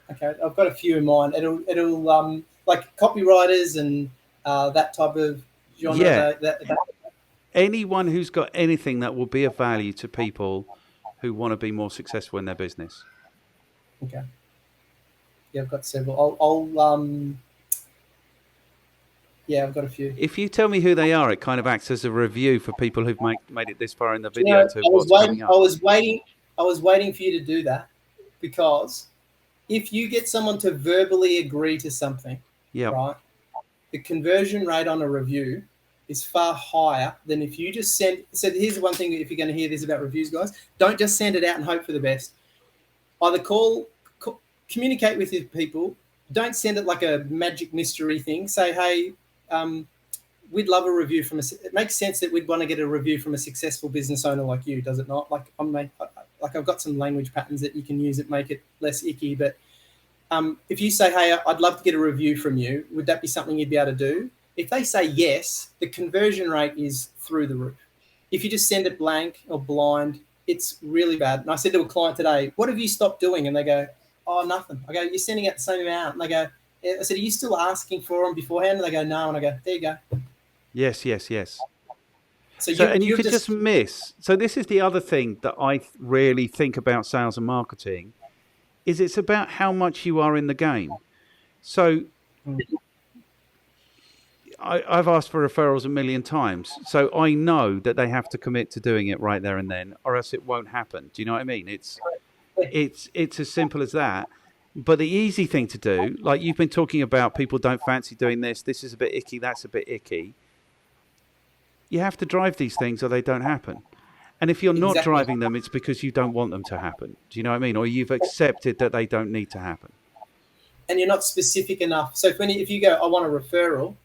I've got a few in mind. It'll like copywriters and that type of genre. Yeah. Anyone who's got anything that will be of value to people who want to be more successful in their business. Okay. Yeah, I've got several. I've got a few. If you tell me who they are, it kind of acts as a review for people who've made it this far in the video to what's coming up. I was waiting for you to do that, because if you get someone to verbally agree to something, right, the conversion rate on a review is far higher than if you just send. So here's the one thing, if you're going to hear this about reviews, guys, don't just send it out and hope for the best. Either communicate with your people. Don't send it like a magic mystery thing. Say, hey, we'd love a review from it makes sense that we'd want to get a review from a successful business owner like you, does it not? Like I've got some language patterns that you can use that make it less icky. But if you say, hey, I'd love to get a review from you, would that be something you'd be able to do? If they say yes, the conversion rate is through the roof. If you just send it blank or blind, it's really bad. And I said to a client today, what have you stopped doing? And they go, oh, nothing. I go, you're sending out the same amount. And they go, I said, are you still asking for them beforehand? And they go, no. And I go, there you go. Yes. So you could just miss. So this is the other thing that I really think about sales and marketing, is it's about how much you are in the game. So I've asked for referrals a million times. So I know that they have to commit to doing it right there and then, or else it won't happen. Do you know what I mean? It's as simple as that. But the easy thing to do, like you've been talking about, people don't fancy doing this. This is a bit icky. That's a bit icky. You have to drive these things or they don't happen. And if you're not driving them, it's because you don't want them to happen. Do you know what I mean? Or you've accepted that they don't need to happen. And you're not specific enough. So if you go, I want a referral,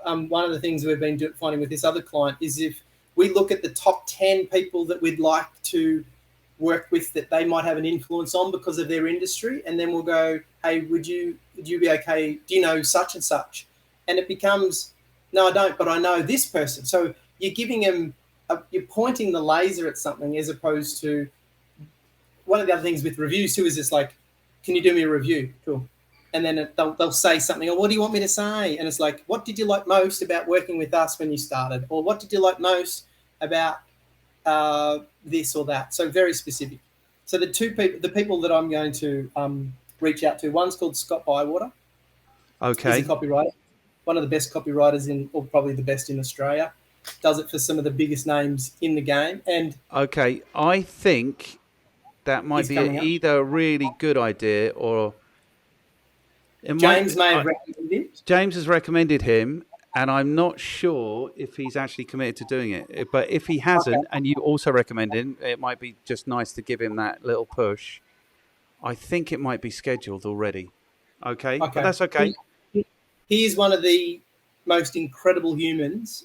one of the things we've been finding with this other client is if we look at the top 10 people that we'd like to work with that they might have an influence on because of their industry, and then we'll go, hey, would you be okay? Do you know such and such? And it becomes, no, I don't, but I know this person. So you're giving them, you're pointing the laser at something, as opposed to one of the other things with reviews too is it's like, can you do me a review? Cool. And then they'll say something, or what do you want me to say? And it's like, what did you like most about working with us when you started? Or what did you like most about this or that? So very specific. So the people that I'm going to reach out to, one's called Scott Bywater. Okay. He's a copywriter, one of the best copywriters or probably the best in Australia. Does it for some of the biggest names in the game. And okay, I think that might be either a really good idea or James may have recommended him. James has recommended him, and I'm not sure if he's actually committed to doing it. But if he hasn't, and you also recommend him, it might be just nice to give him that little push. I think it might be scheduled already. Okay. But that's okay. He is one of the most incredible humans.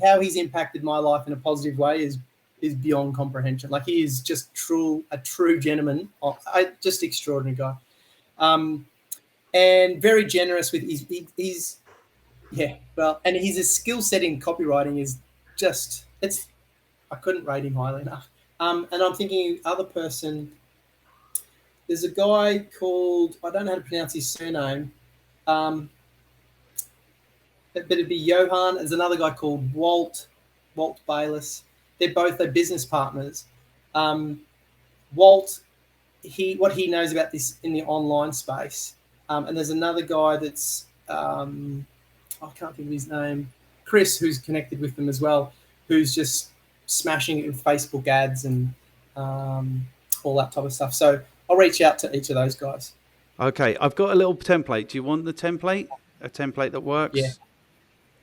How he's impacted my life in a positive way is beyond comprehension. Like, he is just a true gentleman. Just extraordinary guy. And very generous with his and his skill set in copywriting is just, I couldn't rate him highly enough. And I'm thinking other person, there's a guy called, I don't know how to pronounce his surname, but it'd be Johan. There's another guy called Walt Bayless. They're business partners. Walt, what he knows about this in the online space. And there's another guy that's, I can't think of his name, Chris, who's connected with them as well, who's just smashing it with Facebook ads and all that type of stuff. So I'll reach out to each of those guys. Okay, I've got a little template. Do you want the template? A template that works? Yeah.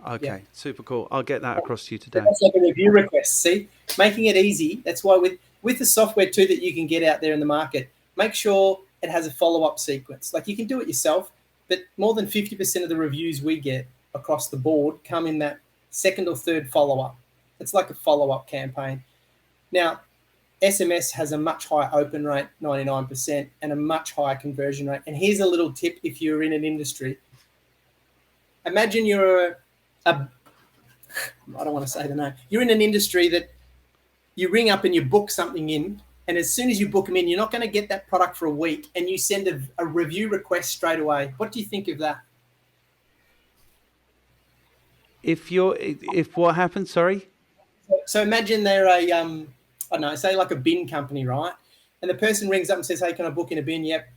Okay, super cool. I'll get that across to you today. That's like a review request. See, making it easy. That's why with the software too that you can get out there in the market, make sure it has a follow-up sequence. Like, you can do it yourself, but more than 50% of the reviews we get across the board come in that second or third follow-up. It's like a follow-up campaign. Now, SMS has a much higher open rate, 99%, and a much higher conversion rate. And here's a little tip if you're in an industry. Imagine you're I don't want to say the name. You're in an industry that you ring up and you book something in, and as soon as you book them in, you're not going to get that product for a week, and you send a review request straight away. What do you think of that? If what happens? Sorry. So imagine they're I don't know, say like a bin company, right? And the person rings up and says, "Hey, can I book in a bin?" Yep.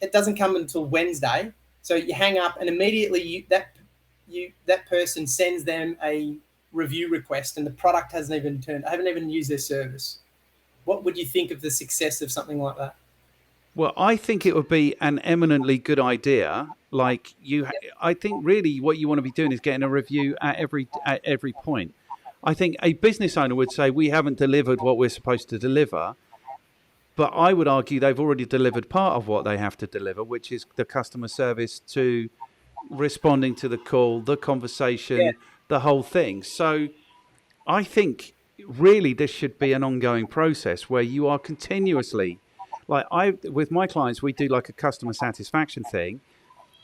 It doesn't come until Wednesday, so you hang up, and immediately that person sends them a review request, and the product hasn't even used their service. What would you think of the success of something like that? Well, I think it would be an eminently good idea. Like, I think really what you want to be doing is getting a review at every point. I think a business owner would say, we haven't delivered what we're supposed to deliver. But I would argue they've already delivered part of what they have to deliver, which is the customer service to responding to the call, the Yeah, conversation, the whole thing. So I think really this should be an ongoing process where you are continuously, like with my clients, we do like a customer satisfaction thing.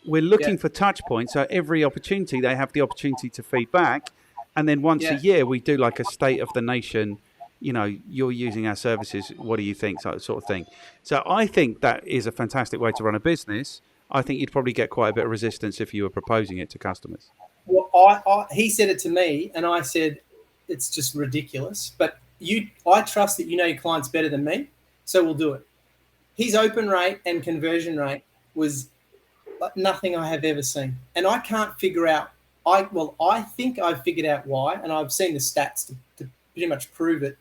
We're yeah, looking for touch points. So every opportunity, they have the opportunity to feedback. And then once a yeah. year, we do like a state of the nation. You're using our services. What do you think? Sort of thing. So I think that is a fantastic way to run a business. I think you'd probably get quite a bit of resistance if you were proposing it to customers. Well, he said it to me, and I said, it's just ridiculous. But I trust that you know your clients better than me, so we'll do it. His open rate and conversion rate was like nothing I have ever seen, and I can't figure out. I think I've figured out why, and I've seen the stats to pretty much prove it.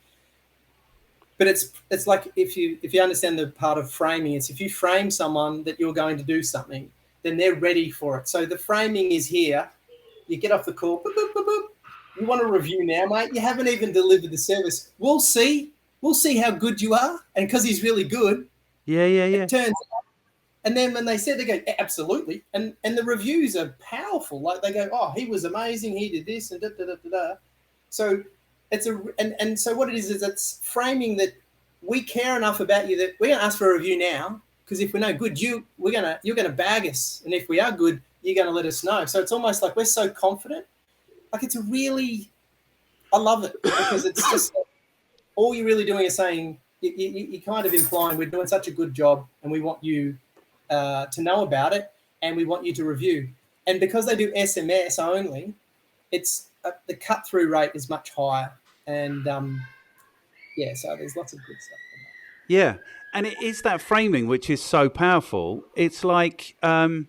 But it's like if you understand the part of framing, it's if you frame someone that you're going to do something, then they're ready for it. So the framing is here. You get off the call. Boop, boop, boop, boop. You want a review now, mate? You haven't even delivered the service. We'll see. We'll see how good you are. And because he's really good, Yeah, yeah, yeah. it turns out. And then when they said, they go, absolutely. And the reviews are powerful. Like they go, oh, he was amazing. He did this and da da da da da. So and so what it is it's framing that we care enough about you that we're gonna ask for a review now, because if we're no good, you're gonna bag us. And if we are good, you're gonna let us know. So it's almost like we're so confident. Like it's a really, I love it, because it's just all you're really doing is saying, you're kind of implying we're doing such a good job and we want you to know about it and we want you to review. And because they do SMS only, it's the cut-through rate is much higher. And yeah, so there's lots of good stuff in that. Yeah. And it is that framing which is so powerful. It's like when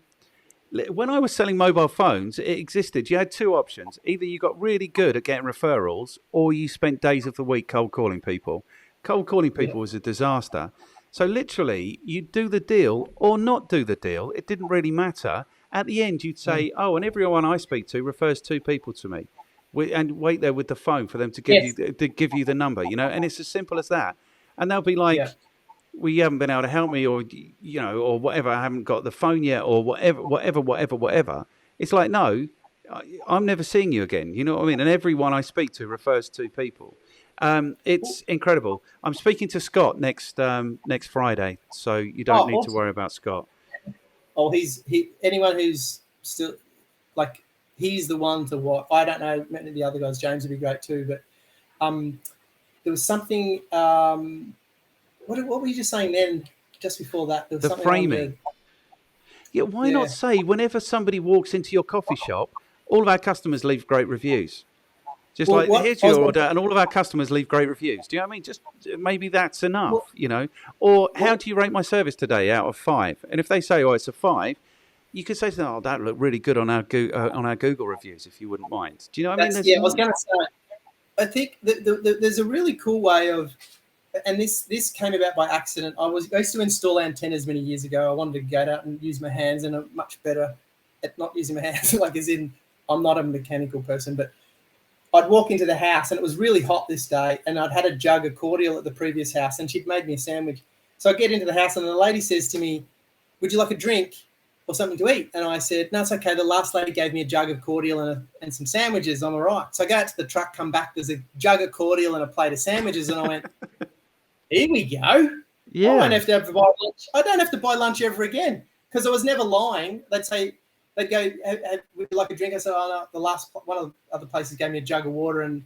I was selling mobile phones, it existed. You had two options. Either you got really good at getting referrals or you spent days of the week cold calling people. Cold calling people was a disaster. So literally, you'd do the deal or not do the deal. It didn't really matter. At the end, you'd say, oh, and everyone I speak to refers two people to me. And wait there with the phone for them to give you the number, and it's as simple as that. And they'll be like, Yeah. well, you haven't been able to help me, or or whatever. I haven't got the phone yet, or whatever. It's like, no, I'm never seeing you again. You know what I mean? And everyone I speak to refers to people. It's incredible. I'm speaking to Scott next Friday, so you don't need to worry about Scott. Oh, anyone who's still like, he's the one to watch. I don't know many of the other guys. James would be great too, but there was something. What were you just saying then? Just before that, there was the something framing. Yeah, why not say whenever somebody walks into your coffee shop, all of our customers leave great reviews. Just here's your order, and all of our customers leave great reviews. Do you know what I mean? Just maybe that's enough, Or how do you rate my service today out of 5? And if they say, oh, it's a 5, you could say, oh, that looked really good on our Google reviews, if you wouldn't mind. Do you know what I mean? I was going to say, I think there's a really cool way of, and this came about by accident. I used to install antennas many years ago. I wanted to get out and use my hands, and I'm much better at not using my hands, like as in I'm not a mechanical person, but I'd walk into the house and it was really hot this day, and I'd had a jug of cordial at the previous house and she'd made me a sandwich. So I get into the house and the lady says to me, would you like a drink or something to eat? And I said, no, it's okay. The last lady gave me a jug of cordial and some sandwiches. I'm all right. So I go out to the truck, come back. There's a jug of cordial and a plate of sandwiches. And I went, here we go. Yeah. I don't have to buy lunch. I don't have to buy lunch ever again, because I was never lying. They'd go, would you like a drink? I said, oh, no, one of the other places gave me a jug of water. And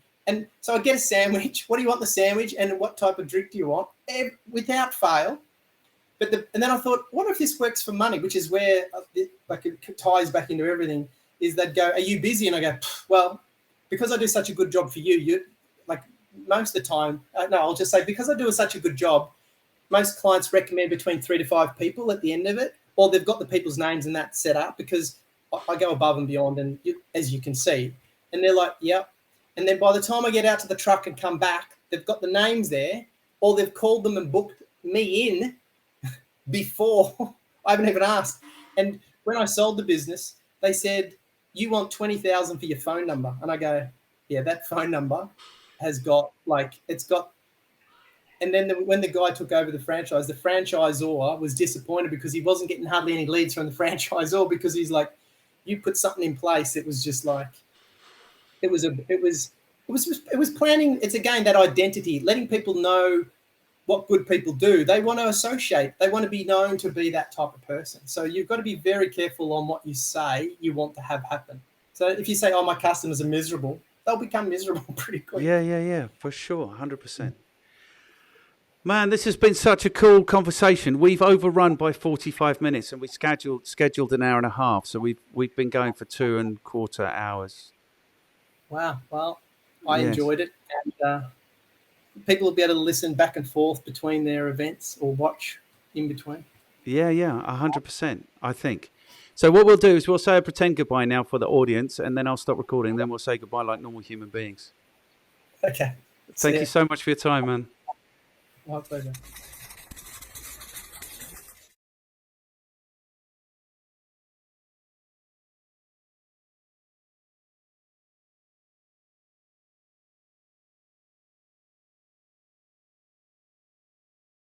so I get a sandwich. What do you want in the sandwich? And what type of drink do you want? Without fail. And then I thought, what if this works for money, which is where it ties back into everything, is they'd go, are you busy? And I go, well, because I do such a good job for you, like most of the time, I'll just say, because I do such a good job, most clients recommend between 3 to 5 people at the end of it, or they've got the people's names and that set up, because I go above and beyond, and as you can see. And they're like, yep. And then by the time I get out to the truck and come back, they've got the names there, or they've called them and booked me in before I haven't even asked. And when I sold the business, they said, you want 20,000 for your phone number. And I go, yeah, that phone number has got And then when the guy took over the franchise, the franchisor was disappointed because he wasn't getting hardly any leads from the franchisor, because he's like, you put something in place. It was just like, it was planning. It's again that identity, letting people know what good people do. They want to associate. They want to be known to be that type of person. So you've got to be very careful on what you say you want to have happen. So if you say, oh, my customers are miserable, they'll become miserable pretty quick. Yeah, for sure, 100%. Man, this has been such a cool conversation. We've overrun by 45 minutes, and we scheduled an hour and a half. So we've been going for 2.25 hours. Wow. Well, I enjoyed it, and people will be able to listen back and forth between their events or watch in between. Yeah, 100%. I think. So what we'll do is we'll say a pretend goodbye now for the audience, and then I'll stop recording. Then we'll say goodbye like normal human beings. Okay. Thank you so much for your time, man. My pleasure.